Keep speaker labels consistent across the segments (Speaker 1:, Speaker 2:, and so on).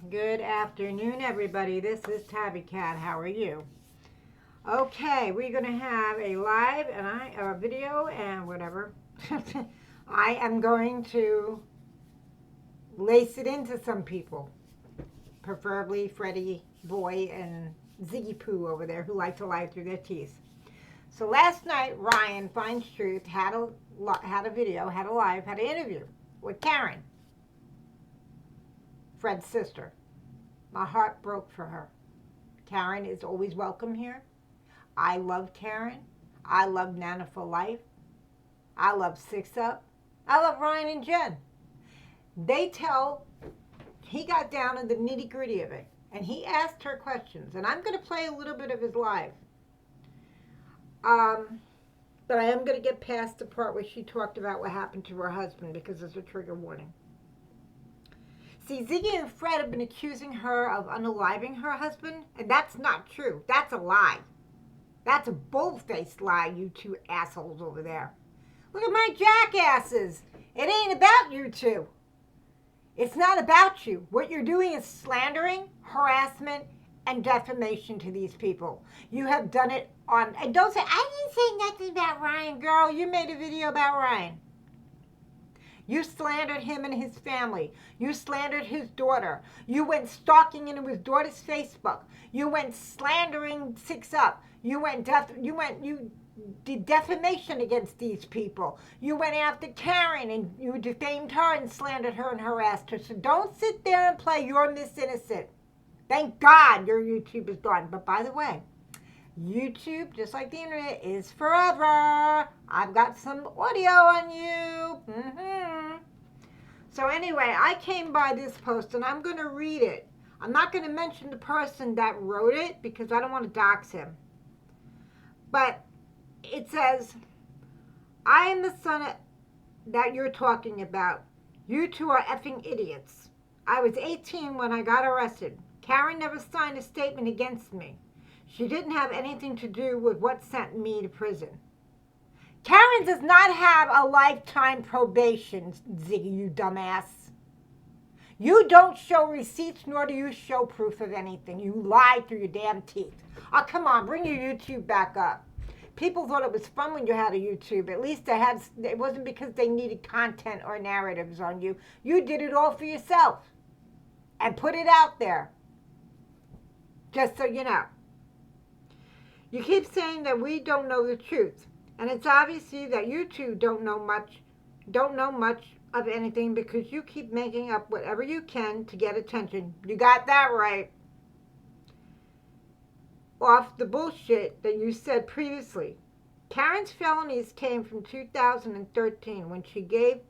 Speaker 1: Good afternoon, everybody. This is Tabby Cat. How are you? Okay, we're going to have a live and a video and whatever. I am going to lace it into some people, preferably Freddie Boy and Ziggy Poo over there who like to lie through their teeth. So last night, Ryan Finds Truth had a video, had a live, had an interview with Karen, Fred's sister. My heart broke for her. Karen is always welcome here. I love Karen. I love Nana for Life. I love Six Up. I love Ryan and Jen. He got down in the nitty gritty of it. And he asked her questions. And I'm going to play a little bit of his live. But I am going to get past the part where she talked about what happened to her husband because there's a trigger warning. See, Ziggy and Fred have been accusing her of unaliving her husband, and that's not true. That's a lie. That's a bull-faced lie, you two assholes over there. Look at my jackasses. It ain't about you two. It's not about you. What you're doing is slandering, harassment, and defamation to these people. You have done it on... And don't say, I didn't say nothing about Ryan, girl. You made a video about Ryan. You slandered him and his family. You slandered his daughter. You went stalking into his daughter's Facebook. You went slandering Six Up. You did defamation against these people. You went after Karen and you defamed her and slandered her and harassed her. So don't sit there and play you're Miss Innocent. Thank God your YouTube is gone. But by the way, YouTube, just like the internet, is forever. I've got some audio on you. So anyway, I came by this post and I'm going to read it. I'm not going to mention the person that wrote it because I don't want to dox him. But it says, I am the son that you're talking about. You two are effing idiots. I was 18 when I got arrested. Karen never signed a statement against me. She didn't have anything to do with what sent me to prison. Karen does not have a lifetime probation, Ziggy, you dumbass. You don't show receipts, nor do you show proof of anything. You lie through your damn teeth. Oh, come on, bring your YouTube back up. People thought it was fun when you had a YouTube. At least it wasn't because they needed content or narratives on you. You did it all for yourself and put it out there. Just so you know. You keep saying that we don't know the truth. And it's obviously that you two don't know much of anything because you keep making up whatever you can to get attention. You got that right. Off the bullshit that you said previously. Karen's felonies came from 2013 when she gave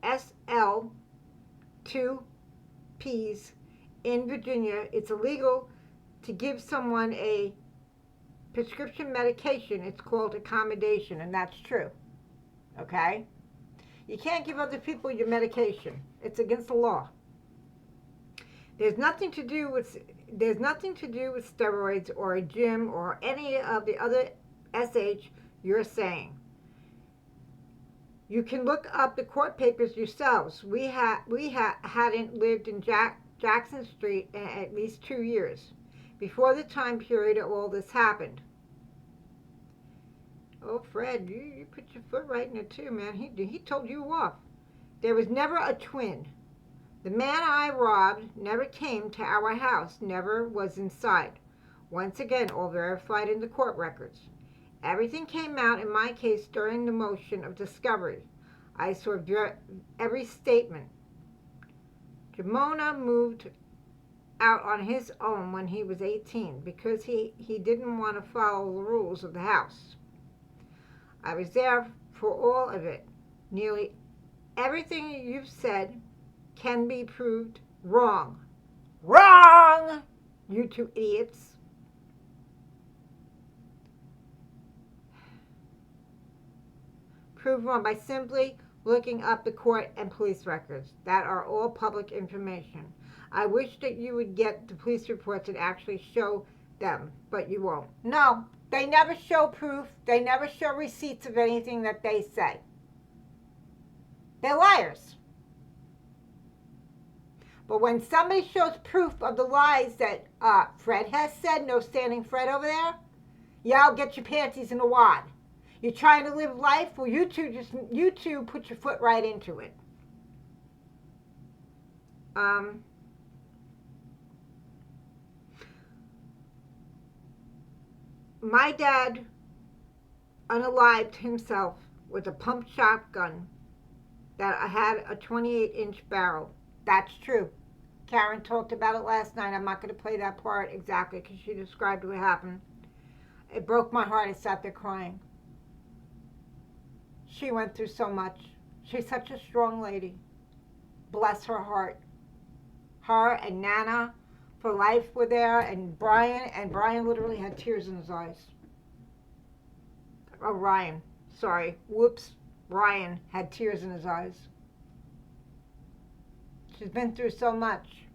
Speaker 1: SL 2 Ps in Virginia. It's illegal to give someone a prescription medication. It's called accommodation, and that's true. Okay? You can't give other people your medication. It's against the law. There's nothing to do with steroids or a gym or any of the other SH you're saying. You can look up the court papers yourselves. We hadn't lived in Jackson Street in at least 2 years before the time period of all this happened. Oh, Fred, you put your foot right in it too, man. He told you off. There was never a twin. The man I robbed never came to our house, never was inside. Once again, all verified in the court records. Everything came out in my case during the motion of discovery. I saw every statement. Jamona moved out on his own when he was 18 because he didn't want to follow the rules of the house. I was there for all of it. Nearly everything you've said can be proved wrong. Wrong! You two idiots. Proved wrong by simply looking up the court and police records. That are all public information. I wish that you would get the police reports and actually show them, but you won't. No, they never show proof. They never show receipts of anything that they say. They're liars. But when somebody shows proof of the lies that Fred has said, no standing Fred over there, y'all get your panties in a wad. You're trying to live life, well, you two put your foot right into it. My dad unalived himself with a pump shotgun that had a 28-inch barrel. That's true. Karen talked about it last night. I'm not going to play that part exactly because she described what happened. It broke my heart. I sat there crying. She went through so much. She's such a strong lady. Bless her heart. Her and Nana for life were there, and Brian literally had tears in his eyes. Oh, Ryan. Sorry. Whoops. Ryan had tears in his eyes. She's been through so much.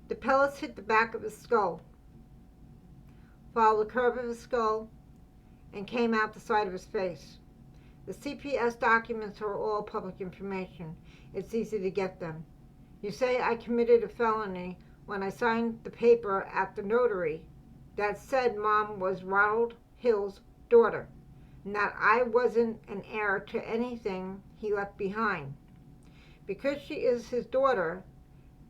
Speaker 1: The pellets hit the back of his skull, followed the curve of his skull, and came out the side of his face. The CPS documents are all public information. It's easy to get them. You say I committed a felony when I signed the paper at the notary that said Mom was Ronald Hill's daughter, and that I wasn't an heir to anything he left behind. Because she is his daughter,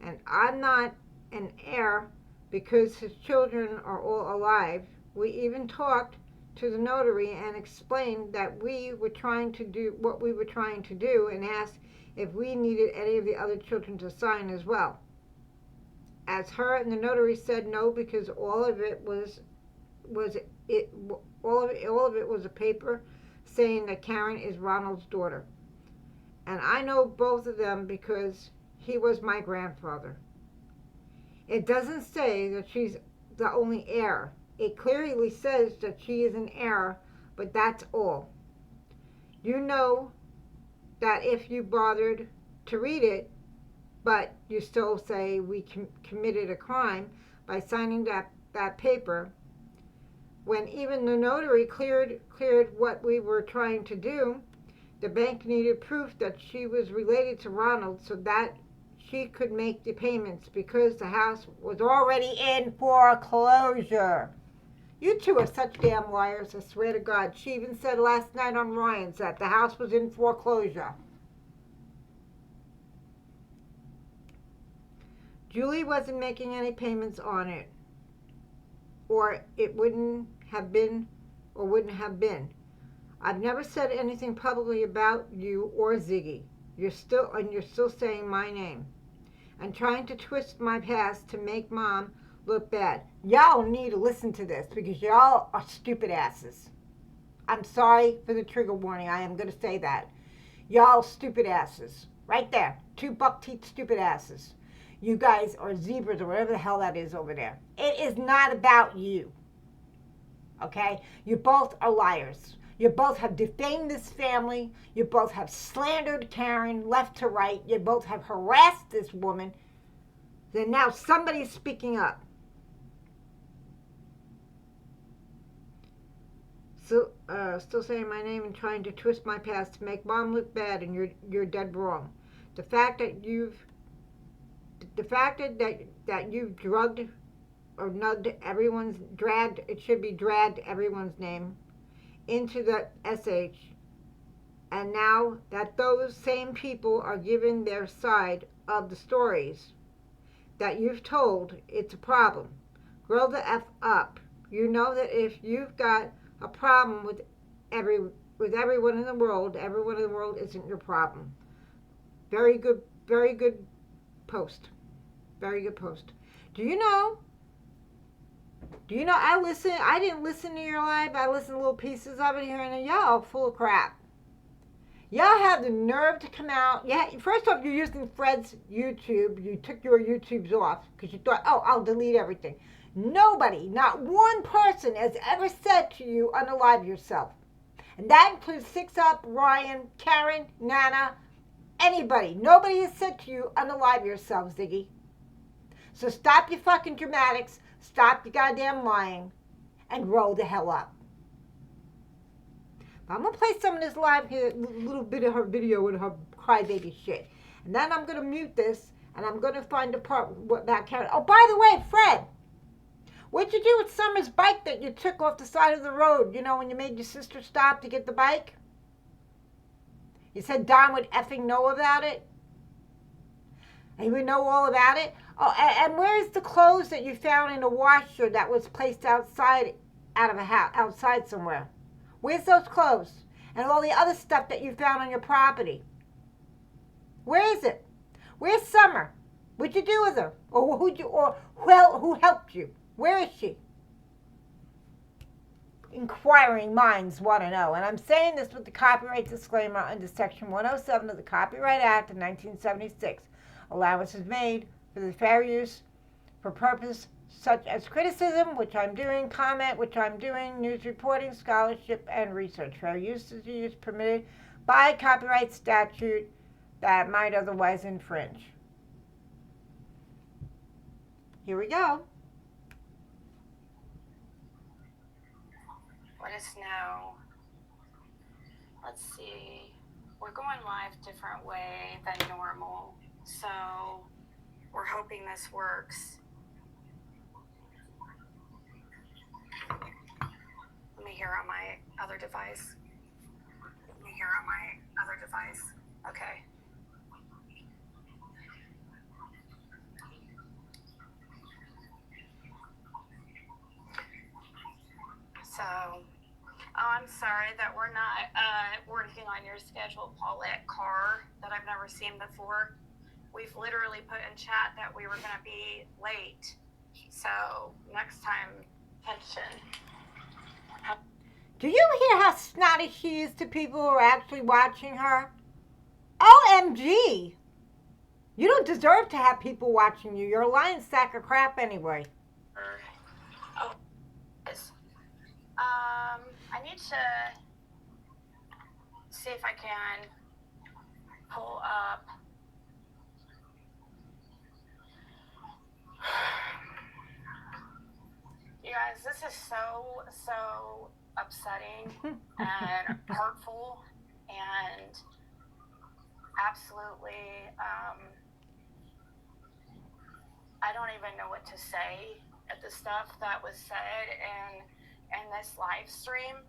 Speaker 1: and I'm not an heir because his children are all alive, we even talked to the notary and explained that we were trying to do what we were trying to do, and asked if we needed any of the other children to sign as well. As her and the notary said no, because all of it was a paper saying that Karen is Ronald's daughter. And I know both of them because he was my grandfather. It doesn't say that she's the only heir. It clearly says that she is an heir, but that's all. You know that if you bothered to read it, but you still say we committed a crime by signing that paper, when even the notary cleared what we were trying to do. The bank needed proof that she was related to Ronald so that she could make the payments because the house was already in foreclosure. You two are such damn liars, I swear to God. She even said last night on Ryan's that the house was in foreclosure. Julie wasn't making any payments on it, or it wouldn't have been. I've never said anything publicly about you or Ziggy. You're still saying my name and trying to twist my past to make Mom look bad. Y'all need to listen to this because y'all are stupid asses. I'm sorry for the trigger warning. I am going to say that. Y'all stupid asses. Right there. 2 buck-teeth stupid asses. You guys are zebras or whatever the hell that is over there. It is not about you. Okay? You both are liars. You both have defamed this family. You both have slandered Karen left to right. You both have harassed this woman. Then now somebody's speaking up. So, still saying my name and trying to twist my past to make Mom look bad, and you're dead wrong. The fact that you've drugged or nugged it should be dragged everyone's name into the SH, and now that those same people are given their side of the stories that you've told, it's a problem. Grow the F up. You know that if you've got a problem with everyone in the world isn't your problem. Very good post. Very good post. Do you know I didn't listen to your live. I listened to little pieces of it here and there. Y'all full of crap. Y'all have the nerve to come out. Yeah, first off, you're using Fred's YouTube. You took your YouTubes off because you thought, oh, I'll delete everything. Nobody, not one person has ever said to you, unalive yourself. And that includes Six Up, Ryan, Karen, Nana, anybody. Nobody has said to you, unalive yourself, Ziggy. So stop your fucking dramatics, stop your goddamn lying, and grow the hell up. I'm going to play some of this live here, little bit of her video with her crybaby shit. And then I'm going to mute this, and I'm going to find the part what that counted. Oh, by the way, Fred, what'd you do with Summer's bike that you took off the side of the road, you know, when you made your sister stop to get the bike? You said Don would effing know about it? And he would know all about it? Oh, and where's the clothes that you found in a washer that was placed outside, out of a house, outside somewhere? Where's those clothes? And all the other stuff that you found on your property? Where is it? Where's Summer? What'd you do with her? Or who helped you? Where is she? Inquiring minds want to know. And I'm saying this with the copyright disclaimer under Section 107 of the Copyright Act of 1976. Allowance is made for the fair use for purpose such as criticism, which I'm doing, comment, which I'm doing, news reporting, scholarship, and research. Fair use is used permitted by copyright statute that might otherwise infringe. Here we go.
Speaker 2: Let us know. Let's see. We're going live different way than normal, so we're hoping this works. Let me hear on my other device. Okay. So, I'm sorry that we're not working on your schedule, Paulette Carr, that I've never seen before. We've literally put in chat that we were going to be late. So, next time, attention.
Speaker 1: Do you hear how snotty she is to people who are actually watching her? OMG! You don't deserve to have people watching you. You're a lying sack of crap anyway.
Speaker 2: Oh, yes. I need to see if I can pull up. You guys, this is so upsetting and hurtful and absolutely, I don't even know what to say at the stuff that was said in this live stream.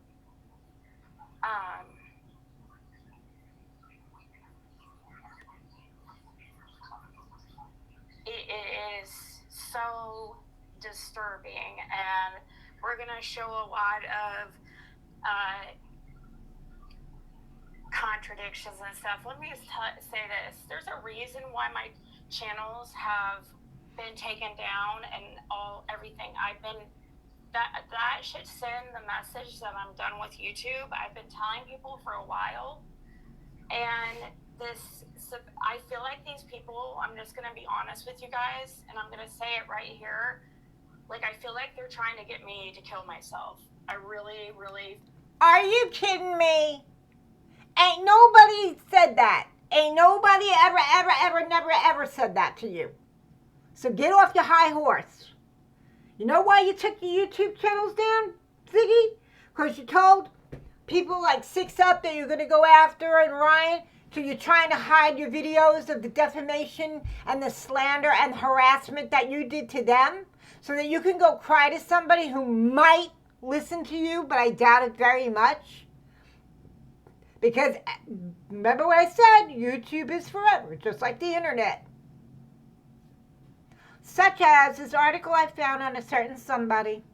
Speaker 2: It is so disturbing, and we're going to show a lot of contradictions and stuff. Let me just say this. There's a reason why my channels have been taken down and everything. I've been, that should send the message that I'm done with YouTube. I've been telling people for a while, and I feel like these people, I'm just going to be honest with you guys, and I'm going to say it right here. Like, I feel like they're trying to get me to kill myself. I really, really.
Speaker 1: Are you kidding me? Ain't nobody said that. Ain't nobody never said that to you. So get off your high horse. You know why you took your YouTube channels down, Ziggy? Because you told people like Six Up that you're going to go after and Ryan. So you're trying to hide your videos of the defamation and the slander and harassment that you did to them so that you can go cry to somebody who might listen to you, but I doubt it very much. Because remember what I said, YouTube is forever, just like the internet. Such as this article I found on a certain somebody.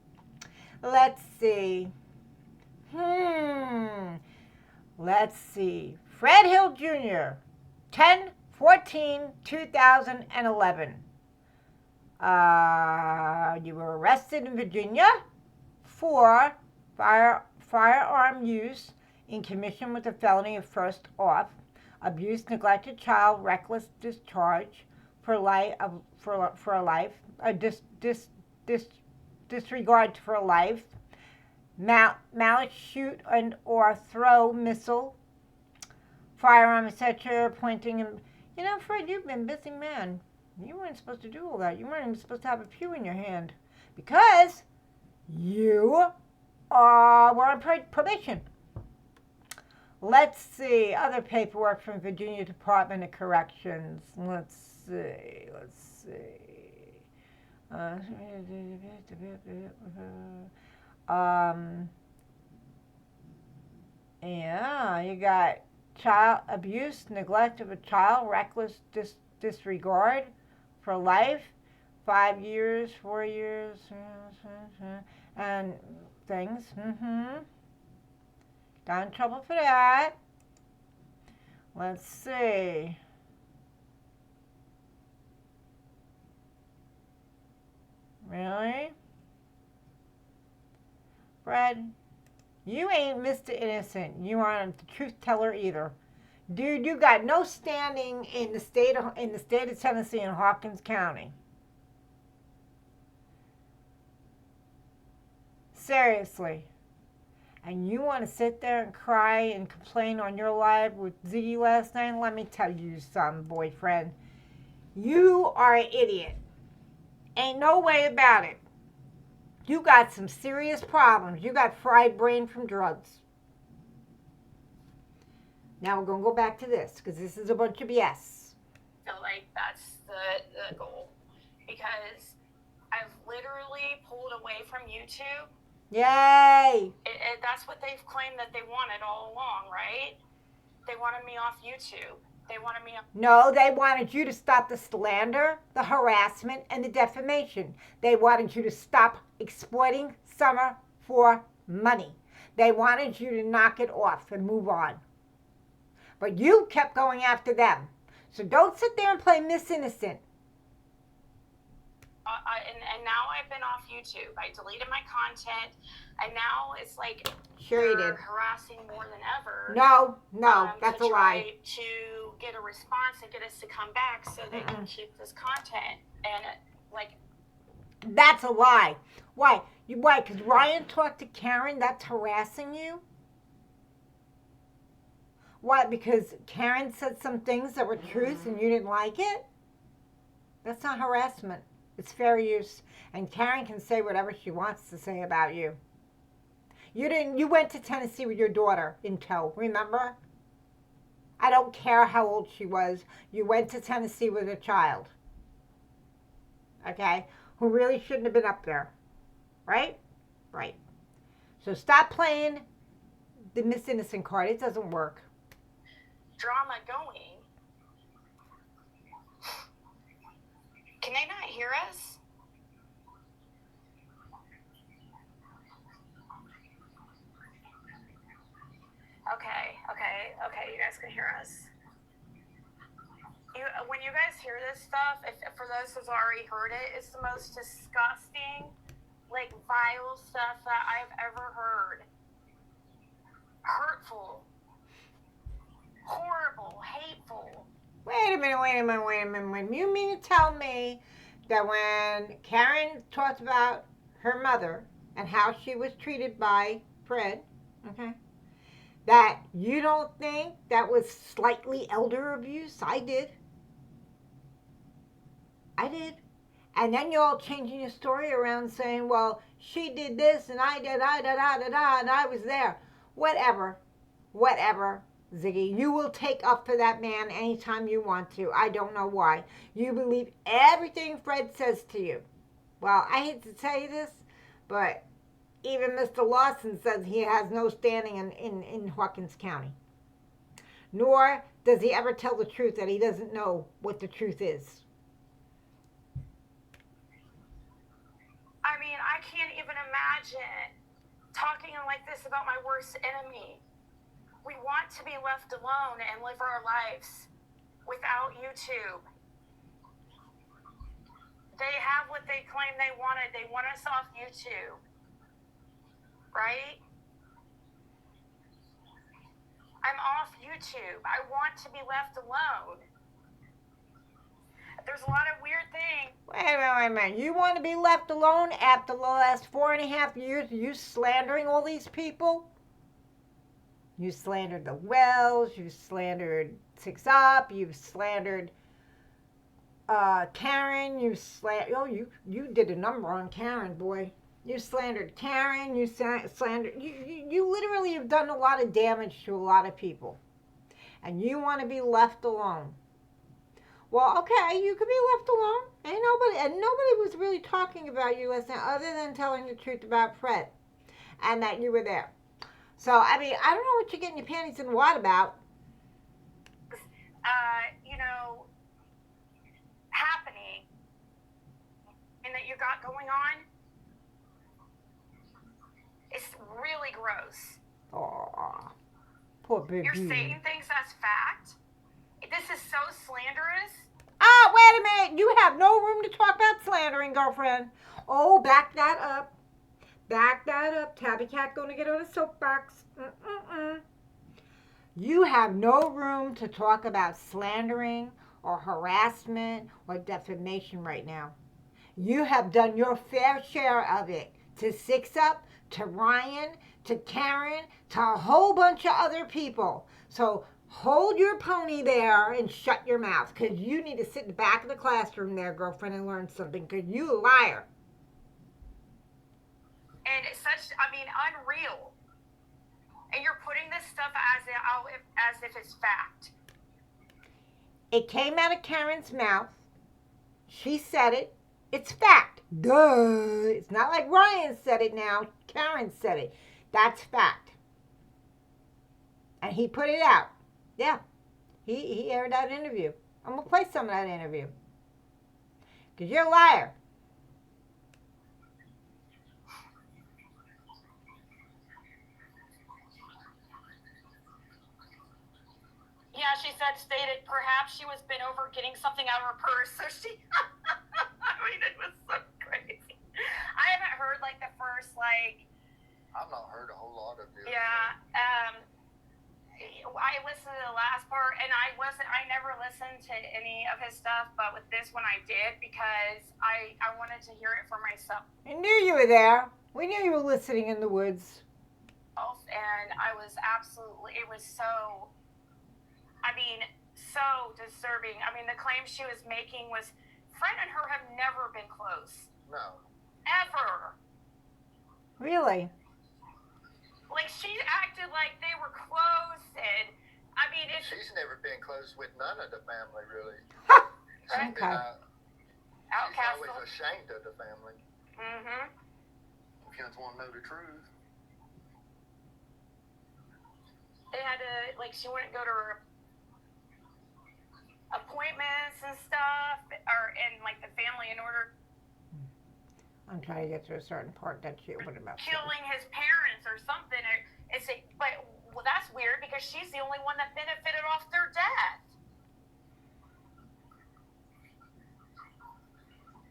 Speaker 1: Let's see. Let's see. Fred Hill Jr., 10/14/2011. You were arrested in Virginia for firearm use in connection with a felony of first off, abuse, neglected child, reckless discharge disregard for life, malice, shoot and or throw missile, firearm, etc., pointing him. You know, Fred, you've been a busy man. You weren't supposed to do all that. You weren't even supposed to have a pew in your hand because you were on probation. Let's see. Other paperwork from Virginia Department of Corrections. Let's see. Um, yeah, you got child abuse, neglect of a child, reckless disregard for life, 5 years, 4 years, and things. Got in trouble for that. Let's see. Really? Fred, you ain't Mr. Innocent. You aren't the truth teller either. Dude, you got no standing in the state of Tennessee in Hawkins County. Seriously. And you want to sit there and cry and complain on your live with Ziggy last night? Let me tell you something, boyfriend. You are an idiot. Ain't no way about it. You got some serious problems. You got fried brain from drugs. Now we're going to go back to this because this is a bunch of BS.
Speaker 2: I feel like that's the goal. Because I've literally pulled away from YouTube.
Speaker 1: Yay!
Speaker 2: That's what they've claimed that they wanted all along, right? They wanted me off YouTube. They wanted me off.
Speaker 1: No, they wanted you to stop the slander, the harassment, and the defamation. They wanted you to stop exploiting Summer for money. They wanted you to knock it off and move on. But you kept going after them. So don't sit there and play Miss Innocent.
Speaker 2: And now I've been off YouTube. I deleted my content, and now it's like
Speaker 1: Sure you did.
Speaker 2: Harassing more than ever.
Speaker 1: No, that's a lie.
Speaker 2: To get a response and get us to come back so they can keep this content. And like,
Speaker 1: that's a lie. Why? Why? Because Ryan talked to Karen. That's harassing you. Why? Because Karen said some things that were truth and you didn't like it. That's not harassment. It's fair use. And Karen can say whatever she wants to say about you. You went to Tennessee with your daughter in tow, remember? I don't care how old she was. You went to Tennessee with a child. Okay? Who really shouldn't have been up there. Right? Right. So stop playing the Miss Innocent card. It doesn't work.
Speaker 2: Drama going. Can they not hear us? Okay, you guys can hear us. When you guys hear this stuff, for those who've already heard it, it's the most disgusting, like, vile stuff that I've ever heard. Hurtful. Horrible. Hateful.
Speaker 1: Wait a minute. You mean to tell me that when Karen talked about her mother and how she was treated by Fred, okay, that you don't think that was slightly elder abuse? I did. And then you're all changing your story around saying, well, she did this and I did, and I was there. Whatever. Ziggy, you will take up for that man anytime you want to. I don't know why. You believe everything Fred says to you. Well, I hate to tell you this, but even Mr. Lawson says he has no standing in Hawkins County. Nor does he ever tell the truth, that he doesn't know what the truth is.
Speaker 2: I mean, I can't even imagine talking like this about my worst enemy. We want to be left alone and live our lives without YouTube. They have what they claim they wanted. They want us off YouTube. Right? I'm off YouTube. I want to be left alone. There's a lot of weird things.
Speaker 1: Wait a minute. You want to be left alone after the last 4.5 years of you slandering all these people? You slandered the Wells, you slandered Six Up, you slandered Karen, you did a number on Karen, boy. You slandered Karen. You slandered. You literally have done a lot of damage to a lot of people, and you want to be left alone. Well, okay, you could be left alone. Ain't nobody, and nobody was really talking about you last night, other than telling the truth about Fred, and that you were there. So, I mean, I don't know what you're getting your panties in the wad about.
Speaker 2: You know, happening and that you got going on, it's really gross.
Speaker 1: Oh, poor baby.
Speaker 2: You're saying things as fact. This is so slanderous.
Speaker 1: Ah, wait a minute. You have no room to talk about slandering, girlfriend. Oh, back that up. Back that up. Tabby Cat gonna get on a soapbox. You have no room to talk about slandering or harassment or defamation right now. You have done your fair share of it to Six Up, to Ryan, to Karen, to a whole bunch of other people. So hold your pony there and shut your mouth, because you need to sit in the back of the classroom there, girlfriend, and learn something, because you a liar.
Speaker 2: And it's such, I mean, unreal. And you're putting this stuff as if it's fact.
Speaker 1: It came out of Karen's mouth. She said it. It's fact. Duh. It's not like Ryan said it now. Karen said it. That's fact. And he put it out. Yeah. He aired that interview. I'm going to play some of that interview. Because you're a liar.
Speaker 2: Yeah, she stated perhaps she was bent over getting something out of her purse. So she, I mean, it was so crazy. I haven't heard like the first, like.
Speaker 3: I've not heard a whole lot of it.
Speaker 2: Yeah. I listened to the last part, and I never listened to any of his stuff, but with this one I did, because I wanted to hear it for myself.
Speaker 1: I knew you were there. We knew you were listening in the woods.
Speaker 2: And I was absolutely, it was so, I mean, so disturbing. I mean, the claim she was making was, Fred and her have never been close.
Speaker 3: No.
Speaker 2: Ever.
Speaker 1: Really?
Speaker 2: Like, she acted like they were close, and, I mean, it's...
Speaker 3: She's never been close with none of the family, really.
Speaker 1: Okay.
Speaker 3: She's always ashamed of the family.
Speaker 2: Mm-hmm.
Speaker 3: If you just want to know the truth.
Speaker 2: They had to, like, she wouldn't go to her appointments and stuff, and like the family, in order.
Speaker 1: I'm trying to get to a certain part that she opened about.
Speaker 2: Killing his parents or something. But well, that's weird, because she's the only one that benefited off their death.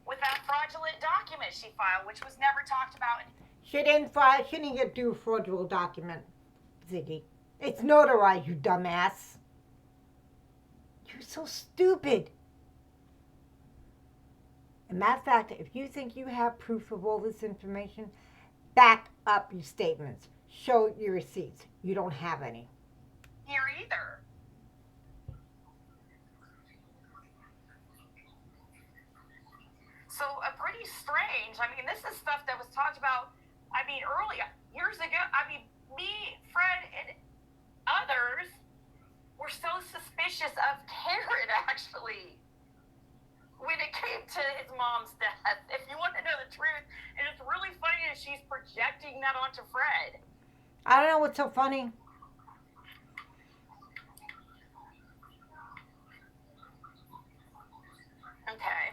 Speaker 2: With that fraudulent document she filed, which was never talked about.
Speaker 1: She didn't file. She didn't get do a fraudulent document, Ziggy. It's notarized, you dumbass. You're so stupid. As a matter of fact, if you think you have proof of all this information, back up your statements. Show your receipts. You don't have any.
Speaker 2: Here either. So, pretty strange. I mean, this is stuff that was talked about, I mean, earlier, years ago. I mean, me, Fred, and others were so suspicious of Karen, actually, when it came to his mom's death. If you want to know the truth, and it's really funny that she's projecting that onto Fred.
Speaker 1: I don't know what's so funny.
Speaker 2: Okay.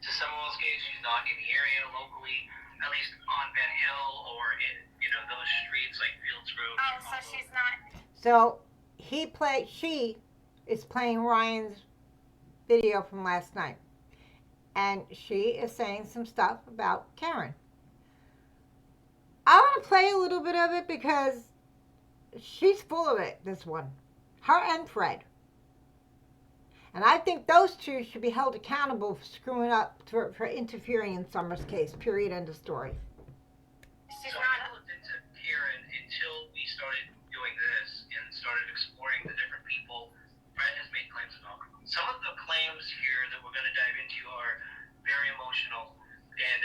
Speaker 4: To Samuel's case, she's not in the area locally, at least on Ben Hill or in, those streets like Fields Road.
Speaker 2: Oh, so she's not.
Speaker 1: So she is playing Ryan's video from last night. And she is saying some stuff about Karen. I want to play a little bit of it because she's full of it, this one. Her and Fred. And I think those two should be held accountable for screwing up, for interfering in Summer's case. Period. End of story.
Speaker 2: She's
Speaker 4: So
Speaker 2: not.
Speaker 4: I looked into Karen until we started doing this and started exploring the different people Fred has made claims about. Some of the claims here that we're going to dive into are very emotional, and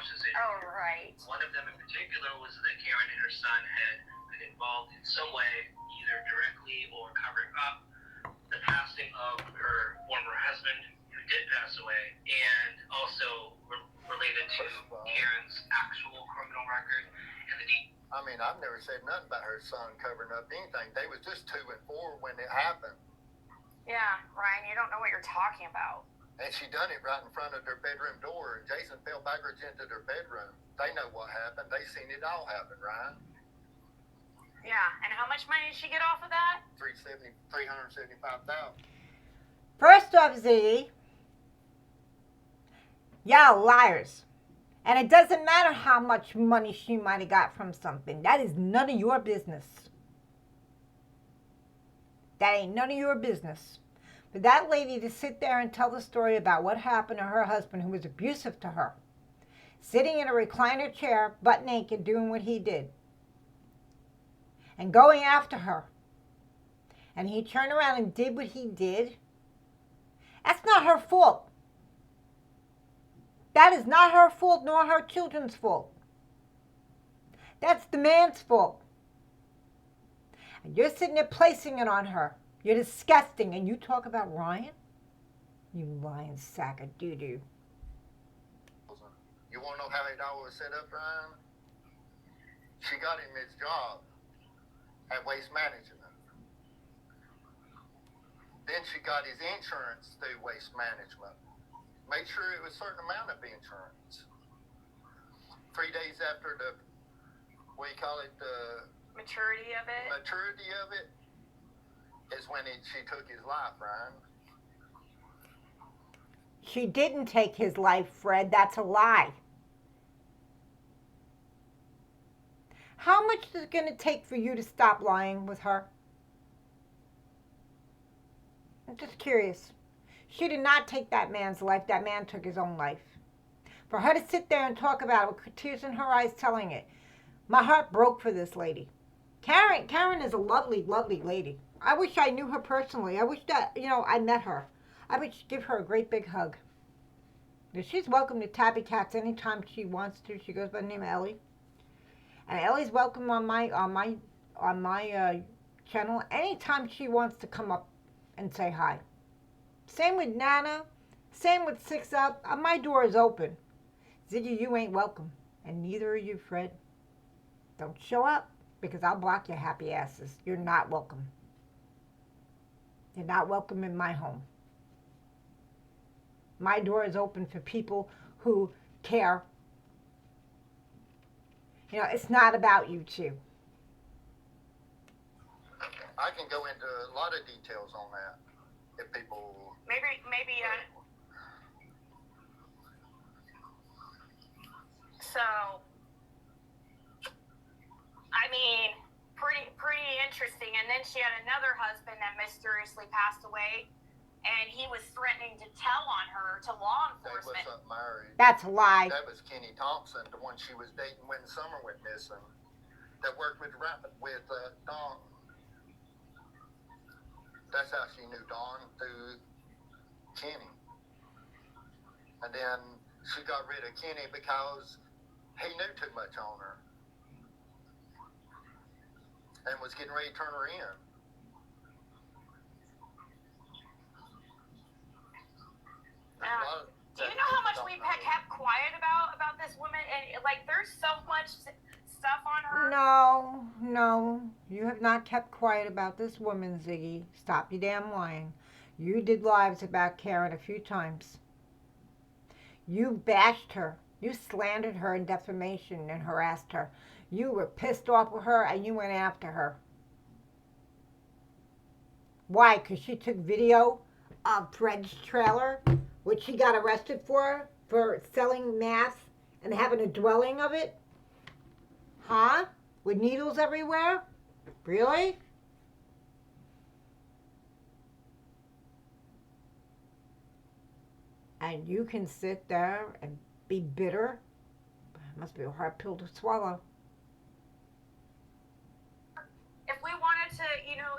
Speaker 4: watched this video.
Speaker 2: Oh, right.
Speaker 4: One of them in particular was that Karen and her son had been involved in some way, either directly or covering up the passing of her former husband, who did pass away, and also related to Karen's actual criminal record and the
Speaker 3: I mean, I've never said nothing about her son covering up anything. They was just 2 and 4 when it happened.
Speaker 2: Yeah, Ryan, you don't know what you're talking about.
Speaker 3: And she done it right in front of their bedroom door, and Jason fell backwards into their bedroom. They know what happened. They seen it all happen, Ryan.
Speaker 2: Yeah, and how much money did she get off of that?
Speaker 3: $375,000.
Speaker 1: First off, Ziggy, y'all liars. And it doesn't matter how much money she might have got from something. That is none of your business. That ain't none of your business. For that lady to sit there and tell the story about what happened to her husband who was abusive to her, sitting in a recliner chair, butt naked, doing what he did, and going after her, and he turned around and did what he did, that's not her fault. That is not her fault nor her children's fault. That's the man's fault. And you're sitting there placing it on her. You're disgusting. And you talk about Ryan? You lying sack of doo-doo.
Speaker 3: You want to know how it all was set up, Ryan? She got him his job at Waste Management. Then she got his insurance through Waste Management. Made sure it was a certain amount of insurance. 3 days after the, what do you call it, the
Speaker 2: Maturity of it?
Speaker 3: maturity of it, is when she took his life, Ryan.
Speaker 1: She didn't take his life, Fred. That's a lie. How much is it going to take for you to stop lying with her? I'm just curious. She did not take that man's life. That man took his own life. For her to sit there and talk about it with tears in her eyes telling it, my heart broke for this lady. Karen is a lovely, lovely lady. I wish I knew her personally. I wish that, I met her. I would give her a great big hug. But she's welcome to Tabby Cats anytime she wants to. She goes by the name of Ellie. And Ellie's welcome on my channel anytime she wants to come up and say hi. Same with Nana. Same with 6 Up. My door is open. Ziggy, you ain't welcome. And neither are you, Fred. Don't show up, because I'll block your happy asses. You're not welcome. You're not welcome in my home. My door is open for people who care. It's not about you two.
Speaker 3: I can go into a lot of details on that if people.
Speaker 2: Maybe. So, I mean, pretty interesting. And then she had another husband that mysteriously passed away, and he was threatening to tell on her to law enforcement.
Speaker 3: They was married.
Speaker 1: That's a lie.
Speaker 3: That was Kenny Thompson, the one she was dating when Summer went missing. That worked with Dawn. That's how she knew Dawn, through Kenny. And then she got rid of Kenny because he knew too much on her. And was getting ready to turn her in.
Speaker 2: Do you know how much we kept quiet about this woman? And there's so much stuff on her.
Speaker 1: No. You have not kept quiet about this woman, Ziggy. Stop your damn lying. You did lives about Karen a few times. You bashed her. You slandered her in defamation and harassed her. You were pissed off with her and you went after her. Why? Because she took video of Fred's trailer, which she got arrested for selling meth and having a dwelling of it? Huh? With needles everywhere? Really? And you can sit there and be bitter? It must be a hard pill to swallow.
Speaker 2: If we wanted to,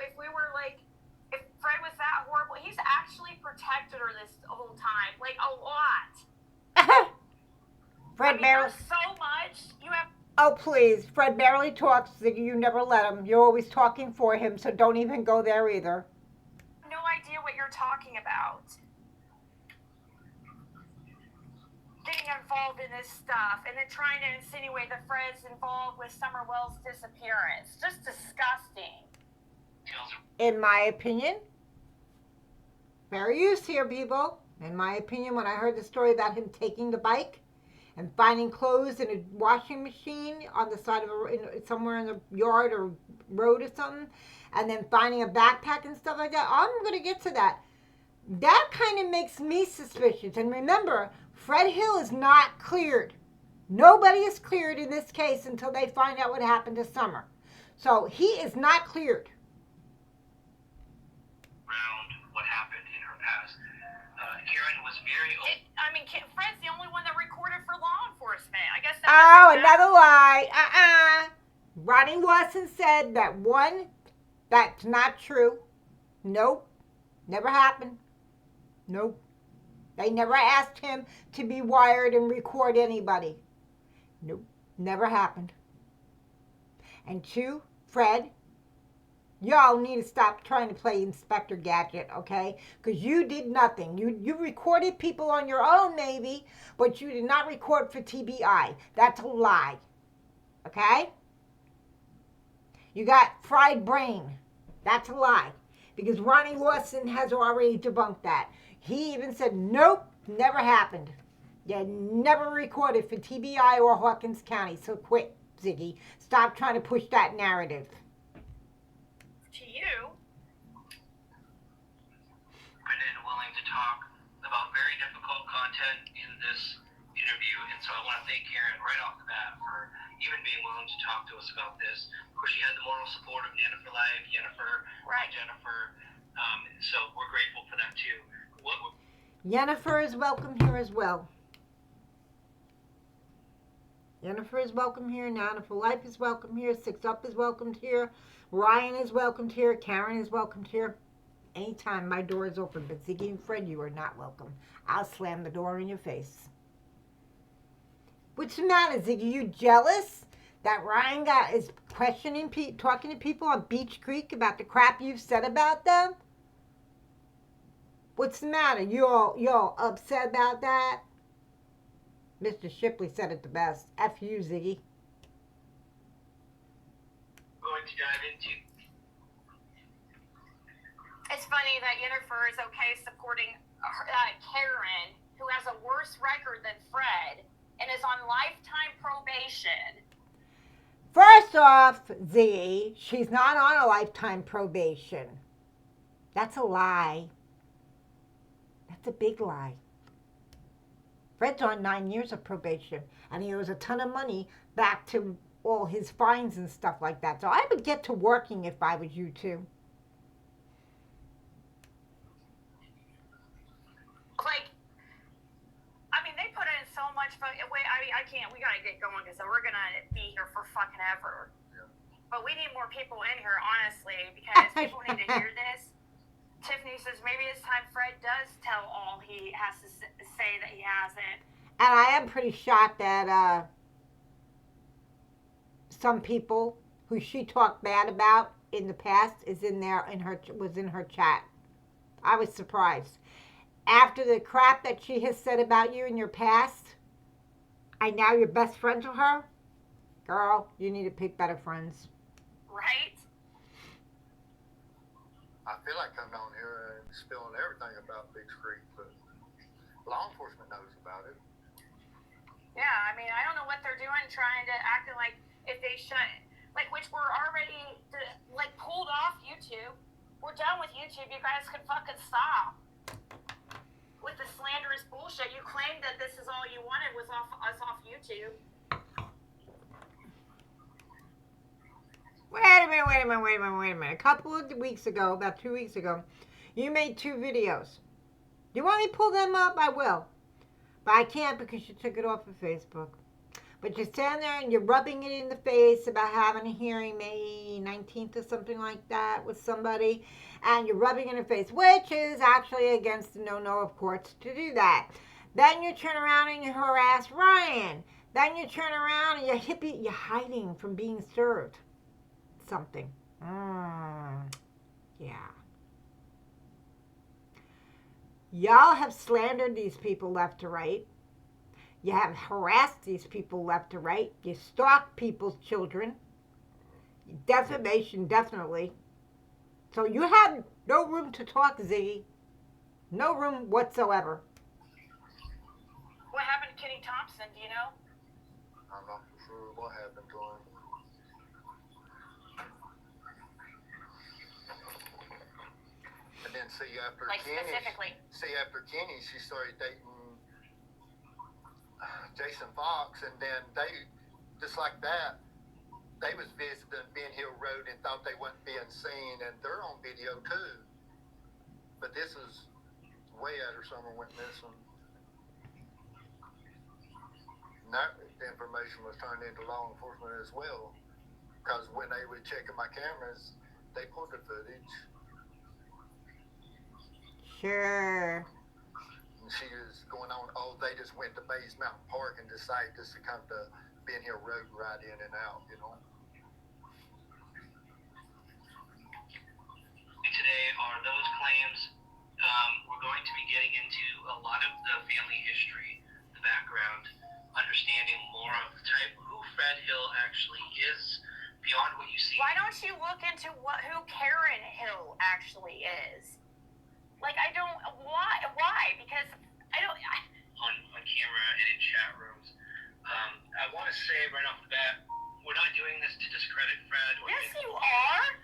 Speaker 2: if we were if Fred was that horrible, he's actually protected her this whole time. A lot.
Speaker 1: Fred barely.
Speaker 2: There's so much. You have.
Speaker 1: Oh, please. Fred barely talks. You never let him. You're always talking for him, so don't even go there either.
Speaker 2: No idea what you're talking about. Getting involved in this stuff and then trying to insinuate that Fred's involved with Summer Wells' disappearance. Just disgusting.
Speaker 1: In my opinion, fair use here, people. In my opinion, when I heard the story about him taking the bike and finding clothes in a washing machine on the side of somewhere in the yard or road or something, and then finding a backpack and stuff like that, I'm going to get to that. That kind of makes me suspicious. And remember, Fred Hill is not cleared. Nobody is cleared in this case until they find out what happened to Summer. So he is not cleared.
Speaker 4: Around what happened in her past. Karen was very open.
Speaker 2: Fred's the only one that recorded for law enforcement. I guess
Speaker 1: another lie. Ronnie Watson said that one. That's not true. Nope. Never happened. Nope. They never asked him to be wired and record anybody. Nope. Never happened. And two, Fred, y'all need to stop trying to play Inspector Gadget, okay? Because you did nothing. You recorded people on your own, maybe, but you did not record for TBI. That's a lie, okay? You got fried brain. That's a lie. Because Ronnie Lawson has already debunked that. He even said, nope, never happened. You never recorded for TBI or Hawkins County, so quit, Ziggy. Stop trying to push that narrative.
Speaker 2: To you.
Speaker 4: And willing to talk about very difficult content in this interview, and so I want to thank Karen right off the bat for even being willing to talk to us about this. Of course, she had the moral support of Nana for Life, Jennifer, Jennifer, so we're grateful for that too.
Speaker 1: Jennifer is welcome here as well. Jennifer is welcome here. Nana for Life is welcome here. Six Up is welcomed here. Ryan is welcomed here. Karen is welcomed here. Anytime my door is open. But Ziggy and Fred, you are not welcome. I'll slam the door in your face. What's the matter, Ziggy? You jealous that Ryan is questioning, talking to people on Beach Creek about the crap you've said about them? What's the matter? You all upset about that? Mr. Shipley said it the best. F you, Ziggy.
Speaker 4: Going to dive into.
Speaker 2: It's funny that Jennifer is okay supporting Karen, who has a worse record than Fred and is on lifetime probation.
Speaker 1: First off, Ziggy, she's not on a lifetime probation. That's a lie. That's a big lie. Fred's on 9 years of probation, and he owes a ton of money back to all his fines and stuff like that. So I would get to working if I was you too.
Speaker 2: They put in so much. I can't. We gotta get going because we're gonna be here for fucking ever. Yeah. But we need more people in here, honestly, because people need to hear this. Tiffany says maybe it's time Fred does tell all he has to say that he hasn't.
Speaker 1: And I am pretty shocked that some people who she talked bad about in the past was in her chat. I was surprised. After the crap that she has said about you in your past, and now you're best friends with her, girl, you need to pick better friends.
Speaker 2: Right?
Speaker 3: I feel like coming on here and spilling everything about Beach Creek, but law enforcement knows about it.
Speaker 2: Yeah, I don't know what they're doing, trying to act like if they shut, which we're already, pulled off YouTube. We're done with YouTube. You guys can fucking stop with the slanderous bullshit. You claimed that this is all you wanted was off YouTube.
Speaker 1: Wait a minute. A couple of weeks ago, about 2 weeks ago, you made 2 videos. You want me to pull them up? I will. But I can't because you took it off of Facebook. But you're standing there and you're rubbing it in the face about having a hearing May 19th or something like that with somebody. And you're rubbing it in the face, which is actually against the no-no of courts to do that. Then you turn around and you harass Ryan. Then you turn around and you're hiding from being served something. Yeah. Y'all have slandered these people left to right. You have harassed these people left to right. You stalk people's children. Defamation, definitely. So you have no room to talk, Ziggy. No room whatsoever.
Speaker 2: What happened to Kenny Thompson? Do you know?
Speaker 3: I'm not sure what happened to him. And then after
Speaker 2: Like
Speaker 3: Kenny,
Speaker 2: specifically.
Speaker 3: after Kenny, she started dating Jason Fox, and then they, just like that, they was visiting Ben Hill Road and thought they wasn't being seen, and they're on video too. But this is way after Summer went missing. And that information was turned into law enforcement as well, because when they were checking my cameras, they pulled the footage.
Speaker 1: Sure.
Speaker 3: And she was going on, they just went to Bays Mountain Park and decided just to come to Ben Hill Road and ride in and out, you know.
Speaker 4: Today are those claims. We're going to be getting into a lot of the family history, the background, understanding more of the type who Fred Hill actually is beyond what you see.
Speaker 2: Why don't you look into who Karen Hill actually is? Like, I don't. Why? Because I don't.
Speaker 4: On camera and in chat rooms. I want to say right off the bat, we're not doing this to discredit Fred.
Speaker 2: Yes, you are.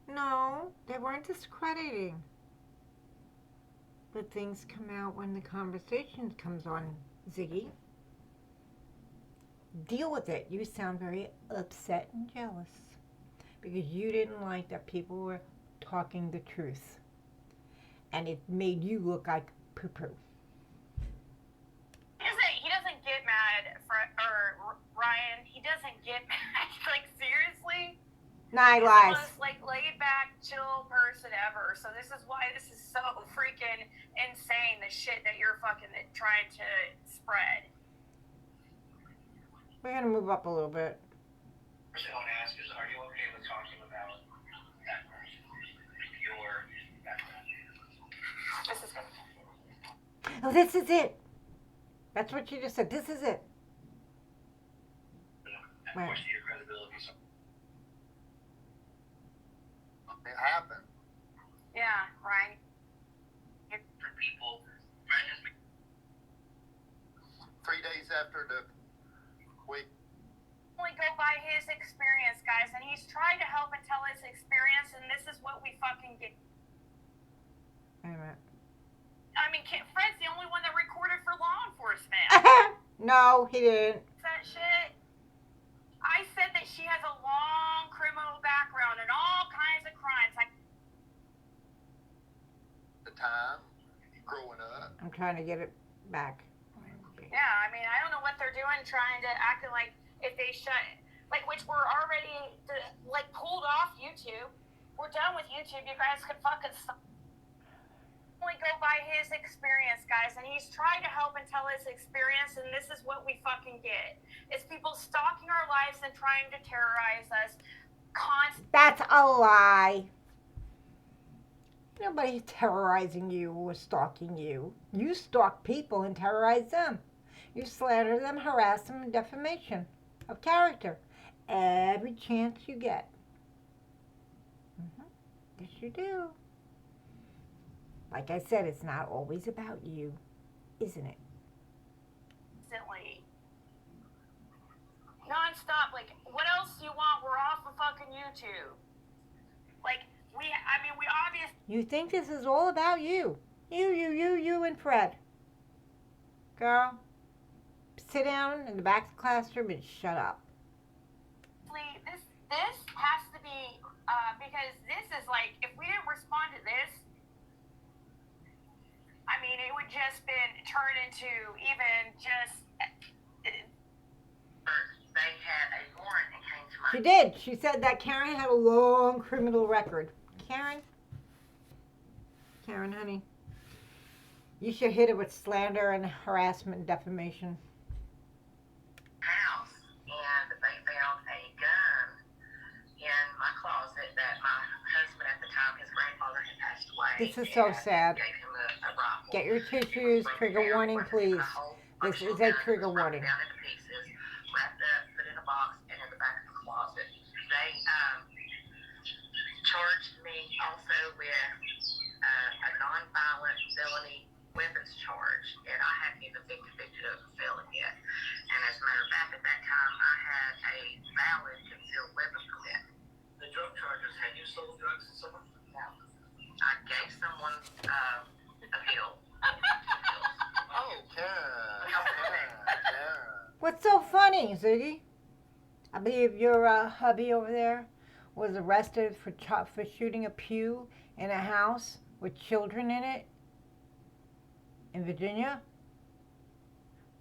Speaker 1: No, they weren't discrediting. But things come out when the conversation comes on, Ziggy. Deal with it. You sound very upset and jealous because you didn't like that people were talking the truth. And it made you look like poo-poo.
Speaker 2: He doesn't get mad, or Ryan. He doesn't get mad. Like, seriously?
Speaker 1: Nine
Speaker 2: He's
Speaker 1: lies.
Speaker 2: the most, like, laid-back, chill person ever. So this is why this is so freaking insane, the shit that you're fucking trying to spread.
Speaker 1: We're going to move up a little bit.
Speaker 4: First I want to ask is, are you okay with talking about that person? Your background?
Speaker 2: This is good.
Speaker 1: Oh, this is it. That's what you just said. This is it.
Speaker 4: And question your credibility. So.
Speaker 3: It happened.
Speaker 2: Yeah, right.
Speaker 4: For people, Fred has been
Speaker 3: 3 days after the week.
Speaker 2: Only go by his experience, guys, and he's trying to help and tell his experience, and this is what we fucking get.
Speaker 1: Wait a minute.
Speaker 2: I mean, Fred's the only one that recorded for law enforcement.
Speaker 1: No, he didn't.
Speaker 2: That shit. I said that she has a long criminal background and all kinds of crimes. Like,
Speaker 3: The time growing up.
Speaker 1: I'm trying to get it back.
Speaker 2: yeah, I mean, I don't know what they're doing, trying to act like if they which we're already like pulled off YouTube. We're done with YouTube. You guys can fucking stop. Only go by his experience, guys, and he's trying to help and tell his experience, and this is what we fucking get. It's people stalking our lives and trying to terrorize us constantly.
Speaker 1: That's a lie. Nobody's terrorizing you or stalking you. You stalk people and terrorize them. You slander them, harass them, and defamation of character. Every chance you get. Yes, you do. Like I said, it's not always about you, isn't it?
Speaker 2: Non-stop. Like, what else do you want? We're off of fucking YouTube. Like, we obviously.
Speaker 1: You think this is all about you. You and Fred. Girl, sit down in the back of the classroom and shut up.
Speaker 2: This has to be, because this is like, if we didn't respond to this, I mean, it would just been turned into even just.
Speaker 5: They had a warrant that came to my.
Speaker 1: She did. She said that Karen had a long criminal record. Karen, honey. You should hit it with slander and harassment and defamation.
Speaker 5: house, and they found a gun in my closet that my husband at the time, his grandfather had passed away.
Speaker 1: This is so
Speaker 5: and
Speaker 1: sad.
Speaker 5: Gave him a rifle.
Speaker 1: Get your tissues. Trigger warning, please. This is a trigger warning.
Speaker 5: Down into pieces, wrapped up, put in a box, and in the back of the closet. They charged me also with a non-violent felony weapons charge, and I hadn't even been convicted of a felony yet. And as a matter of fact, at that time, I had a valid concealed weapon permit.
Speaker 4: The drug charges, had you sold drugs to someone?
Speaker 5: No. I gave someone a pill.
Speaker 3: Oh, Karen.
Speaker 1: What's so funny, Ziggy? I believe your hubby over there was arrested for shooting a pew in a house with children in it in Virginia.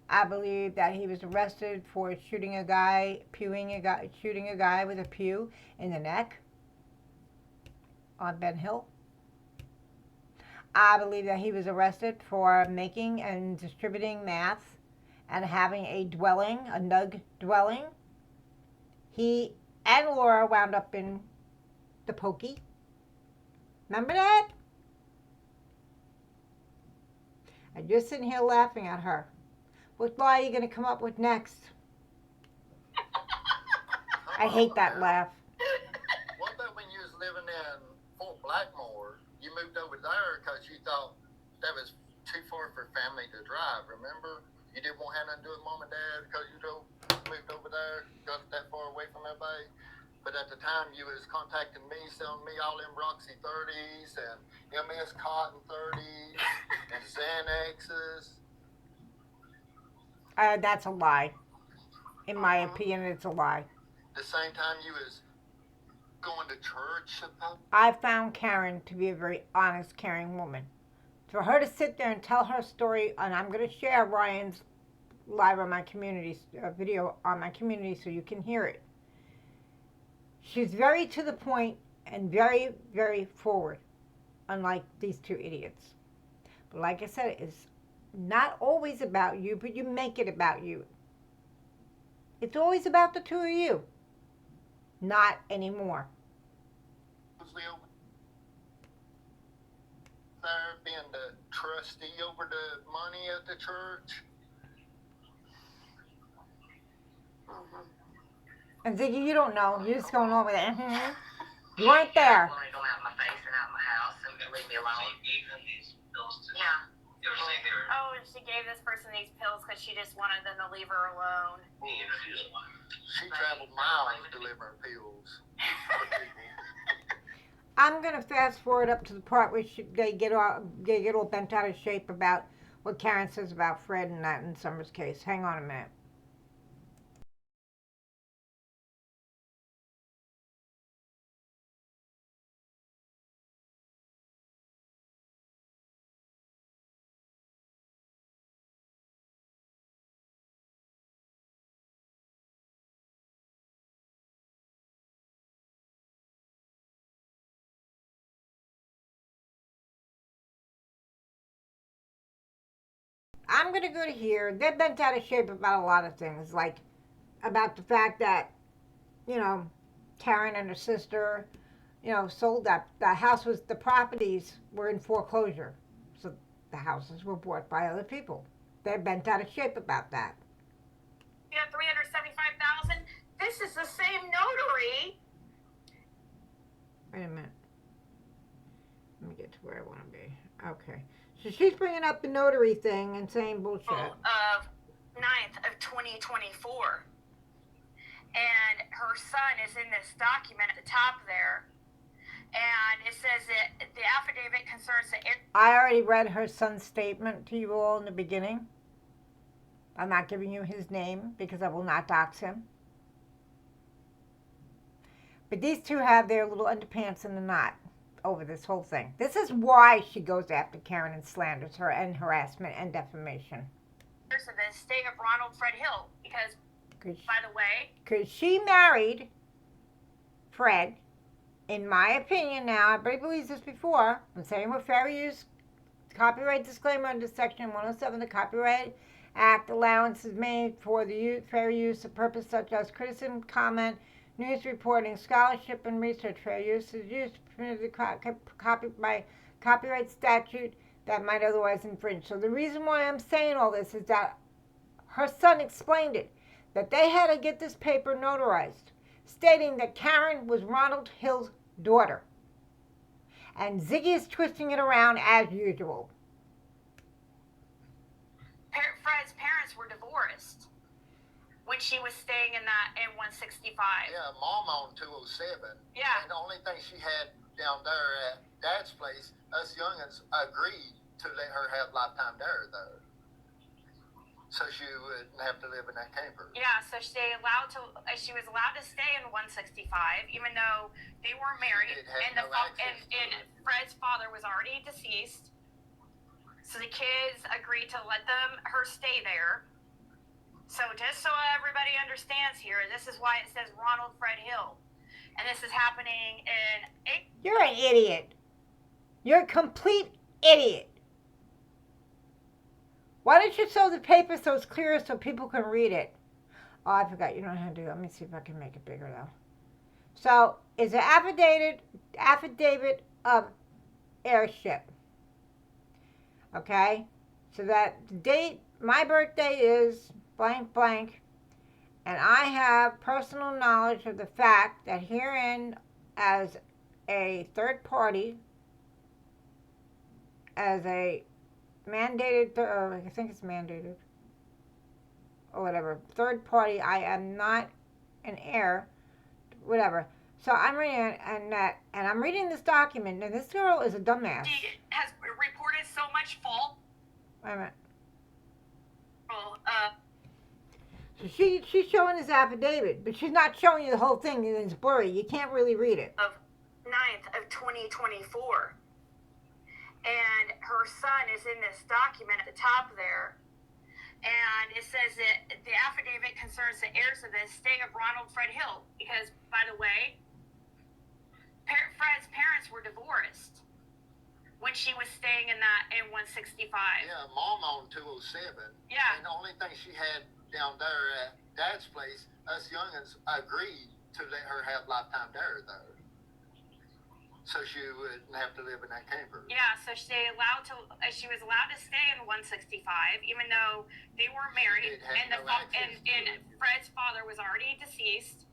Speaker 1: I believe that he was arrested for shooting a guy with a pew in the neck on Ben Hill. I believe that he was arrested for making and distributing meth and having a nug dwelling. He and Laura wound up in the pokey. Remember that? And you're sitting here laughing at her. What lie are you going to come up with next? I hate that laugh.
Speaker 3: What about when you was living in Fort Blackmore? You moved over there because you thought that was too far for family to drive, remember? You didn't want to have nothing to do with mom and dad because you moved over there, got that far away from everybody. But at the time, you was contacting me, selling me all them Roxy 30s and MS Cotton 30s and Xanaxes.
Speaker 1: That's a lie. In my opinion, it's a lie.
Speaker 3: The same time you was going to church about.
Speaker 1: I found Karen to be a very honest, caring woman. For her to sit there and tell her story, and I'm going to share Ryan's live on my community video on my community so you can hear it. She's very to the point and very, very forward, unlike these two idiots. But like I said, it's not always about you, but you make it about you. It's always about the two of you. Not anymore.
Speaker 3: There being the trustee over the money at the church.
Speaker 1: And Ziggy, you don't know. You're just going over there. You weren't there.
Speaker 5: I want to go out of my face and out of my house and leave me
Speaker 4: So
Speaker 5: alone.
Speaker 4: you gave them these pills to
Speaker 5: Yeah.
Speaker 4: They were saying they were
Speaker 2: Oh, and she gave this person these pills because she just wanted them to leave her alone.
Speaker 4: being introduced one.
Speaker 3: She traveled miles delivering pills for people.
Speaker 1: I'm going to fast forward up to the part where they get all bent out of shape about what Karen says about Fred and that in Summer's case. Hang on a minute. I'm going to go to here. They're bent out of shape about a lot of things, like about the fact that, Karen and her sister, sold the house the properties were in foreclosure. So the houses were bought by other people. They're bent out of shape about that.
Speaker 2: You got $375,000. This is the same notary.
Speaker 1: Wait a minute. Let me get to where I want to be. Okay. So she's bringing up the notary thing and saying bullshit.
Speaker 2: Of 9th of 2024. And her son is in this document at the top there. And it says that the affidavit concerns the...
Speaker 1: I already read her son's statement to you all in the beginning. I'm not giving you his name because I will not dox him. But these two have their little underpants in the knot over this whole thing. This is why she goes after Karen and slanders her and harassment and defamation.
Speaker 2: of the state of Ronald Fred Hill. Because, by the way...
Speaker 1: Because she married Fred, in my opinion now, everybody believes this before, I'm saying what fair use copyright disclaimer under Section 107 of the Copyright Act. Allowance is made for the fair use of purpose such as criticism, comment, news reporting, scholarship, and research. Fair use is used permitted by copyright statute that might otherwise infringe. So the reason why I'm saying all this is that her son explained it, that they had to get this paper notarized, stating that Karen was Ronald Hill's daughter. And Ziggy is twisting it around as usual.
Speaker 2: Fred's parents were divorced when she was staying in 165.
Speaker 3: Yeah, Mom on 207.
Speaker 2: Yeah.
Speaker 3: And the only thing she had down there at Dad's place, us youngins agreed to let her have lifetime there, though. So she wouldn't have to live in that camper.
Speaker 2: Yeah, so she was allowed to stay in 165, even though they weren't married, and Fred's father was already deceased. So the kids agreed to let her stay there. So just so everybody understands here, this is why it says Ronald Fred Hill, and this is happening in.
Speaker 1: You're an idiot. You're a complete idiot. Why don't you show the paper so it's clear so people can read it? Oh, I forgot. You don't know how to do it. Let me see if I can make it bigger, though. So, it's an affidavit of heirship. Okay? So that the date, my birthday is blank blank. And I have personal knowledge of the fact that herein, as a third party, as a mandated, I think it's mandated, or whatever, third party, I am not an heir, whatever. So I'm reading it, and I'm reading this document, and this girl is a dumbass.
Speaker 2: She has reported so much fault.
Speaker 1: Wait a minute.
Speaker 2: Well,
Speaker 1: So she's showing this affidavit, but she's not showing you the whole thing, and it's blurry. You can't really read it.
Speaker 2: Of 9th of 2024. And her son is in this document at the top there. And it says that the affidavit concerns the heirs of the estate of Ronald Fred Hill. Because, by the way, Fred's parents were divorced when she was staying in 165.
Speaker 3: Yeah, Mom on 207.
Speaker 2: Yeah.
Speaker 3: And the only thing she had down there at Dad's place, us youngins agreed to let her have lifetime there, though. So she wouldn't have to live in that camper.
Speaker 2: Yeah, so she was allowed to stay in 165, even though they weren't married, and Fred's father was already deceased.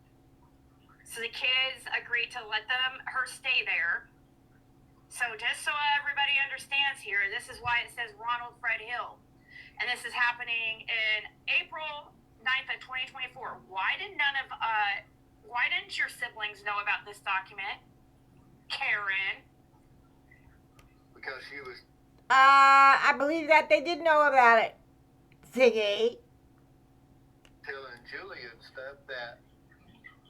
Speaker 2: So the kids agreed to let her stay there. So just so everybody understands here, this is why it says Ronald Fred Hill, and this is happening in April 9th of 2024. Why didn't your siblings know about this document? Karen.
Speaker 3: Because she was.
Speaker 1: I believe that they did know about it. Ziggy.
Speaker 3: Telling Julie and stuff that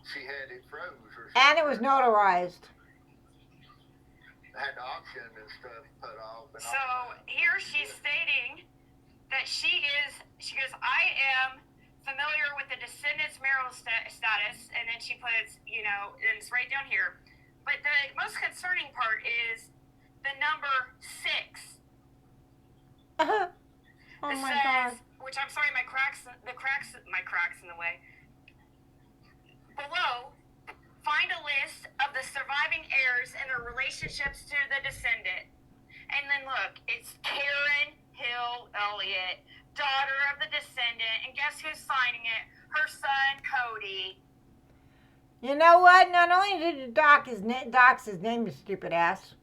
Speaker 3: she had it froze or something.
Speaker 1: And it was notarized.
Speaker 3: Had the auction and stuff put off. And
Speaker 2: So here she's stating that she goes, I am familiar with the descendant's marital status, and then she puts, and it's right down here. But the most concerning part is the number 6.
Speaker 1: Oh
Speaker 2: it
Speaker 1: my
Speaker 2: says,
Speaker 1: God.
Speaker 2: which I'm sorry, my cracks in the way. Below, find a list of the surviving heirs and their relationships to the descendant. And then look, it's Karen Hill Elliott, daughter of the descendant, and guess who's signing it? Her son, Cody.
Speaker 1: You know what? Not only did you dox his name, you stupid ass,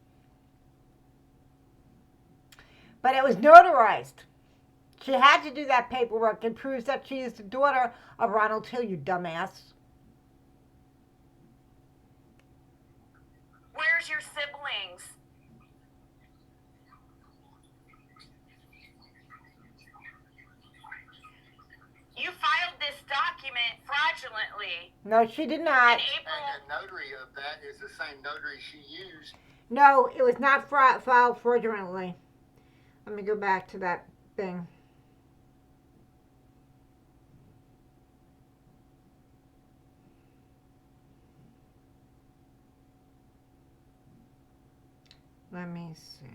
Speaker 1: but it was notarized. She had to do that paperwork. It proves that she is the daughter of Ronald Hill, you dumbass.
Speaker 2: Where's your siblings? You filed this document fraudulently.
Speaker 1: No, she did not.
Speaker 2: In April.
Speaker 3: And the notary of that is the same notary she used.
Speaker 1: No, it was not filed fraudulently. Let me go back to that thing. Let me see.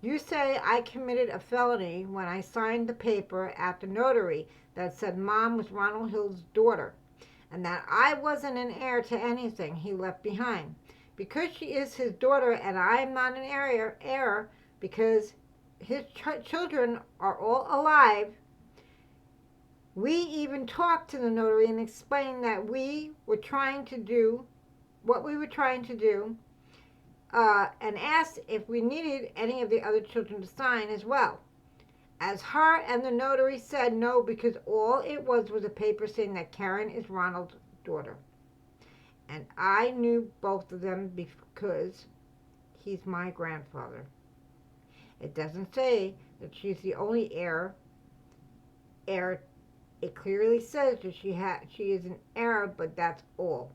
Speaker 1: You say I committed a felony when I signed the paper at the notary that said Mom was Ronald Hill's daughter, and that I wasn't an heir to anything he left behind. Because she is his daughter and I am not an heir because his children are all alive. We even talked to the notary and explained that we were trying to do what we were trying to do, and asked if we needed any of the other children to sign as well. As her and the notary said no, because all it was a paper saying that Karen is Ronald's daughter. And I knew both of them because he's my grandfather. It doesn't say that she's the only heir. It clearly says that she is an heir, but that's all.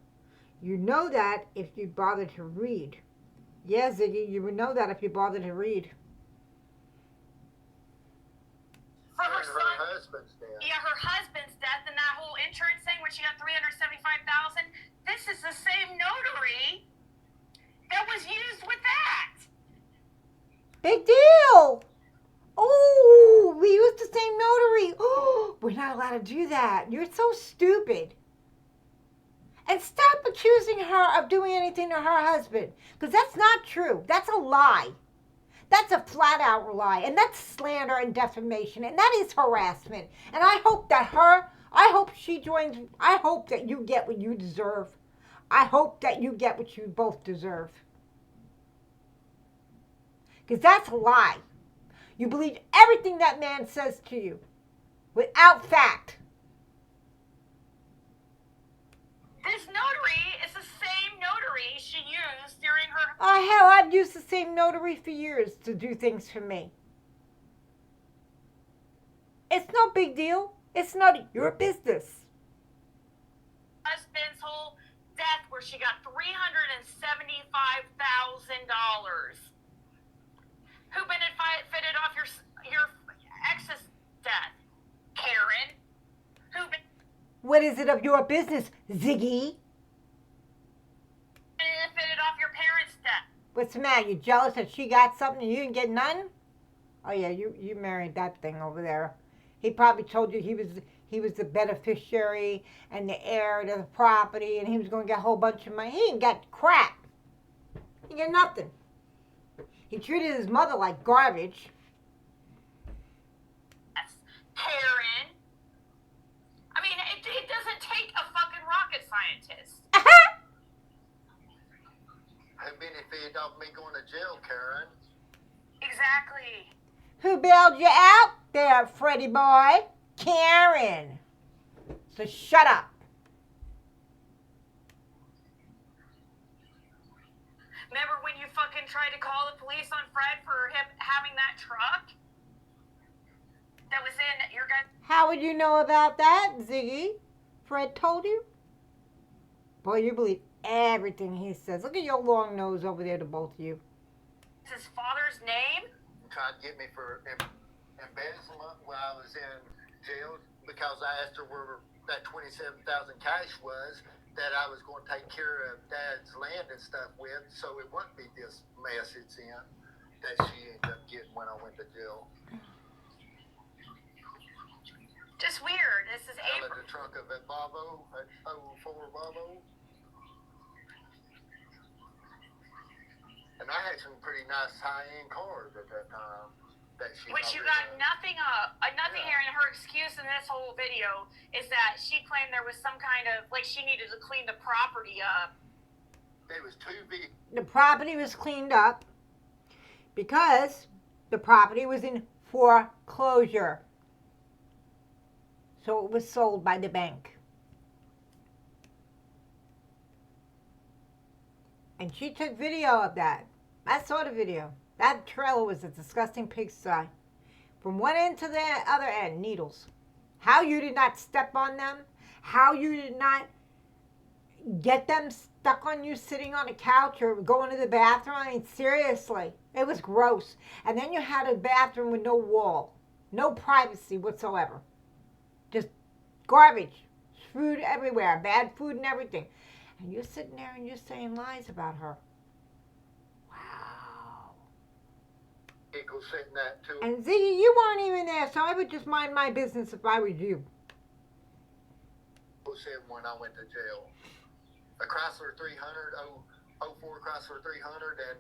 Speaker 1: You know that if you bother to read. Yeah, Ziggy, you would know that if you bother to read.
Speaker 2: For her son,
Speaker 3: husband's death.
Speaker 2: yeah, her husband's death and that whole insurance thing when she got $375,000. This is the same notary that was used with that.
Speaker 1: Big deal. Oh, we used the same notary. Oh, we're not allowed to do that. You're so stupid. And stop accusing her of doing anything to her husband, because that's not true. That's a lie. That's a flat out lie, and that's slander and defamation, and that is harassment. And I hope that she joins. I hope that you get what you deserve. I hope that you get what you both deserve. Because that's a lie. You believe everything that man says to you without fact.
Speaker 2: This notary is the same notary she used during her...
Speaker 1: Oh, hell, I've used the same notary for years to do things for me. It's no big deal. It's none of your business.
Speaker 2: husband's whole death where she got $375,000. Who benefited off your ex's death? Karen. Who
Speaker 1: What is it of your business, Ziggy?
Speaker 2: benefited off your parents' death?
Speaker 1: What's the matter? You jealous that she got something and you didn't get none? Oh yeah, you married that thing over there. He probably told you he was the beneficiary and the heir to the property, and he was going to get a whole bunch of money. He ain't got crap. He got nothing. He treated his mother like garbage.
Speaker 2: Yes. Karen. I mean, it doesn't take a fucking rocket scientist.
Speaker 3: Who benefited off me going to jail, Karen?
Speaker 2: Exactly.
Speaker 1: Who bailed you out there, Freddie boy? Karen. So shut up.
Speaker 2: Remember when you fucking tried to call the police on Fred for him having that truck that was in your guys'
Speaker 1: How would you know about that, Ziggy? Fred told you? Boy, you believe everything he says. Look at your long nose over there to both of you.
Speaker 2: his father's name?
Speaker 3: Tried to get me for embezzlement while I was in jail because I asked her where that $27,000 cash was that I was going to take care of Dad's land and stuff with, so it wouldn't be this mess it's in that she ended up getting when I went to jail.
Speaker 2: Just weird. This is
Speaker 3: Out of
Speaker 2: April.
Speaker 3: the trunk of a Volvo, an 04 Volvo. And I had some pretty nice high-end cars at that time. That she
Speaker 2: Which you
Speaker 3: probably
Speaker 2: got nothing here, and her excuse in this whole video is that she claimed there was some kind of, like, she needed to clean the property up.
Speaker 3: It was too big.
Speaker 1: The property was cleaned up because the property was in foreclosure. So it was sold by the bank. And she took video of that. I saw the video. That trailer was a disgusting pigsty. From one end to the other end, needles. How you did not step on them. How you did not get them stuck on you sitting on a couch or going to the bathroom. I mean, seriously. It was gross. And then you had a bathroom with no wall. No privacy whatsoever. Just garbage. Food everywhere. Bad food and everything. And you're sitting there and you're saying lies about her. Wow.
Speaker 3: Eagle sitting at two.
Speaker 1: And Ziggy, you weren't even there, so I would just mind my business if I was you.
Speaker 3: 07 when I went to jail. A Chrysler 300, 04 Chrysler 300, and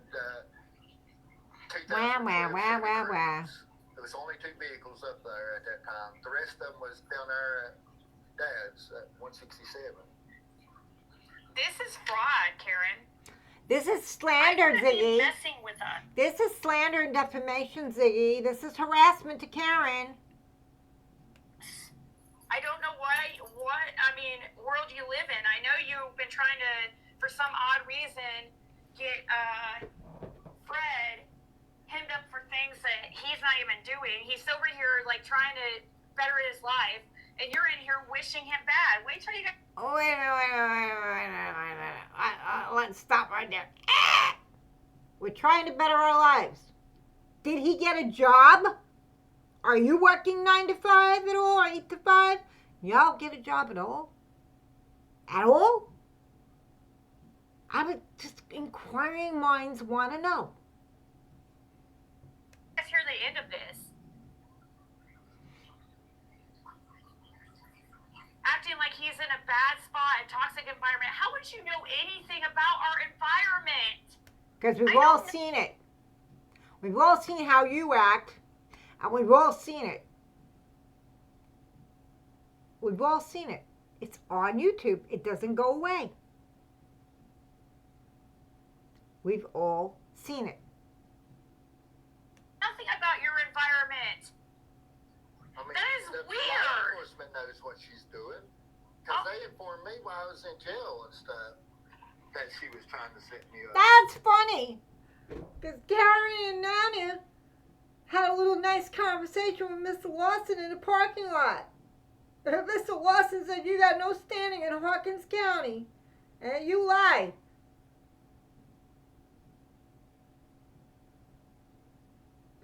Speaker 3: 2012
Speaker 1: Wah.
Speaker 3: There was only 2 vehicles up there at that time. The rest of them was down there at Dad's at 167.
Speaker 2: This is fraud, Karen.
Speaker 1: This is slander,
Speaker 2: I
Speaker 1: Ziggy.
Speaker 2: messing with us.
Speaker 1: This is slander and defamation, Ziggy. This is harassment to Karen.
Speaker 2: I don't know what world you live in. I know you've been trying to, for some odd reason, get Fred hemmed up for things that he's not even doing. He's over here like trying to better his life, and you're in here wishing him bad. Wait till you get.
Speaker 1: Wait a minute. Let's stop right there. We're trying to better our lives. Did he get a job? Are you working 9 to 5 at all, or 8 to 5? Y'all get a job at all? At all? I was just inquiring minds want to know.
Speaker 2: Let's hear the end of this. Acting like he's in a bad spot, a toxic environment. How would you know anything about our environment?
Speaker 1: Because we've all seen it. We've all seen how you act, and we've all seen it. We've all seen it. It's on YouTube. It doesn't go away. We've all seen it.
Speaker 2: Nothing about your environment.
Speaker 3: I mean,
Speaker 2: That is
Speaker 3: the
Speaker 2: weird.
Speaker 3: law enforcement knows what she's doing. Because they informed me while I was in jail and stuff that she was trying to set me up.
Speaker 1: That's funny. Because Gary and Nana had a little nice conversation with Mr. Lawson in the parking lot. And Mr. Lawson said, you got no standing in Hawkins County. And you lied.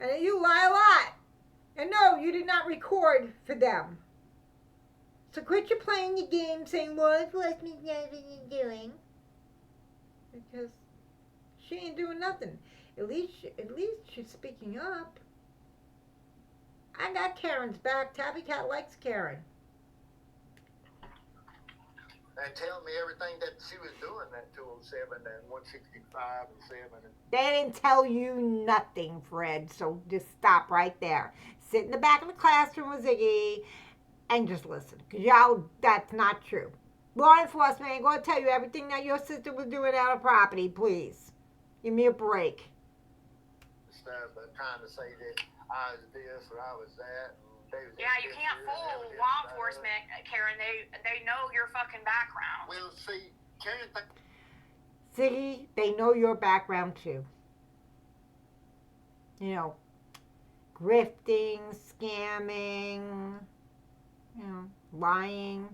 Speaker 1: And you lie a lot. And no, you did not record for them. So quit your playing your game saying, well, it's what you're doing. Because she ain't doing nothing. At least she's speaking up. I got Karen's back. Tabby Cat likes Karen.
Speaker 3: And tell me everything that she was doing at 207 and 165 and 7. And
Speaker 1: They didn't tell you nothing, Fred. So just stop right there. Sit in the back of the classroom with Ziggy and just listen. Because y'all, that's not true. Law enforcement ain't going to tell you everything that your sister was doing out of property, please. Give me a break.
Speaker 3: stuff, trying to say that I was this or I was that.
Speaker 2: Yeah, you can't fool law enforcement, Karen. They know your fucking background.
Speaker 3: Well, see, Karen.
Speaker 1: Ziggy, they know your background too. You know, grifting, scamming, lying,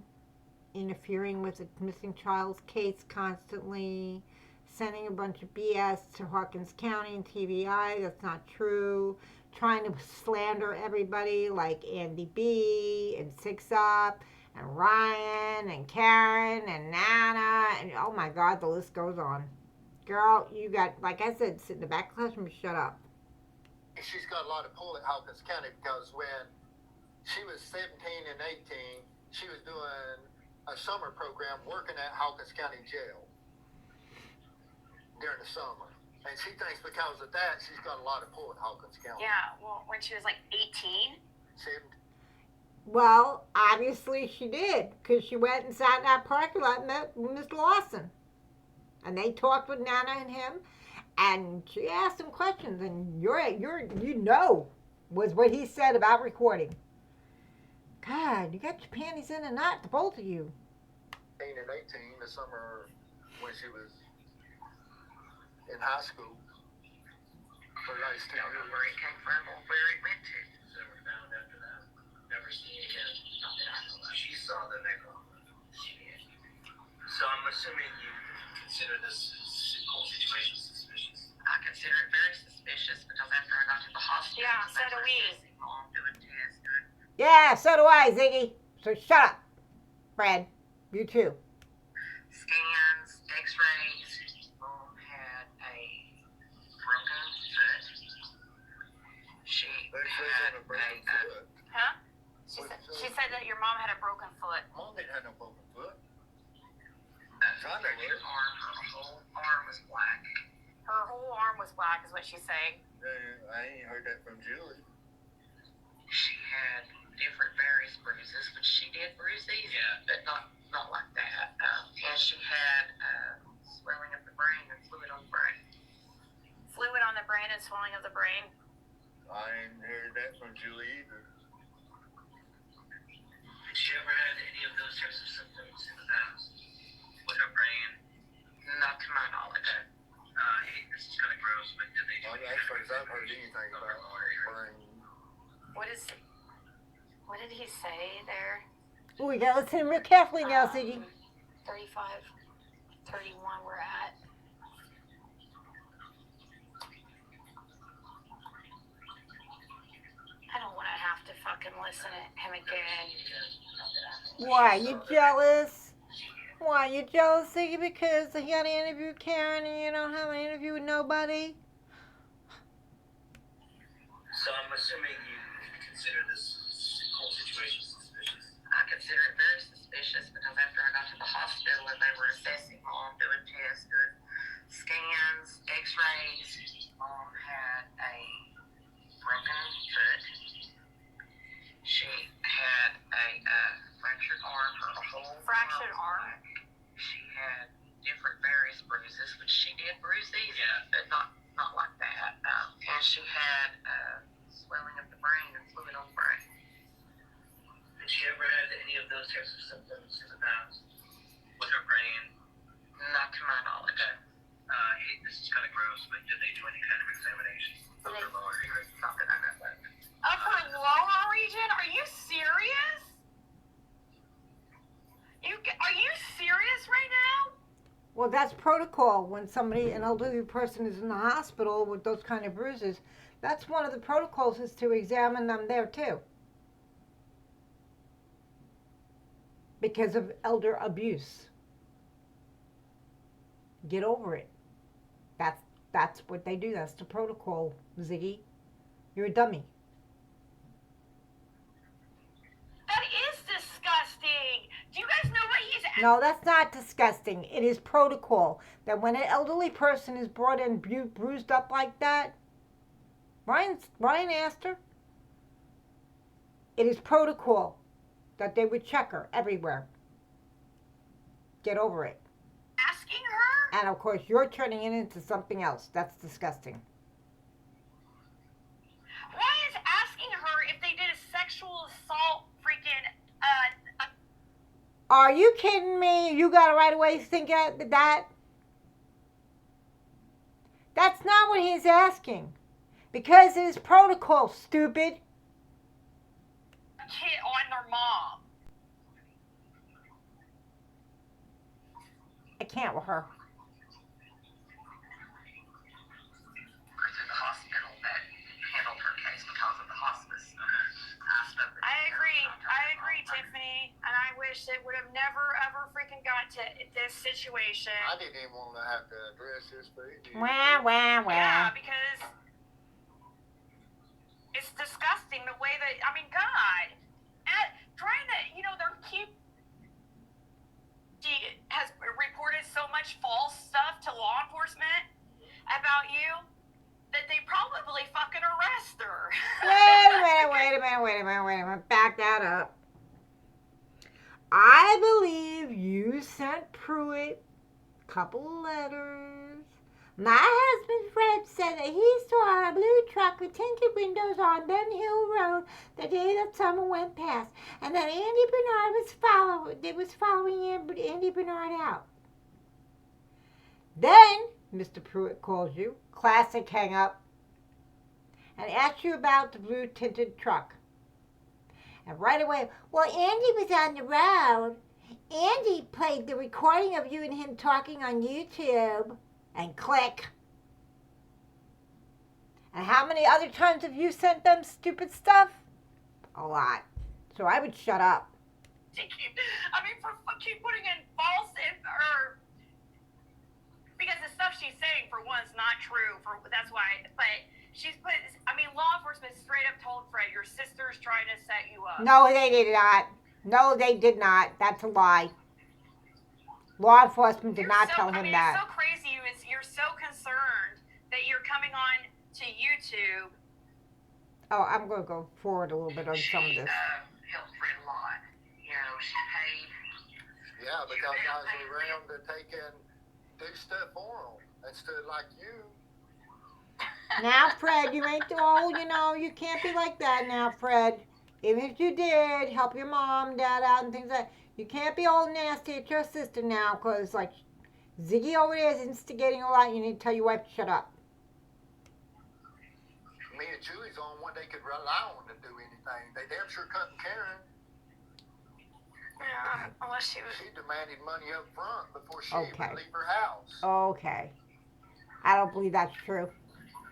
Speaker 1: interfering with a missing child's case constantly, sending a bunch of BS to Hawkins County and TVI. That's not true. Trying to slander everybody like Andy B and Six Up and Ryan and Karen and Nana and oh my God, the list goes on. Girl, you got, like I said, sit in the back classroom and shut up.
Speaker 3: She's got a lot of pull at Hawkins County because when she was 17 and 18, she was doing a summer program working at Hawkins County Jail during the summer. And she thinks because of that, she's got a lot of pull at Hawkins County.
Speaker 2: Yeah, well, when she was like 18?
Speaker 3: 17.
Speaker 1: Well, obviously she did, because she went and sat in that parking lot and met Mr. Lawson. And they talked with Nana and him, and she asked him questions, and was what he said about recording. God, you got your panties in a knot, the both of you.
Speaker 3: 18 and 18, the summer when she was in high school. For those 2
Speaker 5: Don't know
Speaker 3: years.
Speaker 5: where it came from or where it went to.
Speaker 4: So we're found after that. Never seen it again. Not that I know of. She saw the necklace. She did. So I'm assuming you consider this whole situation suspicious.
Speaker 5: I consider it very suspicious because after I got to the hospital,
Speaker 2: Yeah, so do we.
Speaker 5: I'm doing tests, doing
Speaker 1: Yeah, so do I, Ziggy. So shut up, Fred. You too.
Speaker 5: scans, x-rays. Mom had a broken foot,
Speaker 3: They said on a broken foot.
Speaker 2: Huh? She said that your mom had a broken foot.
Speaker 3: Mom didn't have no broken foot.
Speaker 5: Fractured arm, her whole arm was black.
Speaker 2: Her whole arm was black, is what she's saying.
Speaker 3: I ain't heard that from Julie.
Speaker 5: She had different various bruises, but she did bruise these, but not like that. And she had swelling of the brain and fluid on the brain.
Speaker 2: Fluid on the brain and swelling of the brain.
Speaker 3: I ain't heard that from Julie either.
Speaker 4: Did she ever had any of those types of symptoms in the past with her brain?
Speaker 5: Not to my knowledge.
Speaker 4: This is kind of gross, but did they do
Speaker 3: Well,
Speaker 4: any
Speaker 3: that's
Speaker 4: kind of
Speaker 3: first I've heard anything about brain.
Speaker 2: What did he say there?
Speaker 1: Oh, we gotta listen real carefully now, Ziggy.
Speaker 2: 35, 31 we're at. I don't want to have to fucking listen to him again.
Speaker 1: Why, you jealous? Why, you jealous, Ziggy, because he got an interview with Karen and you don't have an interview with nobody?
Speaker 4: So I'm assuming you consider this whole situation suspicious.
Speaker 5: I consider it very suspicious because after I got to the hospital and they were assessing Mom, doing tests, doing scans, x-rays, Mom had a broken foot. She had a fractured arm, her whole
Speaker 2: Fractured arm?
Speaker 5: She had different various bruises, which she did bruise these, but not like that. And she had swelling of the brain and fluid on the brain.
Speaker 4: Did she ever had any of those types of symptoms in the past with her brain?
Speaker 5: Not to my knowledge.
Speaker 4: This is kind of gross, but did they do any kind of examination of her lower area?
Speaker 5: Not that I know of.
Speaker 2: Of her lower region? Are you serious? Are you serious right now?
Speaker 1: Well, that's protocol when an elderly person is in the hospital with those kind of bruises. That's one of the protocols is to examine them there too. Because of elder abuse. Get over it. That's what they do. That's the protocol, Ziggy. You're a dummy.
Speaker 2: That is disgusting. Do you guys know what he's...
Speaker 1: No, that's not disgusting. It is protocol that when an elderly person is brought in bruised up like that, Ryan asked her, it is protocol that they would check her everywhere. Get over it.
Speaker 2: Asking her?
Speaker 1: And of course, you're turning it into something else. That's disgusting.
Speaker 2: Ryan's asking her if they did a sexual assault freaking,
Speaker 1: Are you kidding me? You gotta right away think that. That's not what he's asking. Because it is protocol, stupid.
Speaker 2: kid on their mom.
Speaker 1: I can't with her.
Speaker 5: It's in the hospital that handled her case because of the hospice.
Speaker 2: I agree, Tiffany, and I wish it would have never ever freaking got to this situation.
Speaker 3: I didn't even want to have to address this, but it did.
Speaker 1: Wah, wah, wah.
Speaker 2: Yeah, because it's disgusting the way that, I mean, God, trying to, she has reported so much false stuff to law enforcement about you that they probably fucking arrest her.
Speaker 1: Wait a minute. Back that up. I believe you sent Pruitt a couple of letters. My husband Fred said that he saw a blue truck with tinted windows on Ben Hill Road the day that someone went past, and that Andy Bernard was following Andy Bernard out. Then Mr. Pruitt calls you, classic hang up, and asks you about the blue tinted truck. And right away, well, Andy was on the road. Andy played the recording of you and him talking on YouTube. And click. And how many other times have you sent them stupid stuff? A lot. So I would shut up.
Speaker 2: Keep putting in false because the stuff she's saying, for one, is not true. That's why. But she's put. Law enforcement straight up told Fred. Your sisters trying to set you up.
Speaker 1: No, they did not. No, they did not. That's a lie. Law enforcement did not tell him that.
Speaker 2: It's so crazy. You're so concerned that you're coming on to YouTube.
Speaker 1: Oh, I'm going to go forward a little bit on some of this.
Speaker 5: She helped Fred a lot. You know, she paid.
Speaker 3: Yeah, because guys were around to take and do stuff for them instead of like you.
Speaker 1: Now, Fred, you ain't too old, you know. You can't be like that now, Fred. Even if you did help your mom, dad out, and things like that, you can't be all nasty at your sister now, because, like, Ziggy over there is instigating a lot. You need to tell your wife to shut up.
Speaker 3: Me and Julie's on what they could rely on to do anything. They damn sure couldn't Karen.
Speaker 2: Yeah, unless she was.
Speaker 3: She demanded money up front before she
Speaker 1: Okay.
Speaker 3: even leave her house.
Speaker 1: Okay. I don't believe that's true.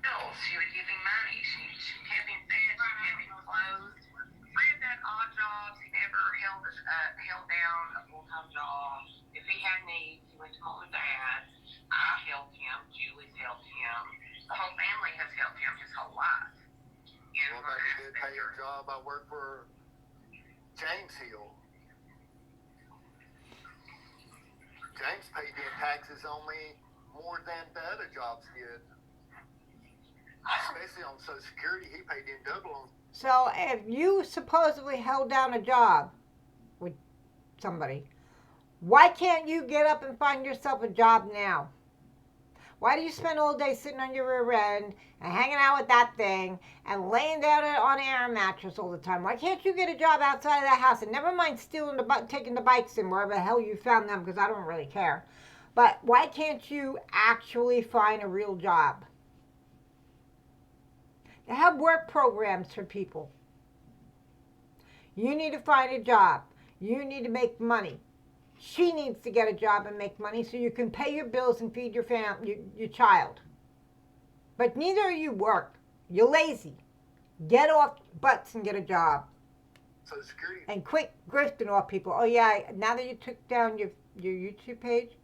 Speaker 5: No, she would give him money. She kept him fed. She kept him clothed. Fred done odd jobs. He never held down a full-time job. If he had needs, he went to mom and dad. I helped him. Julie's helped him. The whole family has helped him his whole life.
Speaker 3: Well, maybe did pay her job. I work for James Hill. James paid in taxes on me more than the other jobs did. Especially on Social Security, he paid in double on.
Speaker 1: So, if you supposedly held down a job with somebody, why can't you get up and find yourself a job now? Why do you spend all day sitting on your rear end and hanging out with that thing and laying down on an air mattress all the time? Why can't you get a job outside of that house? And never mind stealing taking the bikes in wherever the hell you found them, because I don't really care. But why can't you actually find a real job? They have work programs for people. You need to find a job. You need to make money. She needs to get a job and make money so you can pay your bills and feed your your child. But neither of you work. You're lazy. Get off butts and get a job.
Speaker 3: Social Security.
Speaker 1: And quit grifting off people. Oh yeah, now that you took down your YouTube page,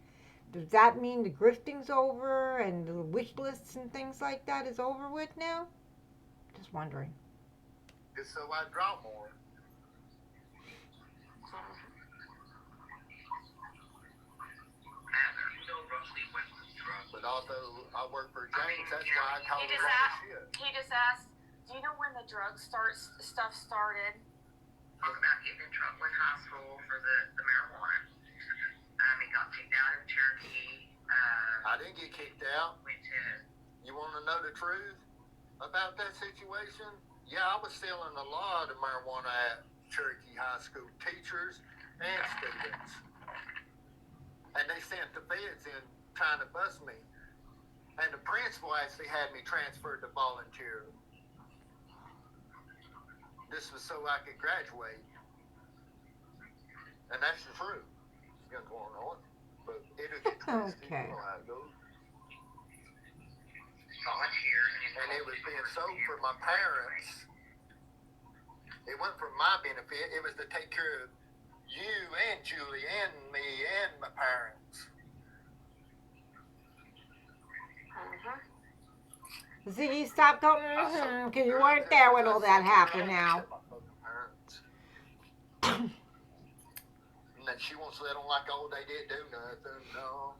Speaker 1: does that mean the grifting's over and the wish lists and things like that is over with now? Just wondering.
Speaker 3: Just so I draw more. But although I work for James, that's why I call it shit.
Speaker 2: He just asked, do you know when the drug stuff started?
Speaker 5: Talk about getting in trouble in high school for the marijuana. He got kicked out of Cherokee.
Speaker 3: I didn't get kicked out.
Speaker 5: Went to.
Speaker 3: You want to know the truth about that situation? Yeah, I was selling a lot of marijuana at Cherokee High School teachers and students. And they sent the feds in trying to bust me. And the principal actually had me transferred to volunteer. This was so I could graduate. And that's the truth. It's going on. But it'll get twisted.
Speaker 1: Okay.
Speaker 3: You know how it goes.
Speaker 5: Volunteer.
Speaker 3: And it was being sold for my parents. It wasn't for my benefit. It was to take care of you and Julie and me and my parents.
Speaker 1: Ziggy, stop going because you weren't there when all that happened now.
Speaker 3: And then she wants to let them like, oh, they didn't do nothing. No.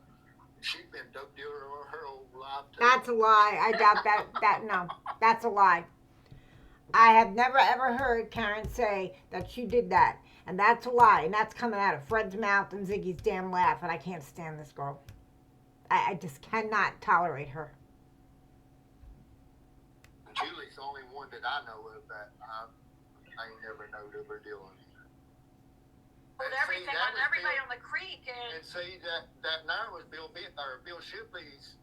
Speaker 3: She's been dope dealer her whole life. Too.
Speaker 1: That's a lie. I doubt that. No, that's a lie. I have never ever heard Karen say that she did that. And that's a lie. And that's coming out of Fred's mouth and Ziggy's damn laugh. And I can't stand this girl. I just cannot tolerate her.
Speaker 3: Julie's the only one that I know of that I ain't never known of her dealing.
Speaker 2: Well, everything on everybody on the creek
Speaker 3: And see, that now was Bill Shipley's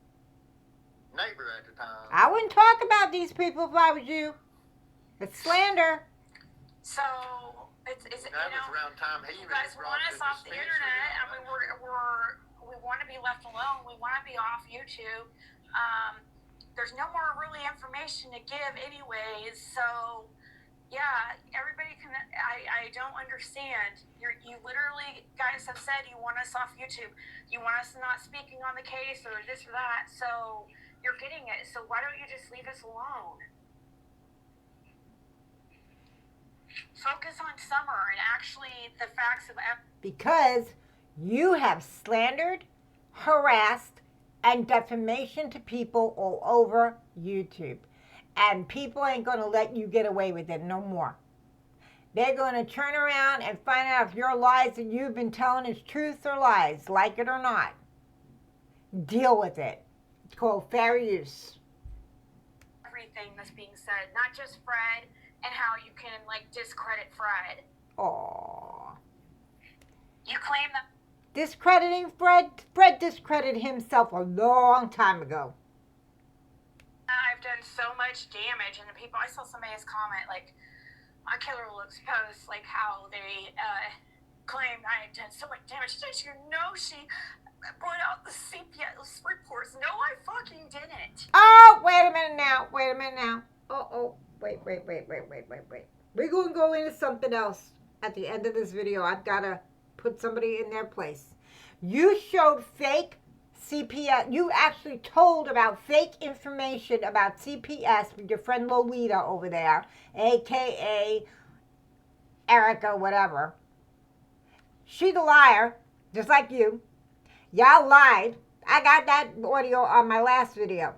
Speaker 3: neighbor at the time.
Speaker 1: I wouldn't talk about these people if I was you. It's slander.
Speaker 2: So it's
Speaker 3: that was around time he
Speaker 2: you guys want us off the internet. I mean, we want to be left alone. We want to be off YouTube. There's no more really information to give, anyways. So. Yeah, everybody can. I don't understand. You literally, guys have said you want us off YouTube. You want us not speaking on the case or this or that. So you're getting it. So why don't you just leave us alone? focus on Summer and actually the facts of
Speaker 1: Because you have slandered, harassed, and defamation to people all over YouTube. And people ain't going to let you get away with it no more. They're going to turn around and find out if your lies that you've been telling is truth or lies, like it or not. Deal with it. It's called fair use.
Speaker 2: everything that's being said, not just Fred and how you can like discredit Fred.
Speaker 1: Aww.
Speaker 2: You claim that
Speaker 1: Discrediting Fred? Fred discredited himself a long time ago.
Speaker 2: I've done so much damage, and the people, I saw somebody's comment like, my killer will expose like how they claimed I had done so much damage. Did you know she brought out the CPS reports? No, I fucking didn't.
Speaker 1: Oh, wait a minute now. Oh, wait. We're going to go into something else at the end of this video. I've got to put somebody in their place. You showed fake CPS. You actually told about fake information about CPS with your friend Lolita over there, a.k.a. Erica, whatever. She's a liar, just like you. Y'all lied. I got that audio on my last video.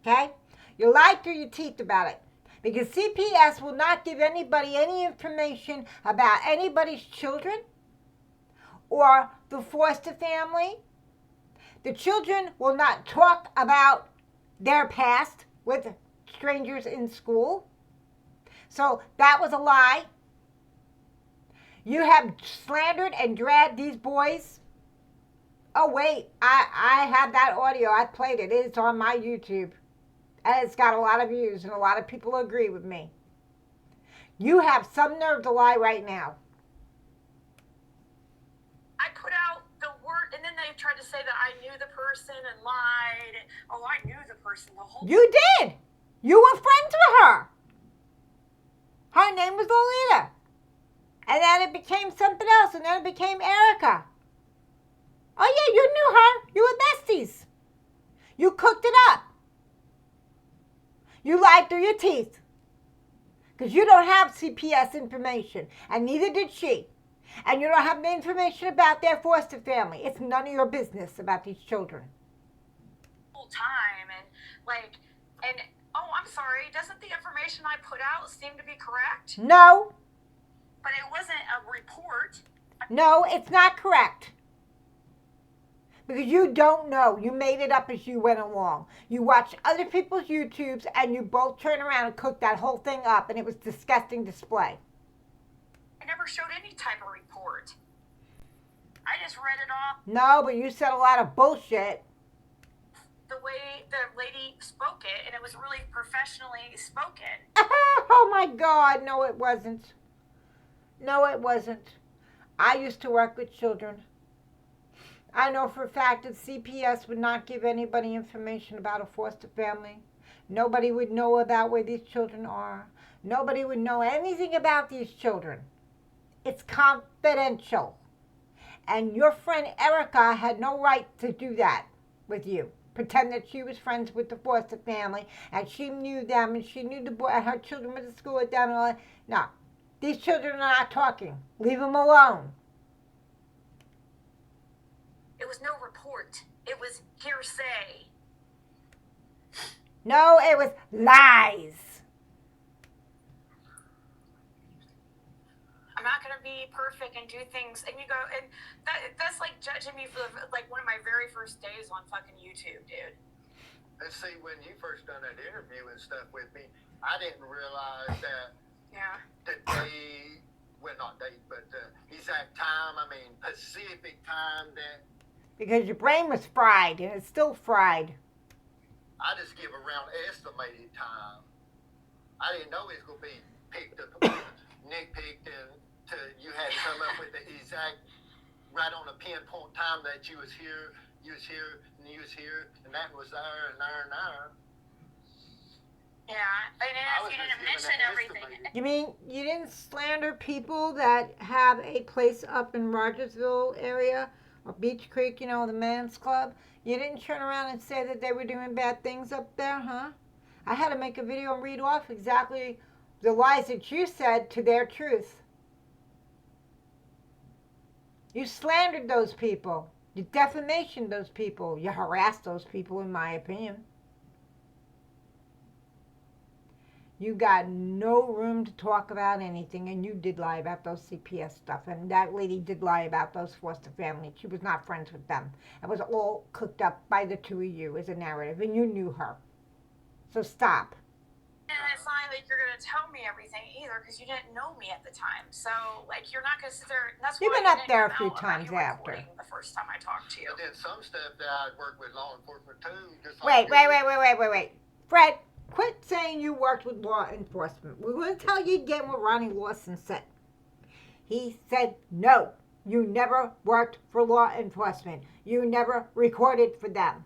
Speaker 1: Okay? You lied through your teeth about it. Because CPS will not give anybody any information about anybody's children or the foster family. The children will not talk about their past with strangers in school. So that was a lie. You have slandered and dragged these boys. Oh, wait. I have that audio. I played it. It's on my YouTube. And it's got a lot of views, and a lot of people agree with me. You have some nerve to lie right now.
Speaker 2: I put out the word, and then they tried to say that I knew the person and lied. Oh, I knew the person the whole time.
Speaker 1: You did. You were friends with her. Her name was Lolita. And then it became something else, and then it became Erica. Oh, yeah, you knew her. You were besties. You cooked it up. You lied through your teeth. Because you don't have CPS information, and neither did she. And you don't have the information about their foster family. It's none of your business about these children.
Speaker 2: Whole time, and like, and oh, I'm sorry, doesn't the information I put out seem to be correct?
Speaker 1: No.
Speaker 2: But it wasn't a report.
Speaker 1: No, it's not correct. Because you don't know. You made it up as you went along. You watched other people's YouTubes and you both turned around and cooked that whole thing up, and it was disgusting display.
Speaker 2: I never showed any type of report. I just read it off.
Speaker 1: No, but you said a lot of bullshit.
Speaker 2: The way the lady spoke it, and it was really professionally spoken.
Speaker 1: Oh my God, no it wasn't. No it wasn't. I used to work with children. I know for a fact that CPS would not give anybody information about a foster family. Nobody would know about where these children are. Nobody would know anything about these children. It's confidential. And your friend Erica had no right to do that with you. Pretend that she was friends with the foster family and she knew them and she knew the boy and her children went to school with them and all that. No, these children are not talking. Leave them alone.
Speaker 2: It was no report. It was hearsay.
Speaker 1: No, it was lies.
Speaker 2: I'm not going to be perfect and do things. And you go, and that's like judging me for like one of my very first days on fucking YouTube, dude.
Speaker 3: And see, when you first done that interview and stuff with me, I didn't realize that the day, well, not date, but exact time, I mean, Pacific time that.
Speaker 1: Because your brain was fried and it's still fried.
Speaker 3: I just give around estimated time. I didn't know it was going to be picked up, nitpicked, and you had to come up with the exact, right on the pinpoint time that you was here, and you was here, and that was there, and there, and there.
Speaker 2: Yeah, and if you didn't mention everything.
Speaker 1: You mean you didn't slander people that have a place up in Rogersville area or Beach Creek, you know, the men's club? You didn't turn around and say that they were doing bad things up there, huh? I had to make a video and read off exactly the lies that you said to their truth. You slandered those people. You defamationed those people. You harassed those people, in my opinion. You got no room to talk about anything, and you did lie about those CPS stuff, and that lady did lie about those foster families. She was not friends with them. It was all cooked up by the two of you as a narrative, and you knew her. So stop.
Speaker 2: And it's not like you're going to tell me everything either because you didn't know me at the time. So, like, you're not going to sit there. That's
Speaker 1: You've
Speaker 2: why
Speaker 1: been
Speaker 2: I
Speaker 1: up
Speaker 2: didn't
Speaker 1: there a
Speaker 2: come
Speaker 1: few
Speaker 2: out about
Speaker 1: times
Speaker 2: your
Speaker 1: after.
Speaker 2: recording the first time I talked to you.
Speaker 3: But then some stuff that I'd work with law enforcement too. Just like
Speaker 1: Wait. Fred, quit saying you worked with law enforcement. We're going to tell you again what Ronnie Lawson said. He said, no, you never worked for law enforcement. You never recorded for them.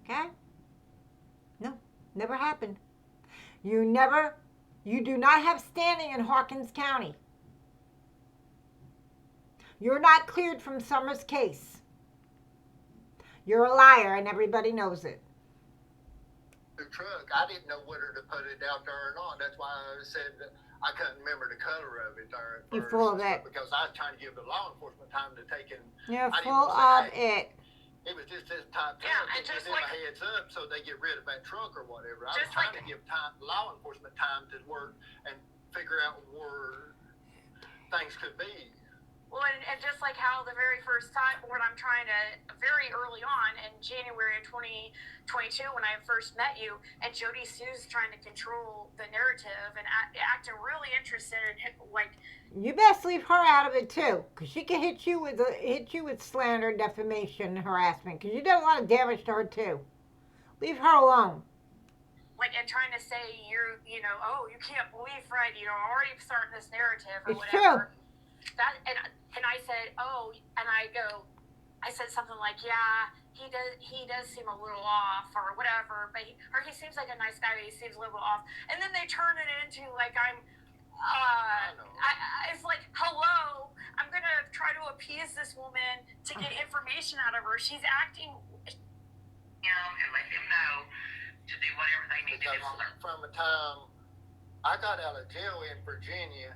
Speaker 1: Okay? No, never happened. You do not have standing in Hawkins County. You're not cleared from Summers' case. You're a liar and everybody knows it.
Speaker 3: the truck, I didn't know whether to put it out there or not. That's why I said that I couldn't remember the color of it there at
Speaker 1: You're
Speaker 3: first.
Speaker 1: full of it.
Speaker 3: Because I was trying to give the law enforcement time to take in.
Speaker 1: You're
Speaker 3: I didn't
Speaker 1: full
Speaker 3: wanna
Speaker 1: of
Speaker 3: say,
Speaker 1: it.
Speaker 3: It was just this type of
Speaker 2: Yeah,
Speaker 3: truck.
Speaker 2: and just
Speaker 3: give them
Speaker 2: like-
Speaker 3: a heads up so they get rid of that truck or whatever. I was
Speaker 2: Just
Speaker 3: trying
Speaker 2: like-
Speaker 3: to give law enforcement time to work and figure out where things could be.
Speaker 2: Well, and just like how the very first time when I'm trying to, very early on in January of 2022, when I first met you, and Jody Sue's trying to control the narrative and acting really interested in, like,
Speaker 1: You best leave her out of it too, because she can hit you with slander, defamation, and harassment. Because you did a lot of damage to her too. Leave her alone.
Speaker 2: like, and trying to say you know, oh, you can't believe Fred, already starting this narrative or
Speaker 1: It's
Speaker 2: whatever.
Speaker 1: true.
Speaker 2: That and I said, oh, and I said something like, yeah, he does seem a little off or whatever, but he seems like a nice guy, but he seems a little off. And then they turn it into like it's like, hello, I'm gonna try to appease this woman to get information out of her. She's acting.
Speaker 5: And let them know to do whatever they need to
Speaker 3: Because
Speaker 5: do on their.
Speaker 3: from the time I got out of jail in Virginia,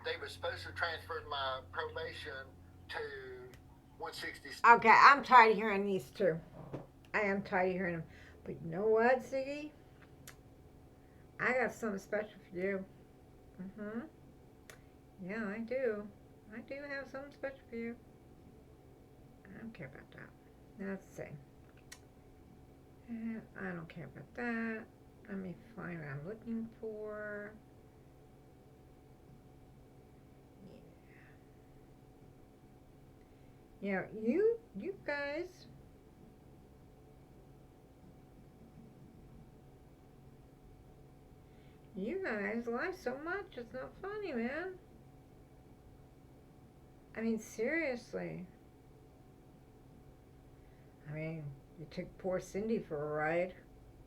Speaker 3: they were supposed to transfer my probation to 160.
Speaker 1: Okay, I'm tired of hearing these two. I am tired of hearing them. But you know what, Ziggy? I got something special for you. Yeah, I do. I do have something special for you. I don't care about that. Let's see. I don't care about that. Let me find what I'm looking for. Yeah, you guys. You guys lie so much, it's not funny, man. I mean, seriously. I mean, you took poor Cindy for a ride,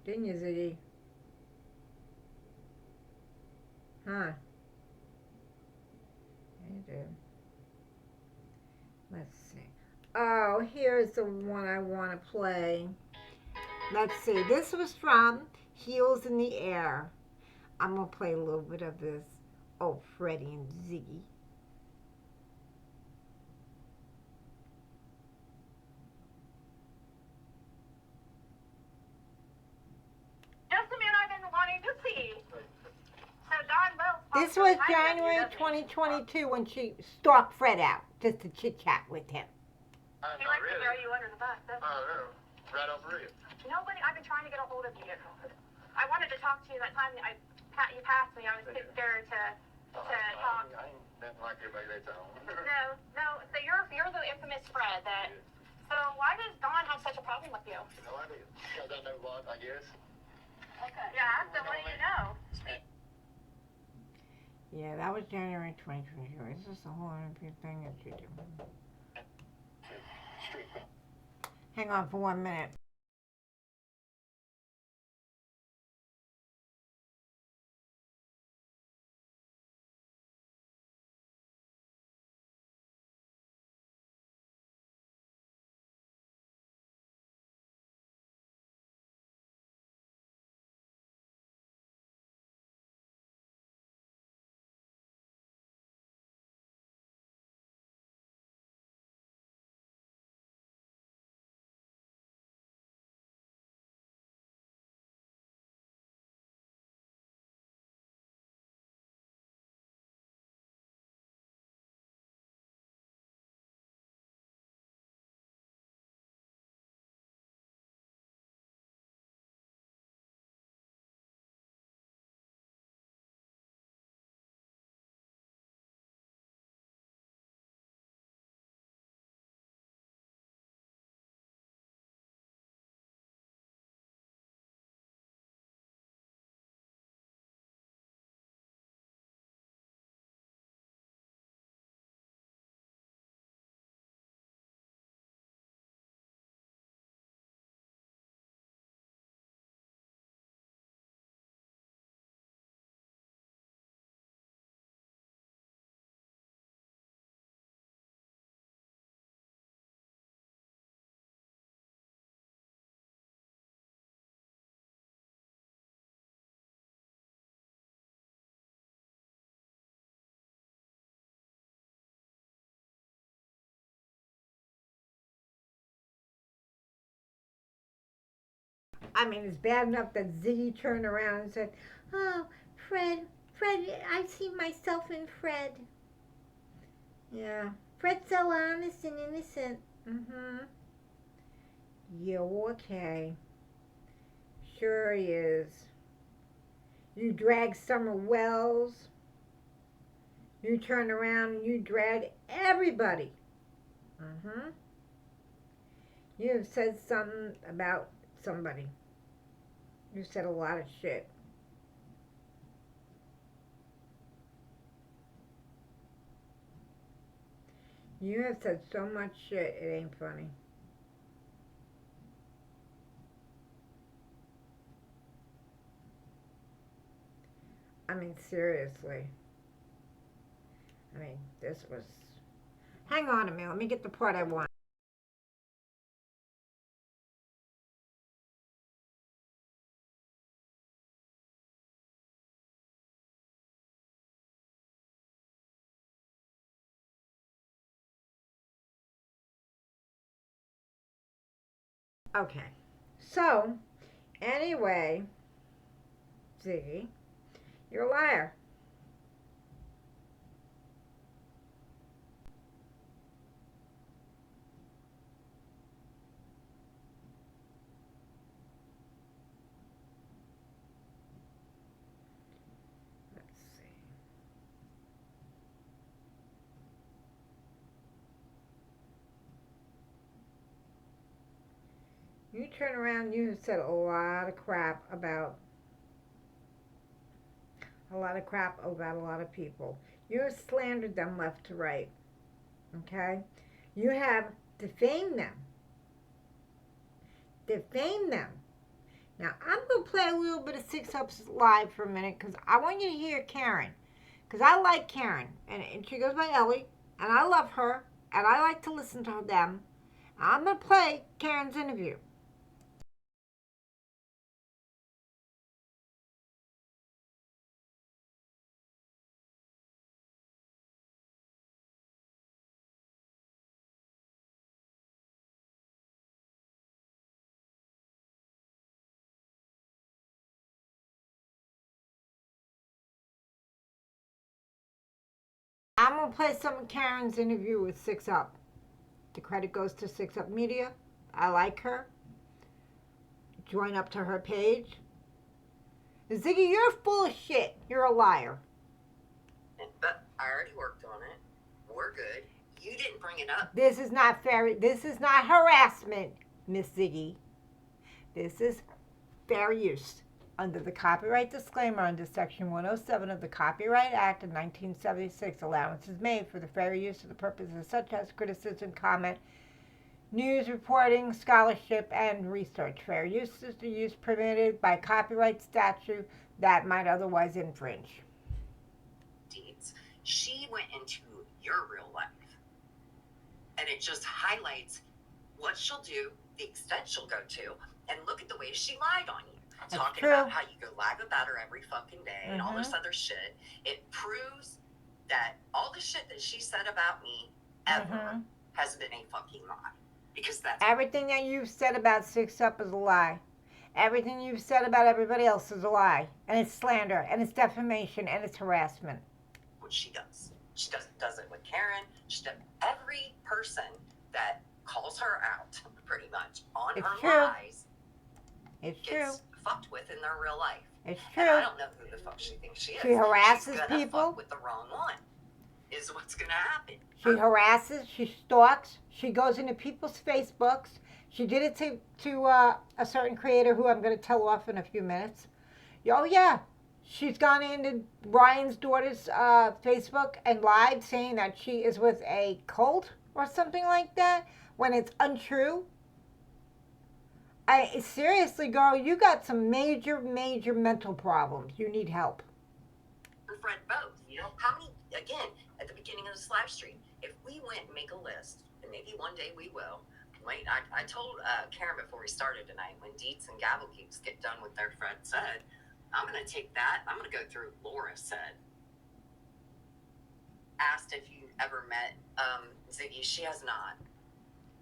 Speaker 1: didn't you, Ziggy? Huh? You did. Let's see. Oh, here's the one I want to play. Let's see. This was from Heels in the Air. I'm going to play a little bit of this. Oh, Freddie and Ziggy.
Speaker 2: Just the man I've been wanting to see. So Don Wells.
Speaker 1: This was January 2022 when she stalked Fred out just to chit chat with him.
Speaker 2: He likes to throw you under the bus, doesn't he?
Speaker 3: Oh, right over it.
Speaker 2: Nobody. I've been trying to get a hold of you. I wanted to talk to you that time you passed me. I was sitting there to talk.
Speaker 3: I ain't nothing like everybody that's on.
Speaker 2: No. So you're the infamous Fred. So why does Don have such a problem with you?
Speaker 3: No idea. Because I know what, I guess.
Speaker 2: Okay. Yeah. So what do you know?
Speaker 1: Yeah, that was January 2022. This is the whole interview thing that you do. Hang on for 1 minute. I mean, it's bad enough that Ziggy turned around and said, "Oh, Fred, I see myself in Fred." Yeah, Fred's so honest and innocent. Mm-hmm. Yeah, okay. Sure he is. You drag Summer Wells. You turn around and you drag everybody. Mm-hmm. You have said something about somebody. You said a lot of shit. You have said so much shit, it ain't funny. I mean, seriously. I mean, this was. Hang on a minute. Let me get the part I want. Okay. So, anyway, Ziggy, you're a liar. Let's see. You turn around, you have said a lot of crap about a lot of people. You have slandered them left to right. Okay? You have defamed them. Defamed them. Now, I'm going to play a little bit of Six Ups live for a minute because I want you to hear Karen. Because I like Karen. And she goes by Ellie. And I love her. And I like to listen to them. I'm going to play Karen's interview. I'm going to play some of Karen's interview with Six Up. The credit goes to Six Up Media. I like her. Join up to her page. Ziggy, you're full of shit. You're a liar.
Speaker 5: But I already worked on it. We're good. You didn't bring it up.
Speaker 1: This is not fair. This is not harassment, Miss Ziggy. This is fair use. Under the copyright disclaimer under Section 107 of the Copyright Act of 1976, allowance is made for the fair use of the purposes such as criticism, comment, news reporting, scholarship, and research. Fair use is the use permitted by copyright statute that might otherwise infringe.
Speaker 5: Deeds. She went into your real life. And it just highlights what she'll do, the extent she'll go to, and look at the way she lied on you.
Speaker 1: That's
Speaker 5: Talking
Speaker 1: true.
Speaker 5: about how you go live about her every fucking day and all this other shit. It proves that all the shit that she said about me ever has been a fucking lie. Because that's
Speaker 1: everything that you've said about Six Up is a lie. Everything you've said about everybody else is a lie. And it's slander, and it's defamation, and it's harassment.
Speaker 5: What she does. She does it with Karen. She does every person that calls her out, pretty much, on
Speaker 1: It's
Speaker 5: her
Speaker 1: true.
Speaker 5: lies.
Speaker 1: It's
Speaker 5: Gets
Speaker 1: true.
Speaker 5: fucked with in their real life.
Speaker 1: It's
Speaker 5: And I
Speaker 1: true.
Speaker 5: don't know who the fuck she thinks she is.
Speaker 1: She harasses
Speaker 5: She's gonna
Speaker 1: people.
Speaker 5: fuck with the wrong one. Is what's gonna happen.
Speaker 1: She harasses. She stalks. She goes into people's Facebooks. She did it to a certain creator who I'm going to tell off in a few minutes. Oh yeah, she's gone into Ryan's daughter's Facebook and lied saying that she is with a cult or something like that when it's untrue. Seriously, girl, you got some major mental problems. You need help.
Speaker 5: Fred both. You know, how many, again, at the beginning of this live stream, if we went and make a list, and maybe one day we will, wait, I told Karen before we started tonight, when Dietz and Gavelkeeps get done with their Fred said, I'm going to take that, I'm going to go through Laura said. Asked if you ever met Ziggy. She has not.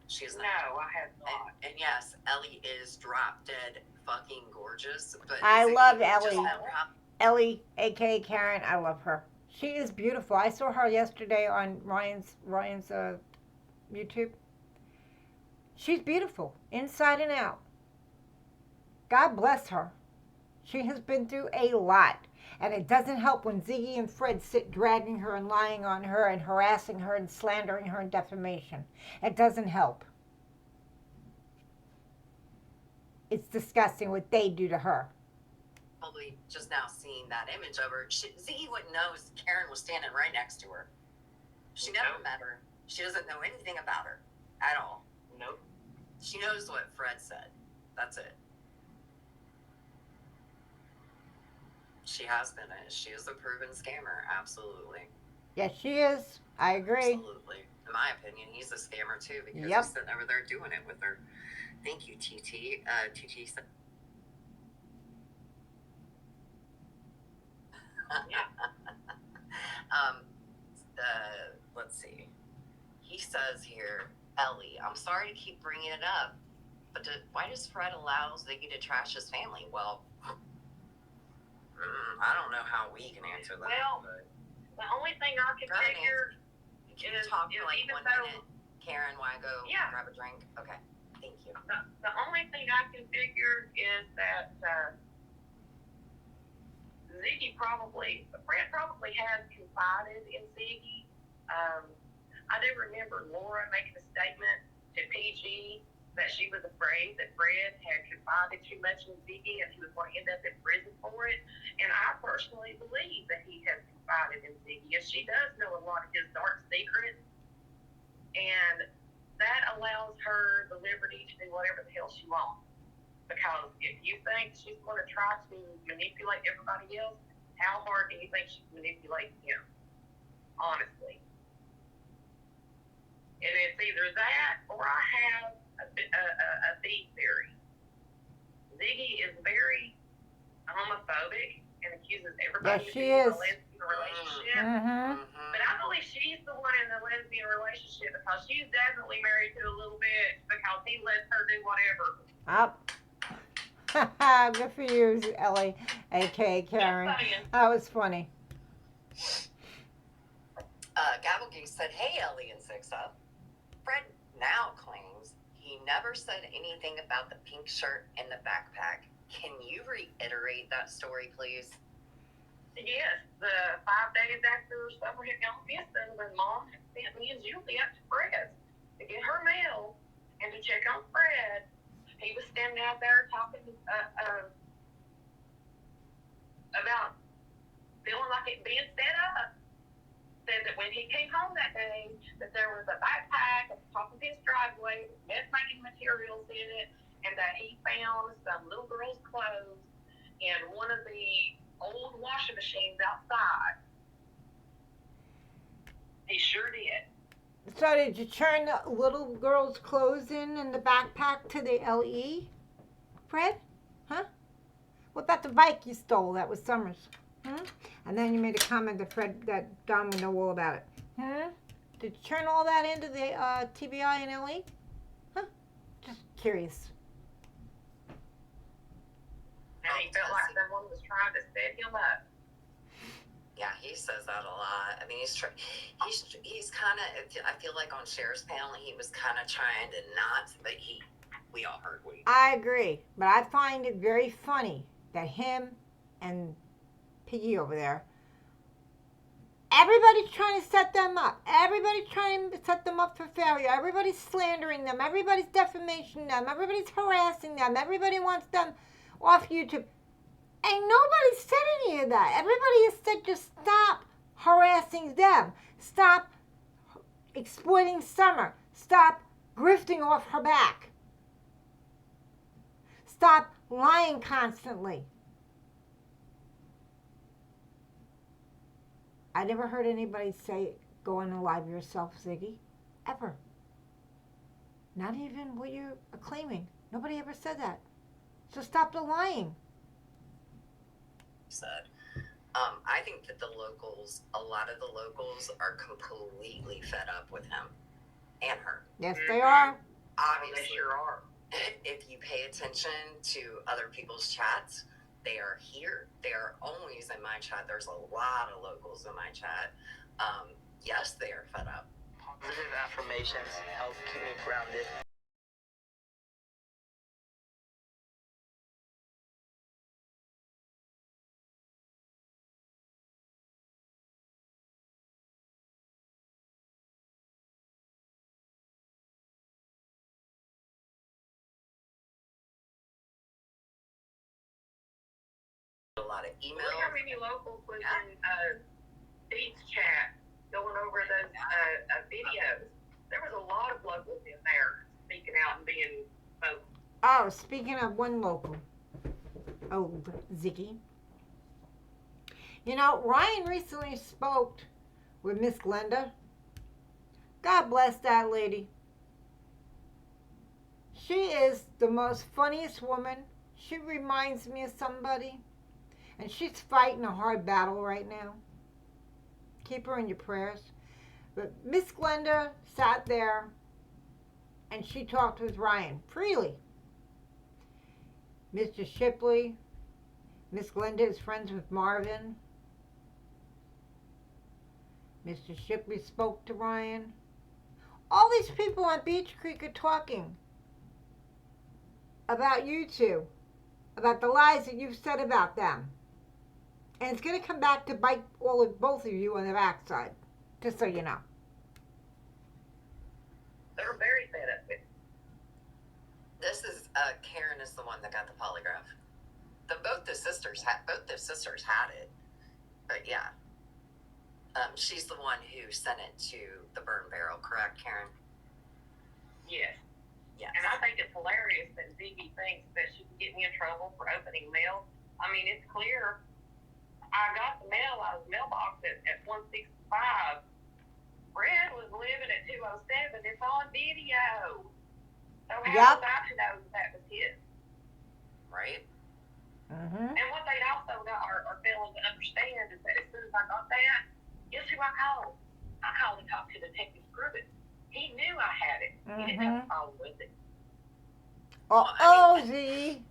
Speaker 5: She has not.
Speaker 6: No, I have not.
Speaker 5: And yes, Ellie is drop dead
Speaker 6: fucking gorgeous. But
Speaker 1: I
Speaker 6: Ziggy
Speaker 1: love
Speaker 6: was just
Speaker 1: Ellie.
Speaker 6: never hap-
Speaker 1: Ellie, aka Karen, I love her. She is beautiful. I saw her yesterday on Ryan's YouTube. She's beautiful, inside and out. God bless her. She has been through a lot. And it doesn't help when Ziggy and Fred sit dragging her and lying on her and harassing her and slandering her and defamation. It doesn't help. It's disgusting what they do to her.
Speaker 6: Probably just now seeing that image of her. Ziggy wouldn't know Karen was standing right next to her. She never met her. She doesn't know anything about her at all.
Speaker 4: Nope.
Speaker 6: She knows what Fred said. That's it. She has been it. She is a proven scammer. Absolutely.
Speaker 1: Yes, she is. I agree.
Speaker 6: Absolutely. In my opinion, he's a scammer too because
Speaker 1: Yep.
Speaker 6: he's sitting over there doing it with her. Thank you, TT. TT said. Let's see. He says here, Ellie, I'm sorry to keep bringing it up, but why does Fred allow Ziggy to trash his family? Well, I don't know how we can answer that.
Speaker 5: Well,
Speaker 6: but
Speaker 5: the only thing I can
Speaker 6: Go ahead,
Speaker 5: figure
Speaker 6: can you talk for like
Speaker 5: even
Speaker 6: 1
Speaker 5: though-
Speaker 6: minute? Karen, want to go
Speaker 5: Yeah.
Speaker 6: grab a drink? Okay, thank you.
Speaker 5: the only thing I can figure is that Fred probably has confided in Ziggy. I do remember Laura making a statement to PG that she was afraid that Fred had confided too much in Ziggy and he was going to end up in prison for it. And I personally believe that he has confided in Ziggy, and she does know a lot of his dark secrets. And that allows her the liberty to do whatever the hell she wants. Because if you think she's going to try to manipulate everybody else, how hard do you think she's manipulating him? Honestly. And it's either that or I have a B theory. Ziggy is very homophobic and accuses everybody
Speaker 1: Yes,
Speaker 5: of
Speaker 1: she
Speaker 5: being in
Speaker 1: is.
Speaker 5: a lesbian relationship.
Speaker 1: Mm-hmm.
Speaker 5: But I believe she's the one in the lesbian relationship because she's definitely married to a little bitch because he lets her do whatever.
Speaker 1: Up. Good for you, Ellie, aka Karen.
Speaker 5: Just saying.
Speaker 1: That was funny.
Speaker 6: Gabblegoose said, hey, Ellie and Six Up. Fred now claims he never said anything about the pink shirt and the backpack. Can you reiterate that story, please?
Speaker 5: Yes, the 5 days after Summer had gone missing, when Mom had sent me and Julie out to Fred's to get her mail and to check on Fred, he was standing out there talking about feeling like it being set up. Said that when he came home that day, that there was a backpack at the top of his driveway with meth-making materials in it, and that he found some little girl's clothes in one of the old washing machines outside. He sure did.
Speaker 1: So did you turn the little girl's clothes in the backpack to the LE, Fred? Huh? What about the bike you stole that was Summer's? And then you made a comment that Don would know all about it. Did you turn all that into the TBI and LE? Huh? Just curious.
Speaker 5: And he felt like someone was trying to set him up.
Speaker 6: Yeah, he says that a lot. I mean, he's kind of, I feel like on Cher's panel, he was kind of trying to not, but we all heard what he
Speaker 1: I agree, but I find it very funny that him and Piggy over there, everybody's trying to set them up. Everybody's trying to set them up for failure. Everybody's slandering them. Everybody's defamation them. Everybody's harassing them. Everybody wants them off YouTube. Ain't nobody said any of that. Everybody has said just stop harassing them. Stop exploiting Summer. Stop grifting off her back. Stop lying constantly. I never heard anybody say, go on and lie yourself, Ziggy. Ever. Not even what you're claiming. Nobody ever said that. So stop the lying.
Speaker 6: said. I think that a lot of the locals are completely fed up with him and her.
Speaker 1: Yes, they are.
Speaker 6: Obviously.
Speaker 5: They sure are.
Speaker 6: If you pay attention to other people's chats, they are here. They are always in my chat. There's a lot of locals in my chat. Yes, they are fed up.
Speaker 7: Positive affirmations help keep me grounded.
Speaker 6: A lot of emails.
Speaker 5: Look how many locals was in Dean's chat going over those videos. There was a lot of locals in there speaking out and being vocal.
Speaker 1: Oh, speaking of one local, old Ziggy. You know, Ryan recently spoke with Miss Glenda. God bless that lady. She is the most funniest woman. She reminds me of somebody. And she's fighting a hard battle right now. Keep her in your prayers. But Miss Glenda sat there and she talked with Ryan freely. Mr. Shipley, Miss Glenda is friends with Marvin. Mr. Shipley spoke to Ryan. All these people on Beach Creek are talking about you two, about the lies that you've said about them. And it's going to come back to bite both of you on the backside, just so you know.
Speaker 5: They're very fed up with it.
Speaker 6: This is Karen is the one that got the polygraph. Both the sisters had it, but yeah, she's the one who sent it to the burn barrel. Correct, Karen?
Speaker 5: Yes.
Speaker 6: Yes.
Speaker 5: And I think it's hilarious that Ziggy thinks that she can get me in trouble for opening mail. I mean, it's clear. I got the mail out of the mailbox at 165. Fred was living at 207. It's on video. So how was I to know that was his?
Speaker 6: Right.
Speaker 1: Mm-hmm.
Speaker 5: And what they also are failing to understand is that as soon as I got that, guess who I called? I called and talked to Detective Pruitt. He knew I had it. He didn't have a problem with it.
Speaker 1: Z.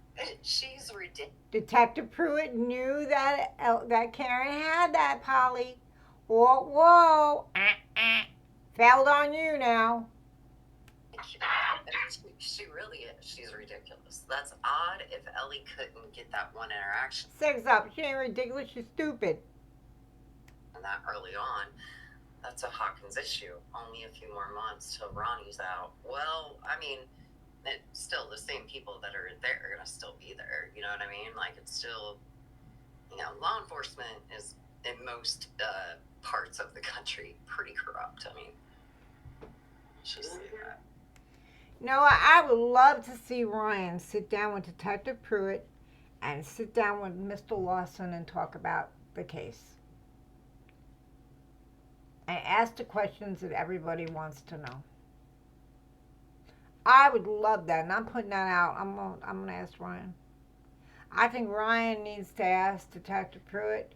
Speaker 6: She's ridiculous.
Speaker 1: Detective Pruitt knew that Karen had that, Polly. Whoa. Failed on you now.
Speaker 6: She really is. She's ridiculous. That's odd if Ellie couldn't get that one interaction.
Speaker 1: Six up. She ain't ridiculous. She's stupid.
Speaker 6: And that early on, that's a Hawkins issue. Only a few more months till Ronnie's out. Well, I mean, it's still the same people that are there are going to still be there. You know what I mean? Like, it's still, law enforcement is, in most parts of the country, pretty corrupt. I mean, let's just say that.
Speaker 1: No, I would love to see Ryan sit down with Detective Pruitt and sit down with Mr. Lawson and talk about the case. And ask the questions that everybody wants to know. I would love that, and I'm putting that out. I'm gonna ask Ryan. I think Ryan needs to ask Detective Pruitt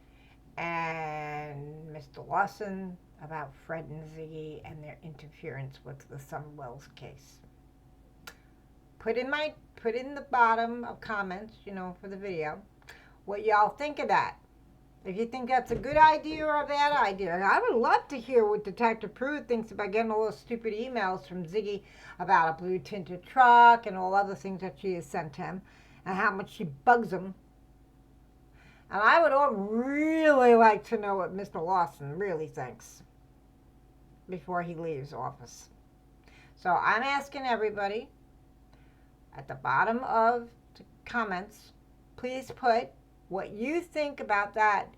Speaker 1: and Mr. Lawson about Fred and Ziggy and their interference with the Sunwells case. Put in the bottom of comments, for the video, what y'all think of that. If you think that's a good idea or a bad idea. I would love to hear what Detective Pruitt thinks about getting all those stupid emails from Ziggy about a blue tinted truck and all other things that she has sent him and how much she bugs him. And I would all really like to know what Mr. Lawson really thinks before he leaves office. So I'm asking everybody at the bottom of the comments, please put what you think about that,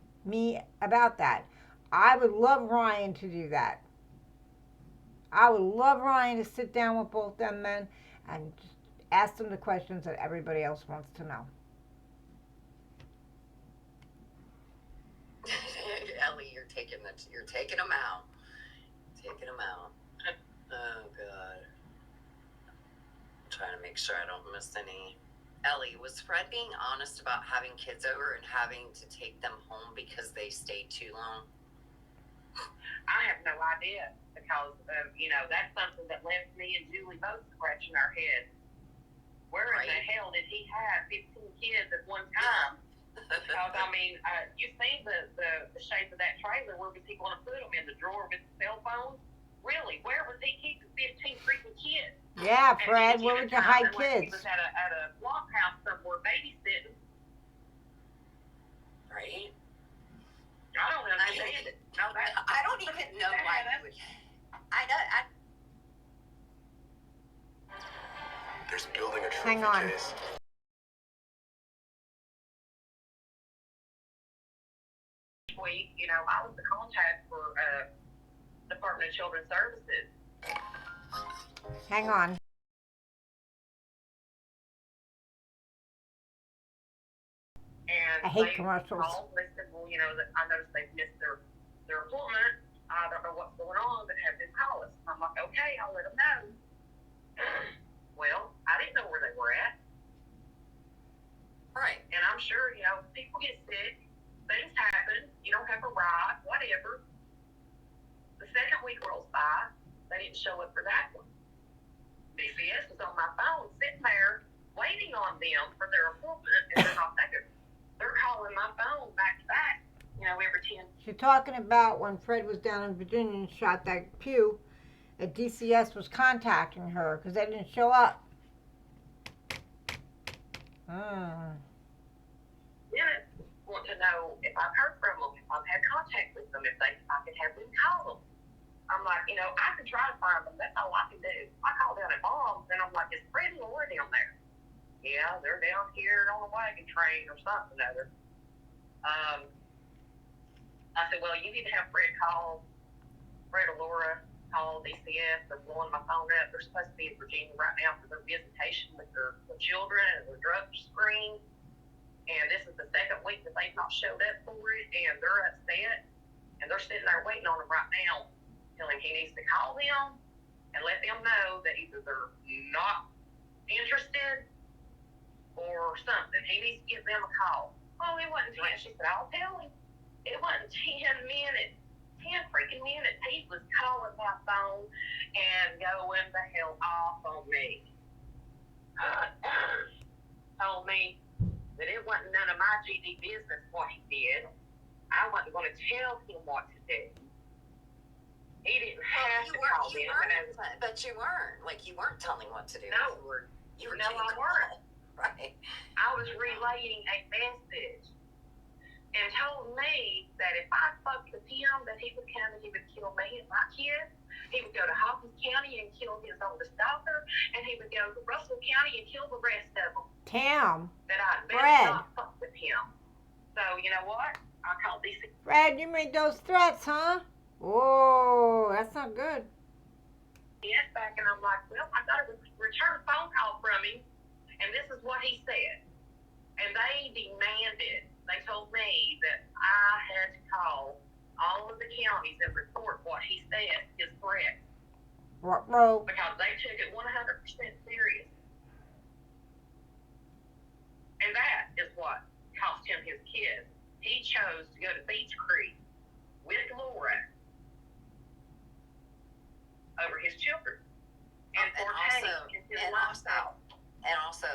Speaker 1: about that. I would love Ryan to do that. I would love Ryan to sit down with both them men and just ask them the questions that everybody else wants to know.
Speaker 6: Ellie, you're taking them out. Taking them out. Oh God. I'm trying to make sure I don't miss any. Ellie, was Fred being honest about having kids over and having to take them home because they stayed too long?
Speaker 5: I have no idea because, that's something that left me and Julie both scratching our heads. where in the hell did he have 15 kids at one time? Because, I mean, you've seen the shape of that trailer. Where was he going to put them? In the drawer with the cell phone? Really? Where was he keeping 15 freaking kids?
Speaker 1: Yeah, Fred, where would you hide
Speaker 5: He
Speaker 1: kids?
Speaker 5: was at a block house somewhere babysitting.
Speaker 6: Right?
Speaker 5: I don't understand it. No,
Speaker 6: I don't even know why you would. I know.
Speaker 8: There's building a trophy
Speaker 1: Hang on.
Speaker 8: case.
Speaker 5: Week, you know, I was the contact for Department of Children's Services.
Speaker 1: Hang on.
Speaker 5: And
Speaker 1: I hate
Speaker 5: they
Speaker 1: commercials.
Speaker 5: called and they said, well, you know, that I noticed they've missed their appointment. I don't know what's going on, but have them call us. I'm like, okay, I'll let them know. Well, I didn't know where they were at.
Speaker 6: Right.
Speaker 5: And I'm sure, you know, people get sick, things happen, you don't have a ride, whatever. The second week rolls by, they didn't show up for that one. BCS was on my phone, sitting there, waiting on them for their appointment, and they're not there. They're calling my phone back to back, you know, every 10.
Speaker 1: She's talking about when Fred was down in Virginia and shot that pew, that DCS was contacting her because they didn't show up.
Speaker 5: Minutes want to know if I've heard from them, if I've had contact with them, if I could have them call them. I'm like, you know, I can try to find them. That's all I can do. I call down at Mom's, and I'm like, is Fred and Laura down there? Yeah, they're down here on a wagon train or something or other. I said, well, you need to have Fred call, Fred or Laura call DCS. They're blowing my phone up. They're supposed to be in Virginia right now for their visitation with their children and their drug screen. And this is the second week that they've not showed up for it, and they're upset. And they're sitting there waiting on him right now, telling him he needs to call them and let them know that either they're not interested or something. He needs to give them a call. Oh, it wasn't 10. She said, I'll tell him. It wasn't 10 minutes. 10 freaking minutes. He was calling my phone and going the hell off on me. Told me that it wasn't none of my GD business what he did. I wasn't going to tell him what to do. He didn't have to call them.
Speaker 6: But you weren't. Like, you weren't telling what to do.
Speaker 5: No.
Speaker 6: You were
Speaker 5: No, I weren't.
Speaker 6: Right.
Speaker 5: I was relaying a message and told me that if I fucked with him, that he would come and he would kill me and my kids. He would go to Hawkins County and kill his oldest daughter, and he would go to Russell County and kill the rest of them.
Speaker 1: Tam.
Speaker 5: That I'd better
Speaker 1: Fred.
Speaker 5: not fuck with him. So, you know what? I called DC.
Speaker 1: Fred, you made those threats, huh? Oh, that's not good.
Speaker 5: Yes, back, and I'm like, well, I got a return phone call from him, and this is what he said. And they demanded, they told me that I had to call all of the counties and report what he said, his threat.
Speaker 1: Bro.
Speaker 5: Because they took it 100% serious. And that is what cost him his kids. He chose to go to Beach Creek with Laura over his children. And
Speaker 6: also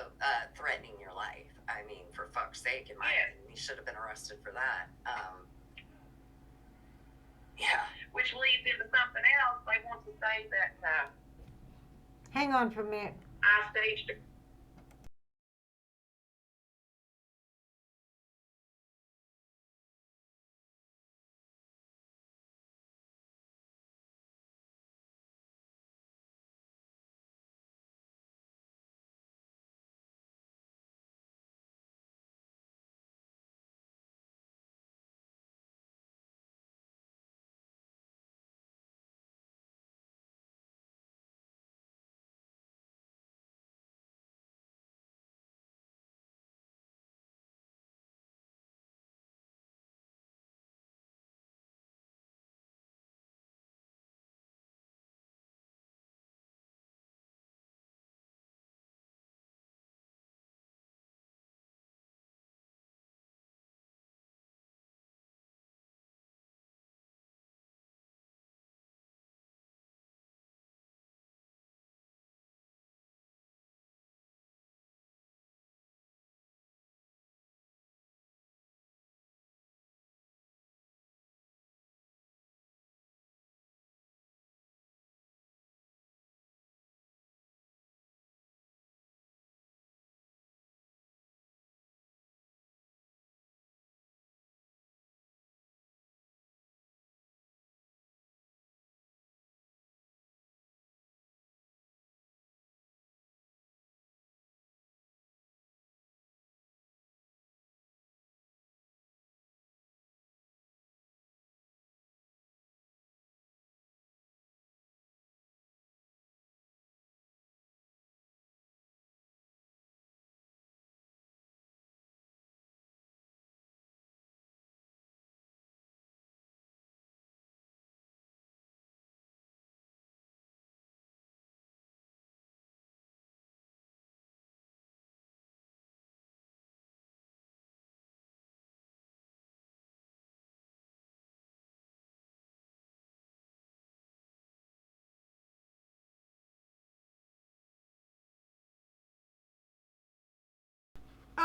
Speaker 6: threatening your life. I mean, for fuck's sake, in my opinion, he should have been arrested for that. Yeah.
Speaker 5: Which leads into something else. They want to say that
Speaker 1: Hang on for a minute.
Speaker 5: I staged a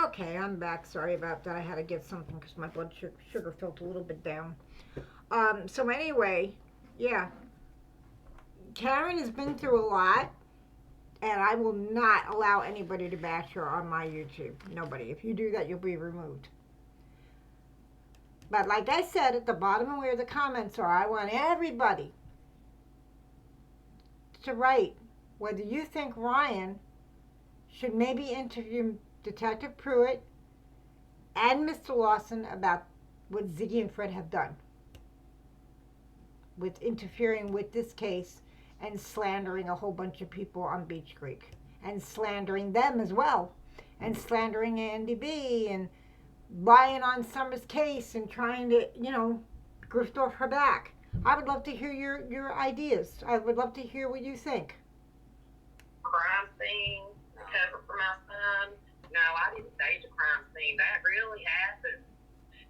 Speaker 1: Okay, I'm back. Sorry about that. I had to get something because my blood sugar felt a little bit down. So anyway, yeah, Karen has been through a lot, and I will not allow anybody to bash her on my YouTube. Nobody. If you do that, you'll be removed. But like I said, at the bottom of where the comments are, I want everybody to write whether you think Ryan should maybe interview Detective Pruitt and Mr. Lawson about what Ziggy and Fred have done with interfering with this case and slandering a whole bunch of people on Beach Creek and slandering them as well and slandering Andy B and lying on Summer's case and trying to, grift off her back. I would love to hear your ideas. I would love to hear what you think.
Speaker 5: Crime scene, cover for my son. No, I didn't stage a crime scene. That really happened.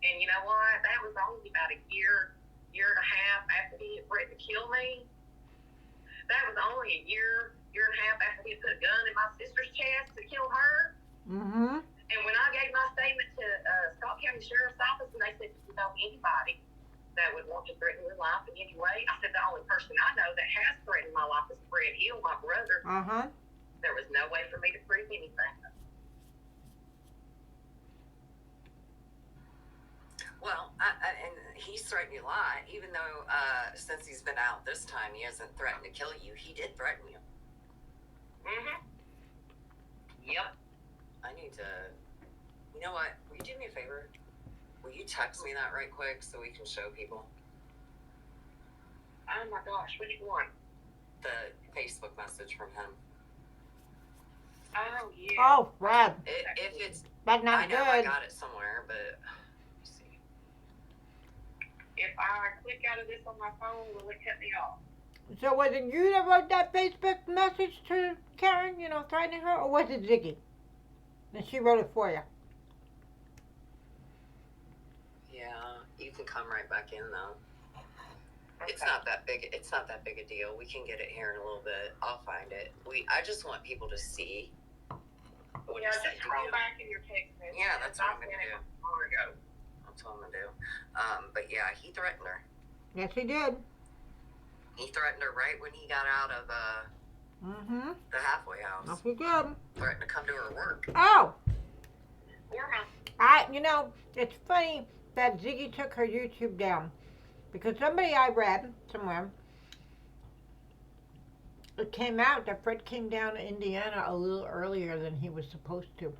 Speaker 5: And you know what? That was only about a year and a half after he had threatened to kill me. That was only a year and a half after he put a gun in my sister's chest to kill her.
Speaker 1: Mm-hmm.
Speaker 5: And when I gave my statement to Scott County Sheriff's Office, and they said, "Do you know anybody that would want to threaten your life in any way?" I said, "The only person I know that has threatened my life is Fred Hill, my brother."
Speaker 1: Uh-huh.
Speaker 5: There was no way for me to prove anything.
Speaker 6: Well, and he's threatened you a lot, even though since he's been out this time, he hasn't threatened to kill you. He did threaten you.
Speaker 5: Mm-hmm. Yep.
Speaker 6: I need to, you know what, will you do me a favor? Will you text me that right quick so we can show people?
Speaker 5: Oh my gosh, which one?
Speaker 6: The Facebook message from him.
Speaker 5: Oh, yeah.
Speaker 1: Oh, Fred.
Speaker 6: If it's,
Speaker 1: That's not
Speaker 6: I know
Speaker 1: good.
Speaker 6: I got it somewhere, but let's see.
Speaker 5: If I click out of this on my phone, will it cut me off?
Speaker 1: So was it you that wrote that Facebook message to Karen, threatening her, or was it Ziggy? And she wrote it for you.
Speaker 6: Yeah, you can come right back in though.
Speaker 5: Okay.
Speaker 6: It's not that big. It's not that big a deal. We can get it here in a little bit. I'll find it. I just want people to see. What
Speaker 5: Yeah,
Speaker 6: he said
Speaker 5: just
Speaker 6: to
Speaker 5: scroll
Speaker 6: you.
Speaker 5: back in your text message.
Speaker 6: Yeah, that's what I'm gonna do.
Speaker 5: Ago.
Speaker 6: That's what I'm gonna do. But yeah, he threatened her.
Speaker 1: Yes, he did.
Speaker 6: He threatened her right when he got out of
Speaker 1: Mm-hmm.
Speaker 6: the halfway house.
Speaker 1: Yes, he did.
Speaker 6: Threatened to come to her work.
Speaker 1: Oh,
Speaker 5: Or my
Speaker 1: it's funny that Ziggy took her YouTube down because somebody I read somewhere, it came out that Fred came down to Indiana a little earlier than he was supposed to.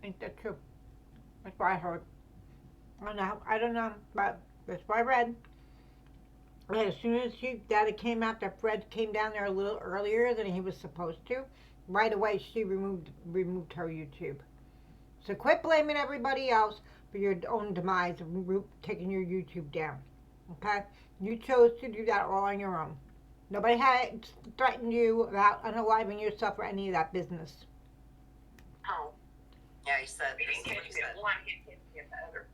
Speaker 1: Ain't that true? That's what I heard. I don't know, but that's what I read. And as soon as it came out that Fred came down there a little earlier than he was supposed to, right away she removed her YouTube. So quit blaming everybody else for your own demise of taking your YouTube down. Okay? You chose to do that all on your own. Nobody had threatened you about unaliving yourself or any of that business.
Speaker 5: home.
Speaker 6: Yeah, he said.
Speaker 5: He
Speaker 6: This
Speaker 5: didn't
Speaker 6: is what
Speaker 5: catch
Speaker 6: he
Speaker 5: me
Speaker 6: said.
Speaker 5: at one, he catch me at the other.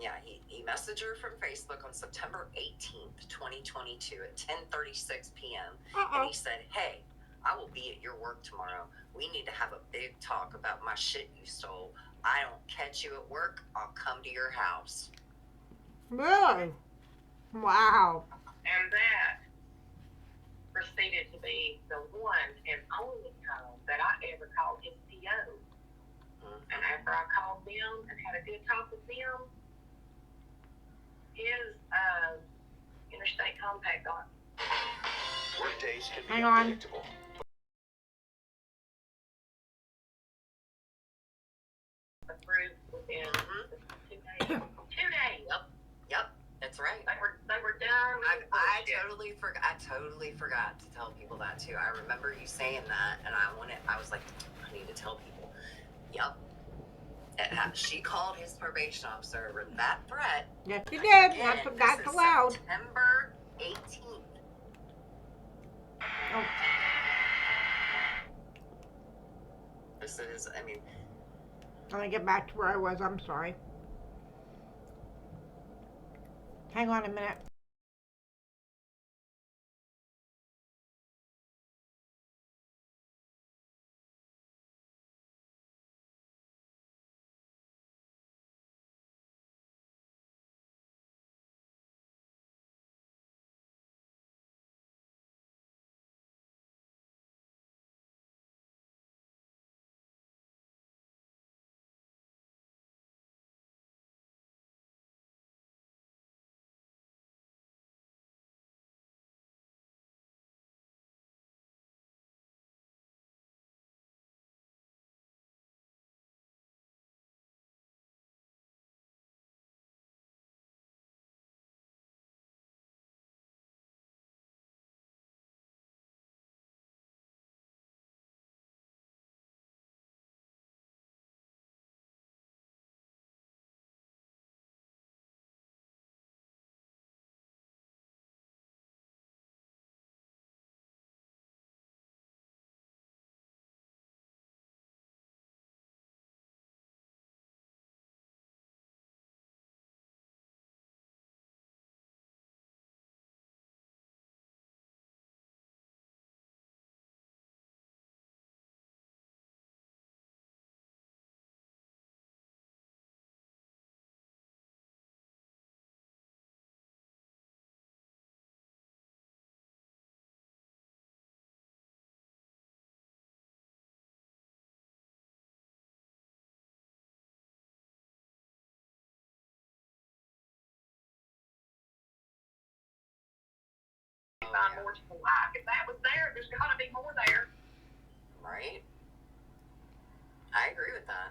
Speaker 6: Yeah, he messaged her from Facebook on September 18th, 2022 at 10:36 p.m. And he said, "Hey, I will be at your work tomorrow. We need to have a big talk about my shit you stole. I don't catch you at work, I'll come to your house."
Speaker 1: Really? Wow.
Speaker 5: And that proceeded to be the one and only time that I ever called his PO. And after I called them and had a good talk with them, his interstate compact got
Speaker 8: Workdays can be
Speaker 1: Hang on.
Speaker 8: unpredictable.
Speaker 5: approved within 2 days. 2 days.
Speaker 6: Yep, that's right.
Speaker 5: They were done.
Speaker 6: I totally forgot to tell people that too. I remember you saying that, and I was like, I need to tell people. Yep. She called his probation officer with that threat.
Speaker 1: Yes, you
Speaker 6: Again,
Speaker 1: did.
Speaker 6: this
Speaker 1: That's
Speaker 6: is
Speaker 1: allowed.
Speaker 6: September 18th.
Speaker 1: Oh.
Speaker 6: This is, I mean,
Speaker 1: Let me get back to where I was. I'm sorry. Hang on a minute.
Speaker 5: you find more to like. If that was there, there's got to be more there.
Speaker 6: Right? I agree with that.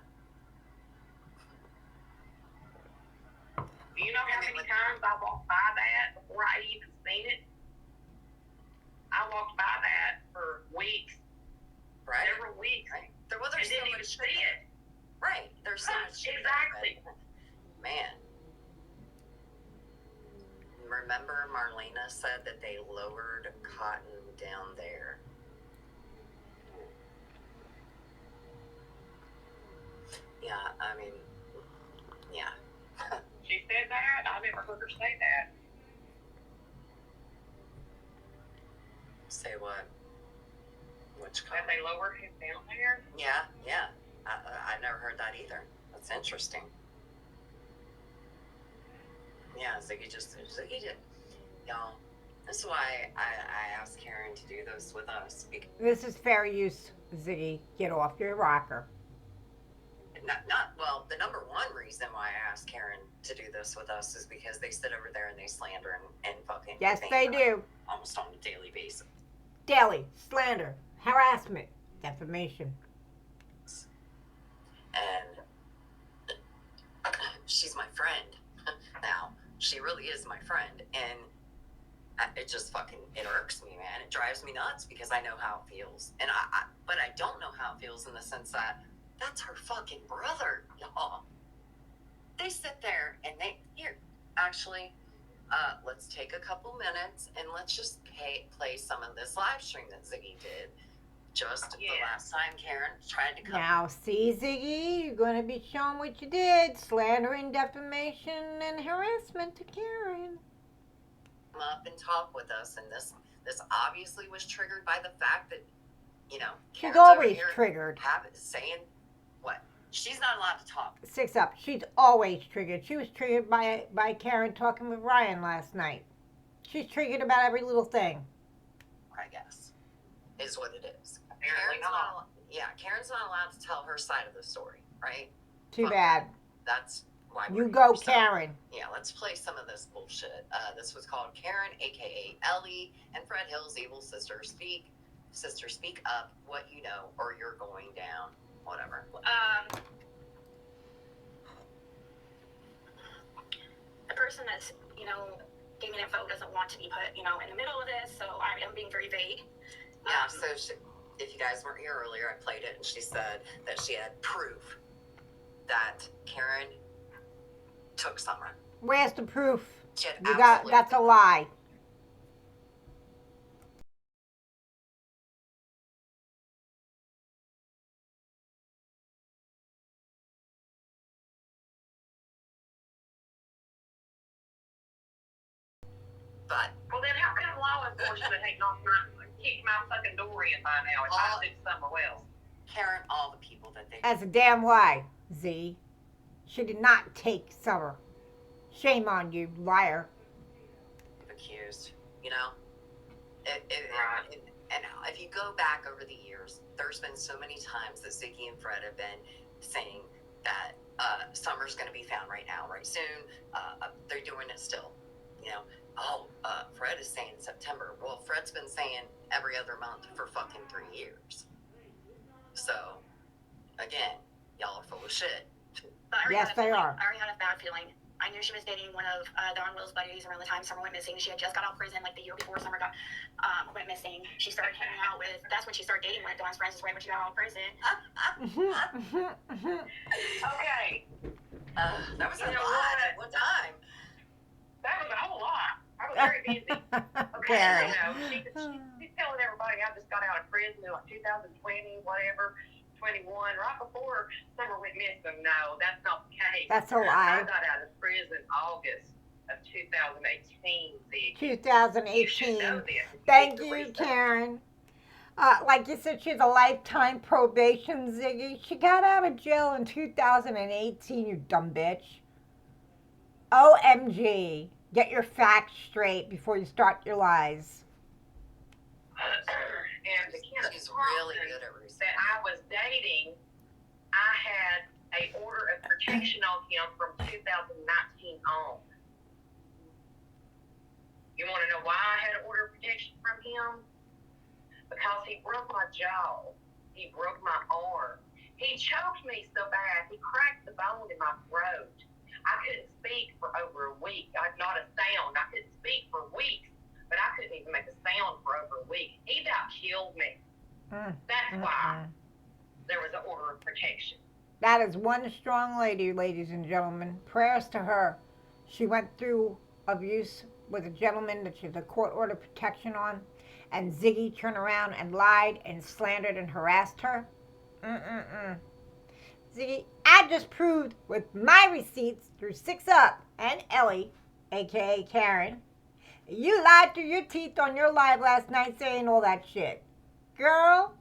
Speaker 5: Do you know how many times I walked by that before I even seen it? I walked by that for weeks,
Speaker 6: Right?
Speaker 5: several weeks,
Speaker 6: Right. There wasn't
Speaker 5: and
Speaker 6: so
Speaker 5: didn't even
Speaker 6: much
Speaker 5: see it.
Speaker 6: Right. There's so much shit.
Speaker 5: Exactly.
Speaker 6: Man. Remember Marlena said that they lowered cotton down there. Yeah, I mean, yeah.
Speaker 5: She said that? I never heard her say that.
Speaker 6: Say what? Which
Speaker 5: That
Speaker 6: cotton?
Speaker 5: they lowered him down there?
Speaker 6: Yeah. I've never heard that either. That's interesting. Yeah, Ziggy did. Y'all, this is why I asked Karen to do this with us.
Speaker 1: This is fair use, Ziggy. Get off your rocker.
Speaker 6: Well, the number one reason why I asked Karen to do this with us is because they sit over there and they slander and fucking.
Speaker 1: Yes, they do.
Speaker 6: Almost on a daily basis.
Speaker 1: Daily. Slander. Harassment. Defamation.
Speaker 6: And she's my friend. Now, she really is my friend. And it just fucking, it irks me, man. It drives me nuts because I know how it feels. And but I don't know how it feels in the sense that that's her fucking brother, y'all. They sit there and actually, let's take a couple minutes and let's just play some of this live stream that Ziggy did. Just the last time Karen tried to come.
Speaker 1: Now, see, Ziggy, you're going to be shown what you did. Slandering, defamation, and harassment to Karen.
Speaker 6: Come up and talk with us, and this obviously was triggered by the fact that,
Speaker 1: She's
Speaker 6: Karen's
Speaker 1: always
Speaker 6: over here
Speaker 1: triggered.
Speaker 6: saying what? She's not allowed to talk.
Speaker 1: 6 up. She's always triggered. She was triggered by Karen talking with Ryan last night. She's triggered about every little thing.
Speaker 6: I guess is what it is.
Speaker 5: Apparently not.
Speaker 6: Karen's not allowed to tell her side of the story, right?
Speaker 1: Too bad.
Speaker 6: That's why
Speaker 1: You
Speaker 6: we're
Speaker 1: go,
Speaker 6: here. So,
Speaker 1: Karen.
Speaker 6: yeah, let's play some of this bullshit. This was called Karen, aka Ellie, and Fred Hill's evil sister. Speak up what you know, or you're going down. Whatever.
Speaker 2: The person that's, gave me info doesn't want to be put, in the middle of this, so I am being very vague.
Speaker 6: Yeah, so if you guys weren't here earlier, I played it, and she said that she had proof that Karen took Summer.
Speaker 1: Where's the proof?
Speaker 6: She had
Speaker 1: That's a lie.
Speaker 6: But
Speaker 5: Well, then how come law enforcement ain't not kicked my fucking door in by now if I did somewhere else?
Speaker 6: Karen, all the people that they
Speaker 1: That's a damn lie, Z. She did not take Summer. Shame on you, liar.
Speaker 6: accused,
Speaker 5: Right.
Speaker 6: and if you go back over the years, there's been so many times that Ziggy and Fred have been saying that Summer's going to be found right soon. They're doing it still, Fred is saying September. Well, Fred's been saying every other month for fucking 3 years. So, again, y'all are full of shit.
Speaker 2: But
Speaker 1: Yes, they are.
Speaker 2: I already had a bad feeling. I knew she was dating one of Don Will's buddies around the time Summer went missing. She had just got out of prison like the year before Summer went missing. She started hanging out with, that's when she started dating one of Don's friends, right when she got out of prison.
Speaker 5: Okay.
Speaker 6: That was a
Speaker 5: You know
Speaker 6: lot
Speaker 5: what?
Speaker 6: at one time.
Speaker 5: That was a whole lot. I was very busy. Okay,
Speaker 1: Karen.
Speaker 5: she's telling everybody I just got out of prison in like 2020, whatever, 21, right before Summer went missing. No, that's not the case.
Speaker 1: That's a
Speaker 5: I
Speaker 1: lie.
Speaker 5: got out of prison August of 2018. See,
Speaker 1: 2018.
Speaker 5: you should know this.
Speaker 1: Thank you, Karen. Like you said, she's a lifetime probation, Ziggy. She got out of jail in 2018, you dumb bitch. OMG. Get your facts straight before you start your lies.
Speaker 5: And the kind of
Speaker 6: She's really
Speaker 5: person
Speaker 6: good at research.
Speaker 5: that I was dating, I had a order of protection on him from 2019 on. You want to know why I had an order of protection? protection from him because he broke my jaw. He broke my arm. He choked me so bad, he cracked the bone in my throat. I couldn't speak for over a week. Not a sound. I couldn't speak for weeks, but I couldn't even make a sound for over a week. He about killed me. That's why there was an order of protection.
Speaker 1: That is one strong lady, ladies and gentlemen. Prayers to her. She went through abuse with a gentleman that she had a court order protection on, and Ziggy turned around and lied and slandered and harassed her. Ziggy, I just proved with my receipts through 6up and Ellie, aka Karen, you lied through your teeth on your live last night saying all that shit. Girl,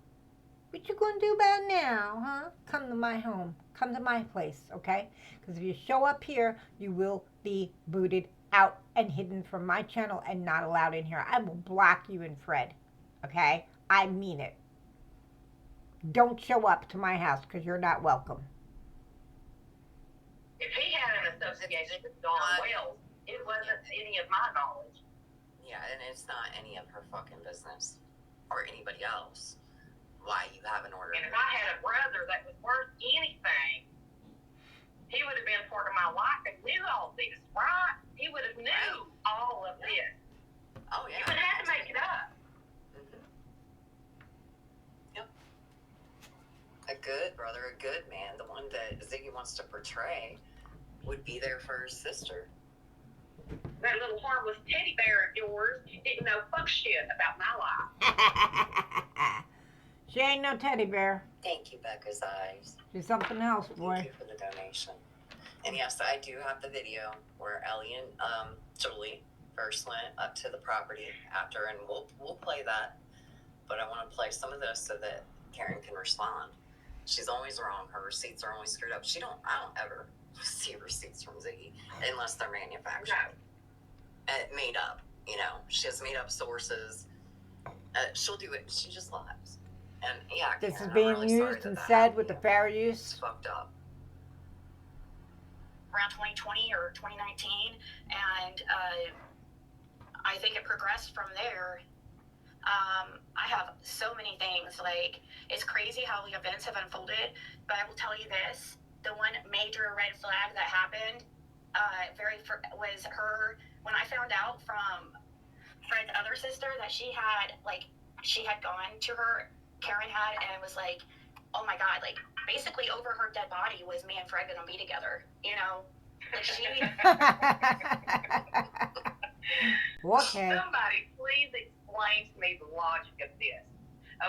Speaker 1: what you gonna do about it now, huh? Come to my home. Come to my place, okay? Because if you show up here, you will be booted out and hidden from my channel and not allowed in here. I will block you and Fred, okay? I mean it. Don't show up to my house because you're not welcome.
Speaker 5: If he had an association with Dawn Wells, it wasn't any of my knowledge.
Speaker 6: Yeah, and it's not any of her fucking business or anybody else why you have an order.
Speaker 5: And if I had a brother that was worth anything, he would have been part of my life and knew all this, right? He would have knew all of this.
Speaker 6: Oh, yeah.
Speaker 5: You would have to make it up.
Speaker 6: Yep. A good brother, a good man, the one that Ziggy wants to portray, would be there for his sister.
Speaker 5: That little harmless teddy bear of yours didn't know fuck shit about my life.
Speaker 1: She ain't no teddy bear.
Speaker 6: Thank you, Becca's Eyes.
Speaker 1: She's something else, boy.
Speaker 6: Thank you for the donation. And yes, I do have the video where Ellie and Julie first went up to the property after, and we'll play that. But I want to play some of this so that Karen can respond. She's always wrong. Her receipts are always screwed up. I don't ever see receipts from Ziggy unless they're manufactured. Made up, you know. She has made up sources. She'll do it. She just lies. And yeah,
Speaker 1: This
Speaker 6: Karen,
Speaker 1: is being
Speaker 6: I'm really sorry
Speaker 1: used and
Speaker 6: that
Speaker 1: said
Speaker 6: happened
Speaker 1: with
Speaker 6: to
Speaker 1: the
Speaker 6: you.
Speaker 1: fair
Speaker 6: It's
Speaker 1: use.
Speaker 6: fucked up.
Speaker 2: Around 2020 or 2019, and I think it progressed from there. I have so many things, like, it's crazy how the events have unfolded, but I will tell you this, the one major red flag that happened was her, when I found out from Fred's other sister that she had gone to her, Karen had, and was like, oh my God, like, basically over her dead body was me and Fred gonna be together, you know? Like, she...
Speaker 1: Okay.
Speaker 5: Somebody please explain to me the logic of this.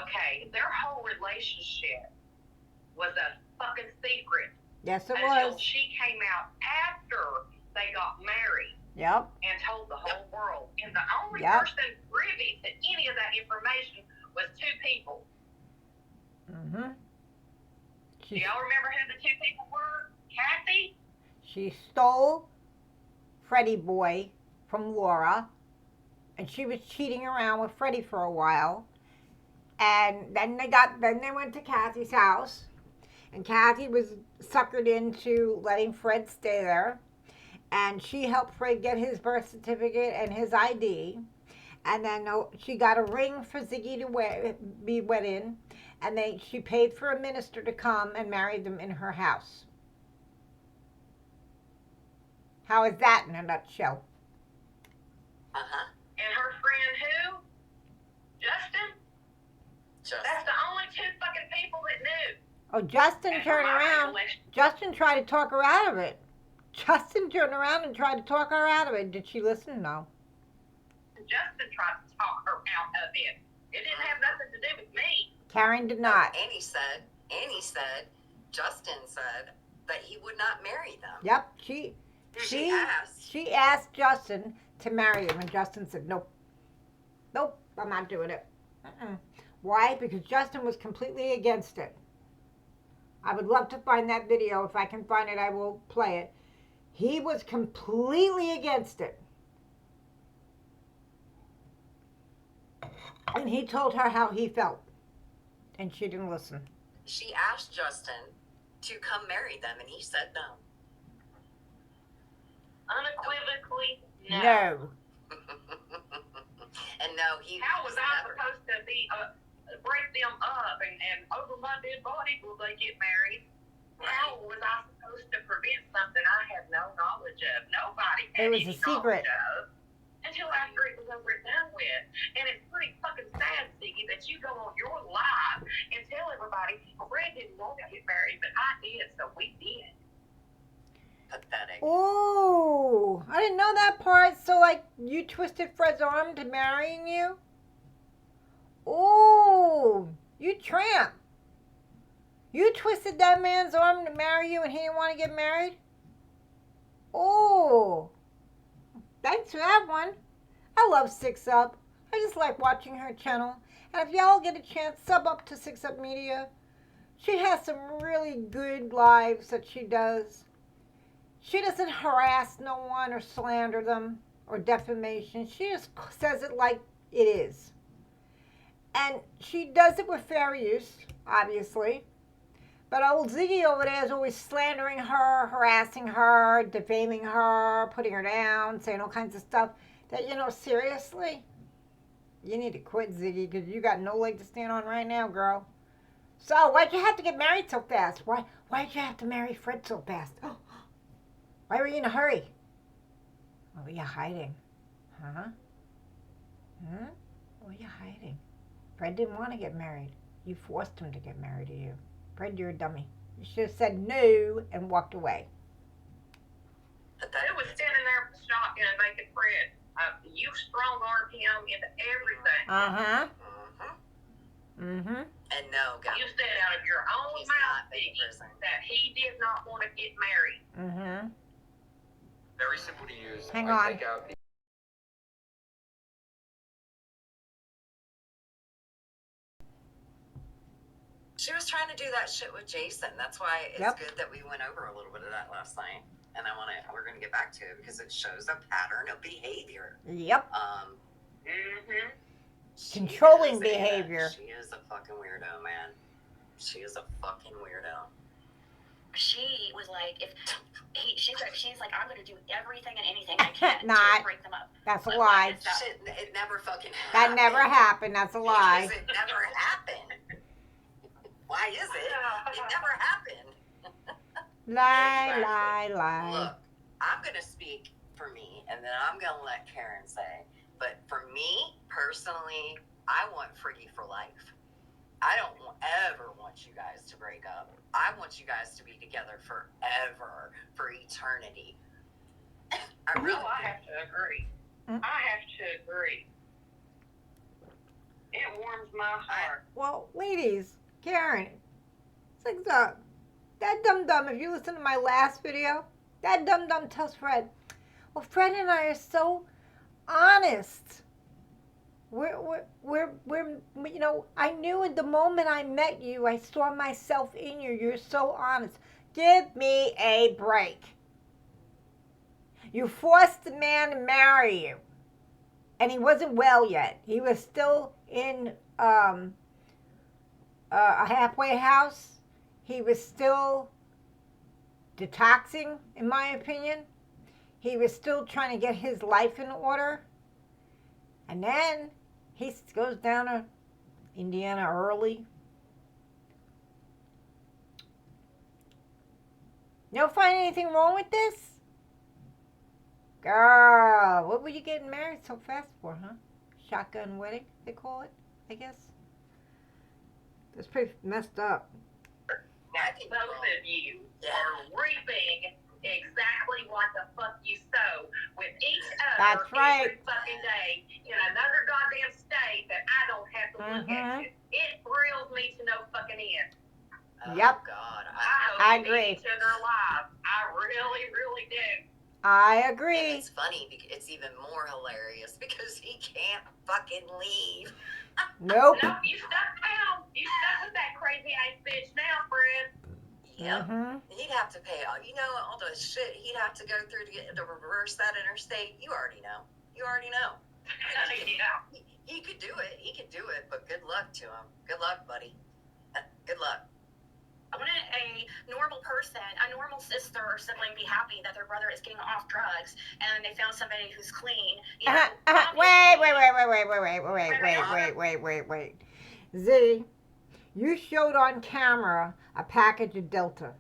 Speaker 5: Okay, their whole relationship was a fucking secret.
Speaker 1: Yes, it
Speaker 5: until
Speaker 1: was.
Speaker 5: she came out after they got married.
Speaker 1: Yep.
Speaker 5: And told the whole world. And the only
Speaker 1: Yep.
Speaker 5: person privy to any of that information was two people.
Speaker 1: Mm-hmm.
Speaker 5: Do y'all remember who the two people were? Kathy?
Speaker 1: She stole Freddie Boy from Laura, and she was cheating around with Freddie for a while. And then they went to Kathy's house, and Kathy was suckered into letting Fred stay there. And she helped Fred get his birth certificate and his ID. And then she got a ring for Ziggy to be wed in. And she paid for a minister to come and marry them in her house. How is that in a nutshell?
Speaker 6: Uh-huh.
Speaker 5: And her friend who? Justin? That's the only two fucking people that knew.
Speaker 1: Oh, Justin turned around. Justin tried to talk her out of it. Justin turned around and tried to talk her out of it. Did she listen? No.
Speaker 5: Justin tried to talk her out of it. It didn't have nothing to do with me.
Speaker 1: Karen did not.
Speaker 6: Annie said, Justin said that he would not marry them.
Speaker 1: Yep. She asked Justin to marry him, and Justin said, nope. Nope, I'm not doing it. Why? Because Justin was completely against it. I would love to find that video. If I can find it, I will play it. He was completely against it. And he told her how he felt. And she didn't listen.
Speaker 6: She asked Justin to come marry them, and he said no.
Speaker 5: Unequivocally, no.
Speaker 1: No.
Speaker 6: And no, he
Speaker 5: be break them up and over my dead body will they get married? How was I supposed to prevent something I had no knowledge of? Nobody had
Speaker 1: It was
Speaker 5: any
Speaker 1: a secret.
Speaker 5: knowledge of until after it was over and done with. And it's pretty fucking sad, Ziggy, that you go on your live and tell everybody, Fred didn't want to get married, but I did, so we did.
Speaker 6: Pathetic.
Speaker 1: Oh, I didn't know that part. So, like, you twisted Fred's arm to marrying you? Oh, you tramp. You twisted that man's arm to marry you and he didn't want to get married? Oh, thanks for that one. I love Six Up. I just like watching her channel. And if y'all get a chance, sub up to Six Up Media. She has some really good lives that she does. She doesn't harass no one or slander them or defamation. She just says it like it is. And she does it with fair use, obviously. But old Ziggy over there is always slandering her, harassing her, defaming her, putting her down, saying all kinds of stuff that, you know, seriously, you need to quit, Ziggy, because you got no leg to stand on right now, girl. So, why'd you have to get married so fast? Why'd you have to marry Fred so fast? Why were you in a hurry? What were you hiding? Huh? What were you hiding? Fred didn't want to get married. You forced him to get married to you. Fred, you're a dummy. You should have said no and walked away.
Speaker 5: Who was standing there with the shotgun making Fred? You strong-armed him into everything.
Speaker 1: Uh-huh.
Speaker 6: Mm-hmm. And no, guys.
Speaker 5: You said out of your own
Speaker 6: He's
Speaker 5: mouth,
Speaker 6: not being
Speaker 5: Ziggy,
Speaker 6: prison.
Speaker 5: that he did not want to get married.
Speaker 1: Mm-hmm.
Speaker 8: Very simple to use.
Speaker 1: Hang
Speaker 8: I
Speaker 1: on.
Speaker 8: take out the
Speaker 6: She was trying to do that shit with Jason. That's why it's
Speaker 1: Yep.
Speaker 6: good that we went over a little bit of that last night. And we're gonna get back to it because it shows a pattern of behavior.
Speaker 1: Yep.
Speaker 5: Mm-hmm.
Speaker 1: Controlling behavior.
Speaker 6: She is a fucking weirdo, man. She is a fucking weirdo.
Speaker 2: She was like, she's like, I'm gonna do everything and anything I can
Speaker 1: Not.
Speaker 2: to break them up.
Speaker 1: That's a
Speaker 2: But
Speaker 1: lie.
Speaker 2: like, it's
Speaker 6: Shit, it never fucking
Speaker 1: That
Speaker 6: happened.
Speaker 1: never happened. That's a lie.
Speaker 6: Because it never happened. Why is it? It never happened.
Speaker 1: Lie.
Speaker 6: Look, I'm going to speak for me, and then I'm going to let Karen say. But for me, personally, I want Friggy for life. I don't ever want you guys to break up. I want you guys to be together forever, for eternity. I really
Speaker 5: I have to agree. I have to agree. It warms my heart.
Speaker 1: Well, ladies, Karen, Six Up. That dum-dum, if you listen to my last video, that dum-dum tells Fred, well, Fred and I are so honest. We're you know, I knew at the moment I met you, I saw myself in you. You're so honest. Give me a break. You forced the man to marry you. And he wasn't well yet. He was still in a halfway house. He was still detoxing, in my opinion. He was still trying to get his life in order. And then he goes down to Indiana early. You don't find anything wrong with this? Girl, what were you getting married so fast for, huh? Shotgun wedding, they call it, I guess. That's pretty messed up.
Speaker 5: Both of you are reaping exactly what the fuck you sow with each other.
Speaker 1: That's right.
Speaker 5: Every fucking day in another goddamn state that I don't have to look at you. It thrills me to no fucking end.
Speaker 1: Yep.
Speaker 6: Oh, God.
Speaker 1: I
Speaker 5: hope we
Speaker 1: agree.
Speaker 5: keep each other alive. I really, really do.
Speaker 1: I
Speaker 6: And
Speaker 1: agree.
Speaker 6: it's funny, it's even more hilarious because he can't fucking leave.
Speaker 1: Nope.
Speaker 5: No, you stuck down. You stuck with that crazy ass bitch now, Fred.
Speaker 6: Yep.
Speaker 1: Mm-hmm.
Speaker 6: He'd have to pay all, all the shit he'd have to go through to reverse that interstate. You already know.
Speaker 5: Yeah.
Speaker 6: He could do it. But good luck to him. Good luck, buddy. Good luck.
Speaker 2: Wouldn't a normal person, a normal sister or sibling be happy that their brother is getting off drugs and they found somebody who's clean? You know,
Speaker 1: Wait. Z, you showed on camera a package of Delta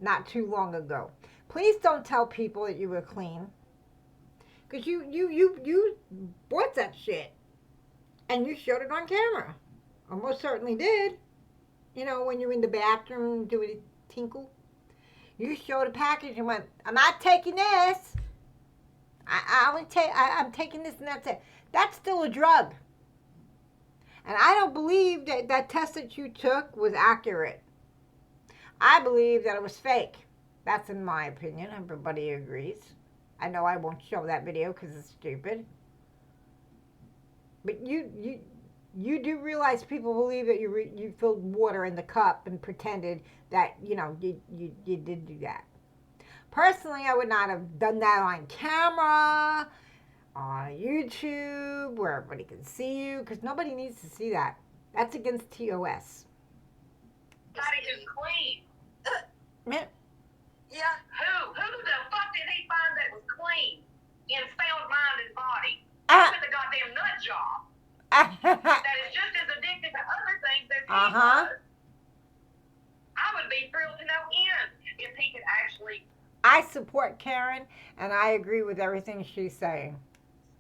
Speaker 1: not too long ago. Please don't tell people that you were clean. Because you bought that shit. And you showed it on camera. Almost certainly did. You know, when you're in the bathroom doing a tinkle. You showed a package and went, I'm not taking this. I'm taking this and that's it. That's still a drug. And I don't believe that that test that you took was accurate. I believe that it was fake. That's in my opinion. Everybody agrees. I know I won't show that video because it's stupid. But you do realize people believe that you filled water in the cup and pretended that, you know, you did do that. Personally, I would not have done that on camera, on YouTube, where everybody can see you, because nobody needs to see that. That's against TOS.
Speaker 5: Somebody who's clean.
Speaker 1: Yeah.
Speaker 5: Who the fuck did he find that was clean in sound mind and body? With a goddamn nut job. That is just as addicted to other things as he was. I would be thrilled to no end if he could actually.
Speaker 1: I support Karen, and I agree with everything she's saying.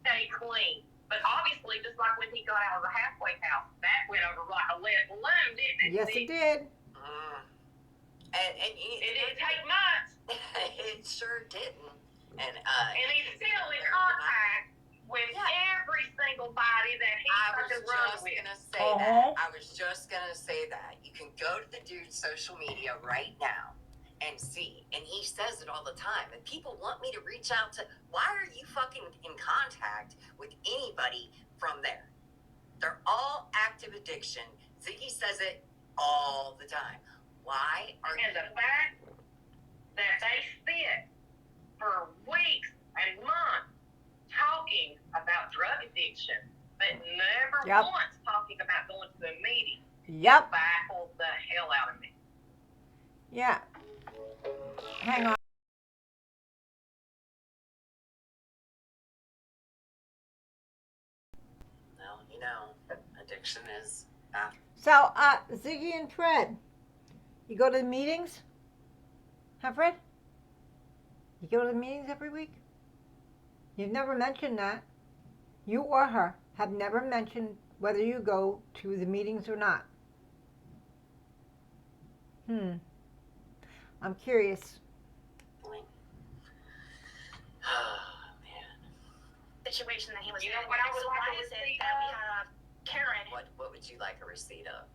Speaker 5: Stay clean. But obviously, just like when he got out of the halfway house, that went over like a lead balloon, didn't it?
Speaker 1: Yes, it did.
Speaker 6: And
Speaker 5: it didn't take much.
Speaker 6: It sure didn't. And
Speaker 5: he's still in contact with every single body that he fucking runs with.
Speaker 6: I was just gonna say that. You can go to the dude's social media right now and see. And he says it all the time. And people want me to reach out to, why are you fucking in contact with anybody from there? They're all active addiction. Ziggy says it all the time. Why are
Speaker 5: you? And the fact that they spent for weeks and months talking about drug addiction, but never once talking about going to a meeting. Baffles the hell out of me.
Speaker 1: Yeah. Hang on.
Speaker 6: Well, you know, addiction is.
Speaker 1: So, Ziggy and Fred, you go to the meetings? Huh, Fred? You go to the meetings every week? You've never mentioned that. You or her have never mentioned whether you go to the meetings or not. I'm curious.
Speaker 6: Oh, man.
Speaker 2: Situation that he was
Speaker 5: in.
Speaker 2: So why is it that we have Karen?
Speaker 6: What would you like a receipt of?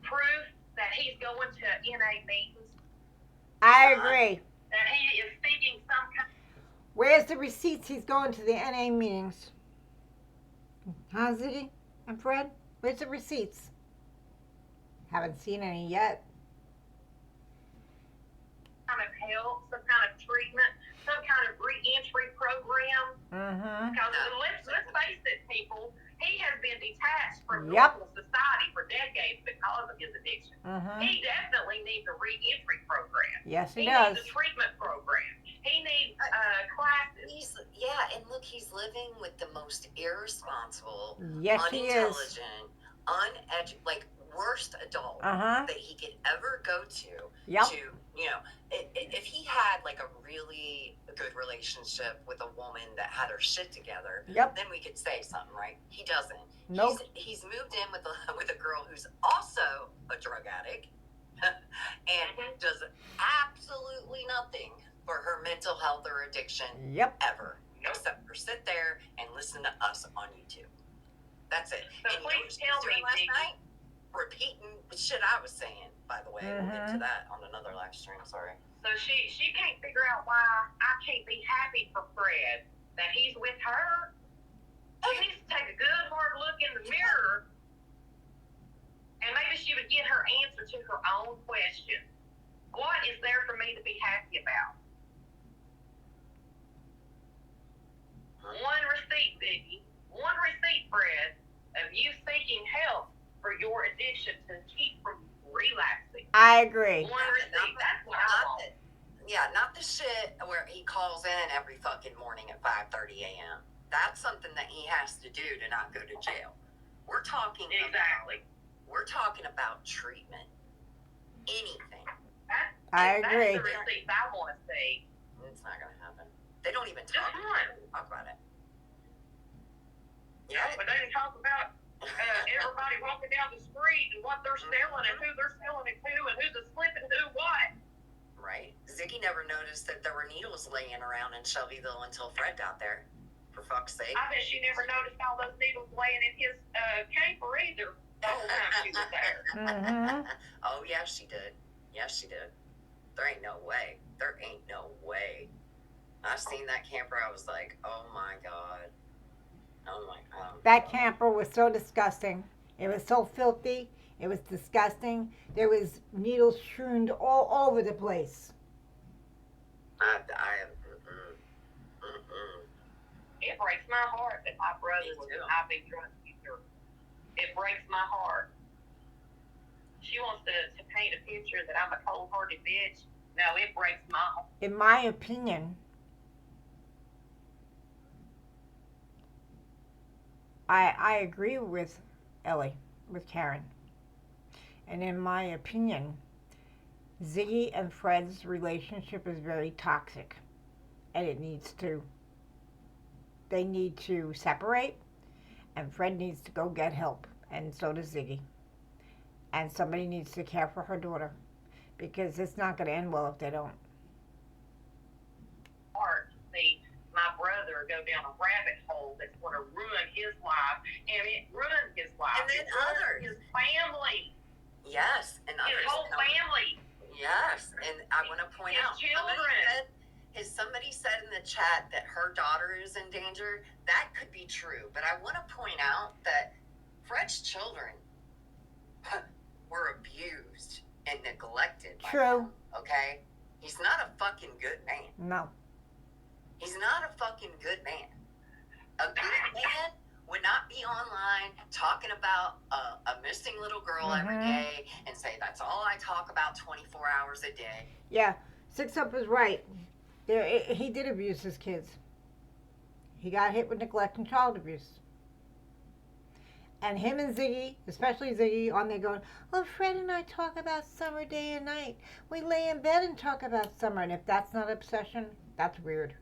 Speaker 5: Proof that he's going to NA meetings.
Speaker 1: I agree.
Speaker 5: That he is seeking some kind.
Speaker 1: Where's the receipts he's going to the NA meetings? Huh, Ziggy and Fred? Where's the receipts? Haven't seen any yet.
Speaker 5: Kind of help, some kind of treatment, some kind of re-entry program. Because let's face it, people, he has been detached from normal society for decades because of his addiction. He definitely needs a re-entry program.
Speaker 1: Yes, he
Speaker 5: does.
Speaker 1: does.
Speaker 5: He needs a treatment program. He needs classes.
Speaker 6: And look, he's living with the most irresponsible,
Speaker 1: unintelligent,
Speaker 6: worst adult that he could ever go to. To, you know, if he had like a really good relationship with a woman that had her shit together, then we could say something, right? He doesn't.
Speaker 1: Nope.
Speaker 6: He's moved in with a girl who's also a drug addict and does absolutely nothing for her mental health or addiction ever. Except for sit there and listen to us on YouTube. That's it.
Speaker 5: So
Speaker 6: and
Speaker 5: please tell me
Speaker 6: last night? Repeating the shit I was saying, by the way. We'll get to that on another live stream, sorry.
Speaker 5: So she can't figure out why I can't be happy for Fred that he's with her. She needs to take a good hard look in the mirror and maybe she would get her answer to her own question. What is there for me to be happy about? One receipt, Ziggy. One receipt, Fred, of you seeking help for your addiction to keep from
Speaker 1: I agree.
Speaker 5: One receipt. That's what I want.
Speaker 6: Not the shit where he calls in every fucking morning at 5:30 a.m. That's something that he has to do to not go to jail. We're talking we're talking about treatment. Anything.
Speaker 1: I agree.
Speaker 5: That's the receipt I want to see.
Speaker 6: It's not gonna happen. They don't even
Speaker 5: Just
Speaker 6: talk about it.
Speaker 5: Yeah, but they didn't talk about everybody walking down the street and what they're selling and who they're selling it to and who's slipping who what.
Speaker 6: Right. Ziggy never noticed that there were needles laying around in Shelbyville until Fred got there. For fuck's sake.
Speaker 5: I bet she never noticed all those needles laying in his camper either. The whole time she was there.
Speaker 1: Mm-hmm.
Speaker 6: Oh, yeah, she did. Yes, she did. There ain't no way. There ain't no way. I seen that camper. I was like, oh my God. Oh my God.
Speaker 1: That camper was so disgusting. It was so filthy. It was disgusting. There was needles strewn all over the place.
Speaker 5: It breaks my heart that my brother was an IV drug user. It breaks my heart. She wants to paint a picture that I'm a cold-hearted bitch. No, it breaks my heart.
Speaker 1: In my opinion, I agree with Ellie, with Karen. And in my opinion, Ziggy and Fred's relationship is very toxic. And they need to separate. And Fred needs to go get help. And so does Ziggy. And somebody needs to care for her daughter. Because it's not going to end well if they don't.
Speaker 5: Hard to see my brother go down a rabbit hole that's going to ruin his life. And it ruined his life.
Speaker 6: And then others.
Speaker 5: His family.
Speaker 6: Yes. And others.
Speaker 5: His whole family.
Speaker 6: Yes. And I want to point out.
Speaker 5: Children.
Speaker 6: Somebody said in the chat that her daughter is in danger. That could be true. But I want to point out that Fred's children were abused and neglected by
Speaker 1: True.
Speaker 6: him, okay? He's not a fucking good man.
Speaker 1: No.
Speaker 6: He's not a fucking good man. A good man would not be online talking about a missing little girl every day and say, that's all I talk about 24 hours a day.
Speaker 1: Yeah, Six Up is right. He did abuse his kids. He got hit with neglect and child abuse. And him and Ziggy, especially Ziggy, on there going, well, Fred and I talk about summer day and night. We lay in bed and talk about summer. And if that's not obsession, that's weird.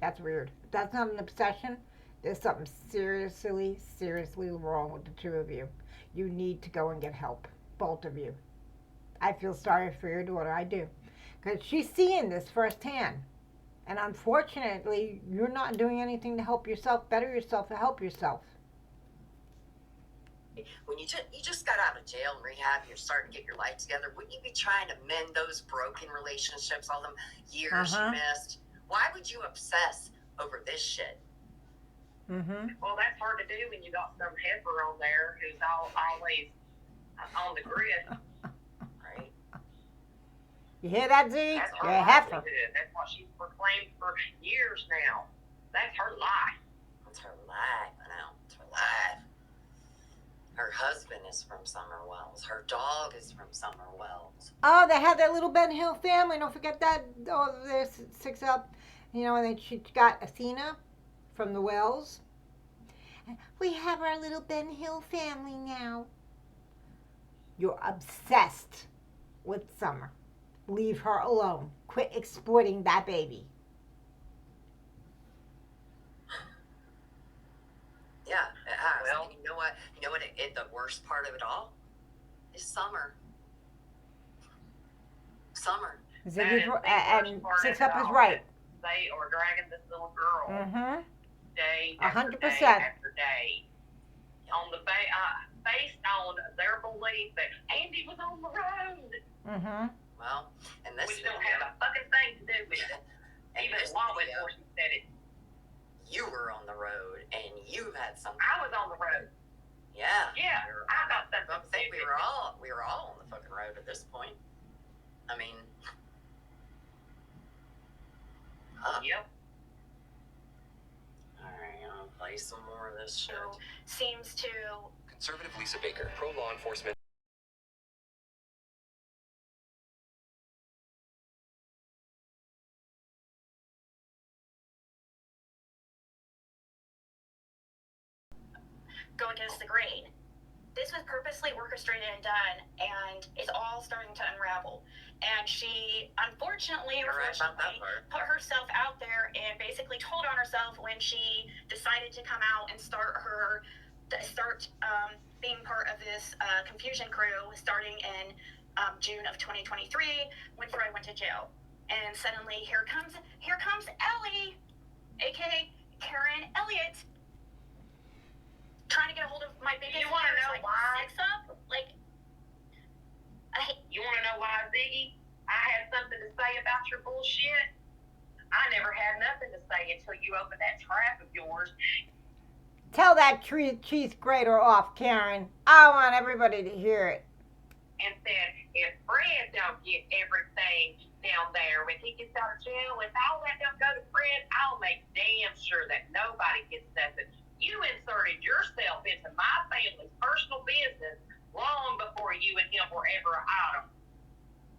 Speaker 1: That's weird. If that's not an obsession, there's something seriously, seriously wrong with the two of you. You need to go and get help. Both of you. I feel sorry for your daughter. I do. Because she's seeing this firsthand. And unfortunately, you're not doing anything to help yourself, better yourself, or help yourself.
Speaker 6: When you just got out of jail and rehab, you're starting to get your life together. Wouldn't you be trying to mend those broken relationships, all them years you missed? Why would you obsess over this shit?
Speaker 5: Well, that's hard to do when you got some heifer on there who's always on the grid.
Speaker 6: Right?
Speaker 1: You hear that, Z?
Speaker 5: That's her
Speaker 1: You're a heifer.
Speaker 5: livelihood. That's what she's proclaimed for years now. That's her life.
Speaker 6: That's her life. I know. It's her life. Her husband is from Summer Wells. Her dog is from Summer Wells.
Speaker 1: Oh, they had that little Ben Hill family. Don't forget that. Oh, there's Six Up. You know, and then she got Athena from the Wells. We have our little Ben Hill family now. You're obsessed with Summer. Leave her alone. Quit exploiting that baby.
Speaker 6: Yeah, it has.
Speaker 5: Well,
Speaker 6: And you know what? The worst part of it all is Summer. Summer.
Speaker 1: Ziggy's
Speaker 5: That is the
Speaker 1: and
Speaker 5: worst
Speaker 1: Six
Speaker 5: part
Speaker 1: Up
Speaker 5: of
Speaker 1: is
Speaker 5: it
Speaker 1: right.
Speaker 5: They are dragging this little girl day after
Speaker 1: 100%.
Speaker 5: day after day on the based on their belief that Andy was on the road.
Speaker 6: Well, and this
Speaker 5: Which don't have a fucking thing to do with it.
Speaker 6: and
Speaker 5: Even
Speaker 6: this
Speaker 5: law
Speaker 6: video,
Speaker 5: enforcement said it.
Speaker 6: you were on the road and you had something.
Speaker 5: I was on the road.
Speaker 6: Yeah.
Speaker 5: Yeah, I got something
Speaker 6: I
Speaker 5: to
Speaker 6: think
Speaker 5: do
Speaker 6: we
Speaker 5: with
Speaker 6: were all on the fucking road at this point. I mean,
Speaker 5: Yep.
Speaker 6: Alright, I'll play some more of this shit.
Speaker 2: Seems to
Speaker 8: Conservative Lisa Baker, pro law enforcement.
Speaker 2: go against the grain. This was purposely orchestrated and done, and it's all starting to unravel. And she, unfortunately, put herself out there and basically told on herself when she decided to come out and start being part of this confusion crew starting in June of 2023 when Fred went to jail. And suddenly, here comes Ellie, aka Karen Elliott, trying to get a hold of my biggest.
Speaker 5: You want to know why? You want to know why, Ziggy? I had something to say about your bullshit. I never had nothing to say until you opened that trap of yours.
Speaker 1: Tell that cheese grater off, Karen. I want everybody to hear it.
Speaker 5: And said, if Fred don't get everything down there when he gets out of jail, if I'll let them go to Fred, I'll make damn sure that nobody gets nothing. You inserted yourself into my family's personal business long before you and him were ever an item.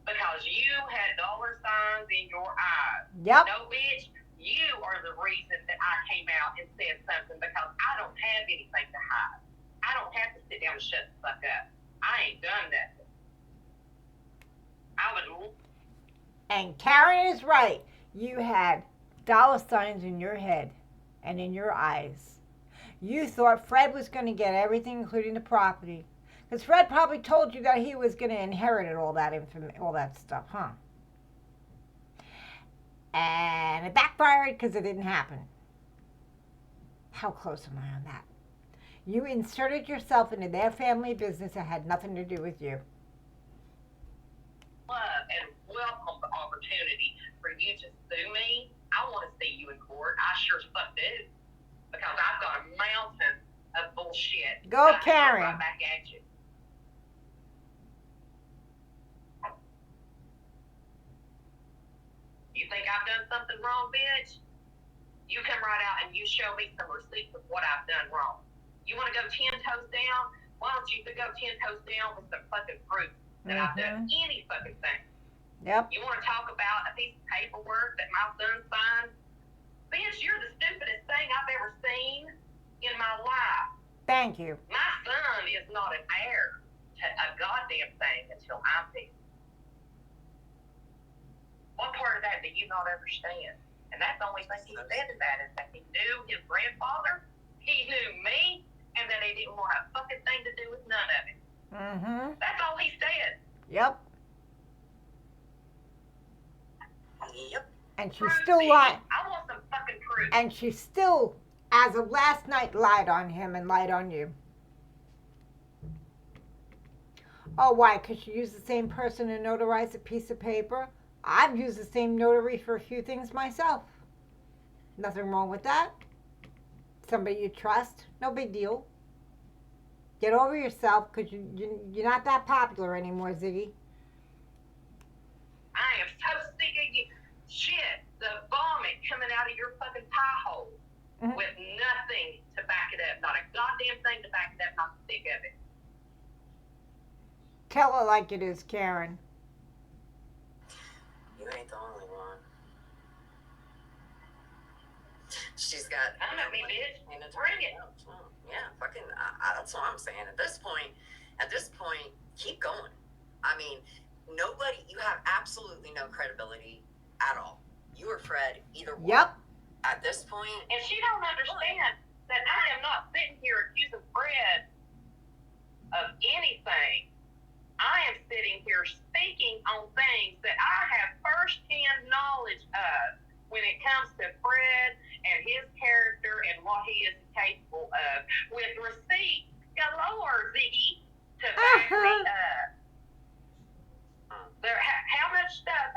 Speaker 5: Because you had dollar signs in your eyes.
Speaker 1: Yep.
Speaker 5: No, bitch, you are the reason that I came out and said something because I don't have anything to hide. I don't have to sit down and shut the fuck up. I ain't done nothing. I would.
Speaker 1: And Karen is right. You had dollar signs in your head and in your eyes. You thought Fred was going to get everything, including the property. Because Fred probably told you that he was going to inherit all that stuff, huh? And it backfired because it didn't happen. How close am I on that? You inserted yourself into their family business that had nothing to do with you.
Speaker 5: Love and welcome the opportunity for you to sue me. I want to see you in court. I sure as fuck do. Because I've got a mountain of bullshit.
Speaker 1: Go, Karen.
Speaker 5: Right back at you. You think I've done something wrong, bitch? You come right out and you show me some receipts of what I've done wrong. You want to go 10 toes down? Why don't you go 10 toes down with some fucking proof that I've done any fucking thing?
Speaker 1: Yep.
Speaker 5: You want to talk about a piece of paperwork that my son signed? Bitch, you're the stupidest thing I've ever seen in my life.
Speaker 1: Thank you.
Speaker 5: My son is not an heir to a goddamn thing until I'm dead. What part of that do you not understand? And that's the only thing he said to that is that he knew his grandfather, he knew me, and that he didn't want a fucking thing to do with none of it.
Speaker 1: Mm-hmm.
Speaker 5: That's all he said.
Speaker 1: Yep.
Speaker 6: Yep.
Speaker 1: And she
Speaker 5: Proof,
Speaker 1: still
Speaker 5: bitch.
Speaker 1: lied.
Speaker 5: I want some fucking proof.
Speaker 1: And she still, as of last night, lied on him and lied on you. Oh, why? Because she used the same person to notarize a piece of paper? I've used the same notary for a few things myself. Nothing wrong with that. Somebody you trust, no big deal. Get over yourself because you're not that popular anymore, Ziggy.
Speaker 5: I am so sick of you. Shit, the vomit coming out of your fucking pie hole with nothing to back it up. Not a goddamn thing to back it up. I'm sick of it.
Speaker 1: Tell her like it is, Karen.
Speaker 6: You ain't the only one. She's got.
Speaker 5: Come at me, bitch. Bring it.
Speaker 6: Yeah, fucking. That's what I'm saying. At this point, keep going. I mean, nobody. You have absolutely no credibility at all. You or Fred, either one.
Speaker 1: Yep.
Speaker 6: At this point.
Speaker 5: And she don't understand that I am not sitting here accusing Fred of anything. I am sitting here speaking on things that I have first-hand knowledge of when it comes to Fred and his character and what he is capable of, with receipts galore, Ziggy, to back me up. How much stuff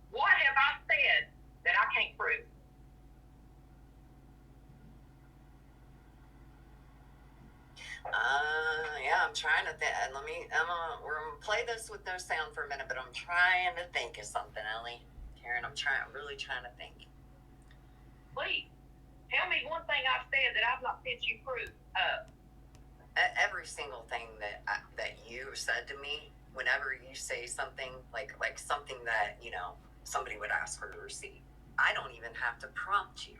Speaker 5: what have I said that I can't prove?
Speaker 6: Yeah, I'm trying to think. We're gonna play this with no sound for a minute, but I'm trying to think of something, Ellie. Karen, I'm really trying to think.
Speaker 5: Please, tell me one thing I've said that I've not sent you proof of.
Speaker 6: Every single thing that you said to me, whenever you say something like something that, you know, somebody would ask for a receipt, I don't even have to prompt you.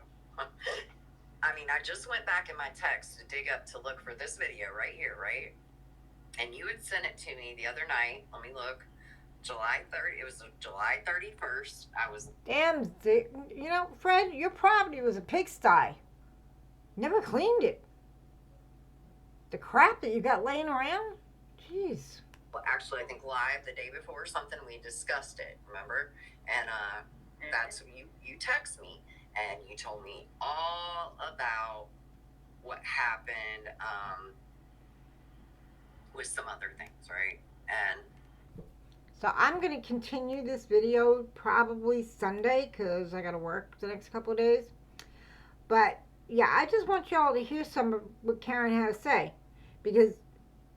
Speaker 6: I mean, I just went back in my text to dig up to look for this video right here, right? And you had sent it to me the other night. Let me look. July 30th. It was July 31st. I was.
Speaker 1: Damn, you know, Fred, your property was a pigsty. Never cleaned it. The crap that you got laying around? Jeez.
Speaker 6: Well, actually, I think live the day before or something, we discussed it, remember? And that's when you text me and you told me all about what happened with some other things, right? And
Speaker 1: so I'm going to continue this video probably Sunday because I got to work the next couple of days. But yeah, I just want y'all to hear some of what Karen had to say. Because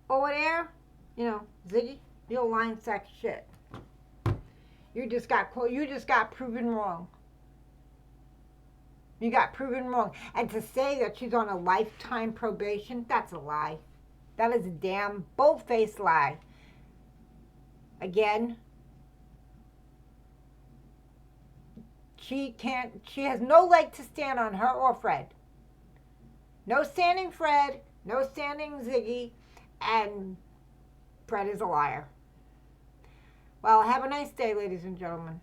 Speaker 1: over there, you know, Ziggy, you're a lying sack of shit. You just got proven wrong. You got proven wrong. And to say that she's on a lifetime probation, that's a lie. That is a damn bold-faced lie. Again, she has no leg to stand on, her or Fred. No standing Fred, no standing Ziggy, and Fred is a liar. Well, have a nice day, ladies and gentlemen.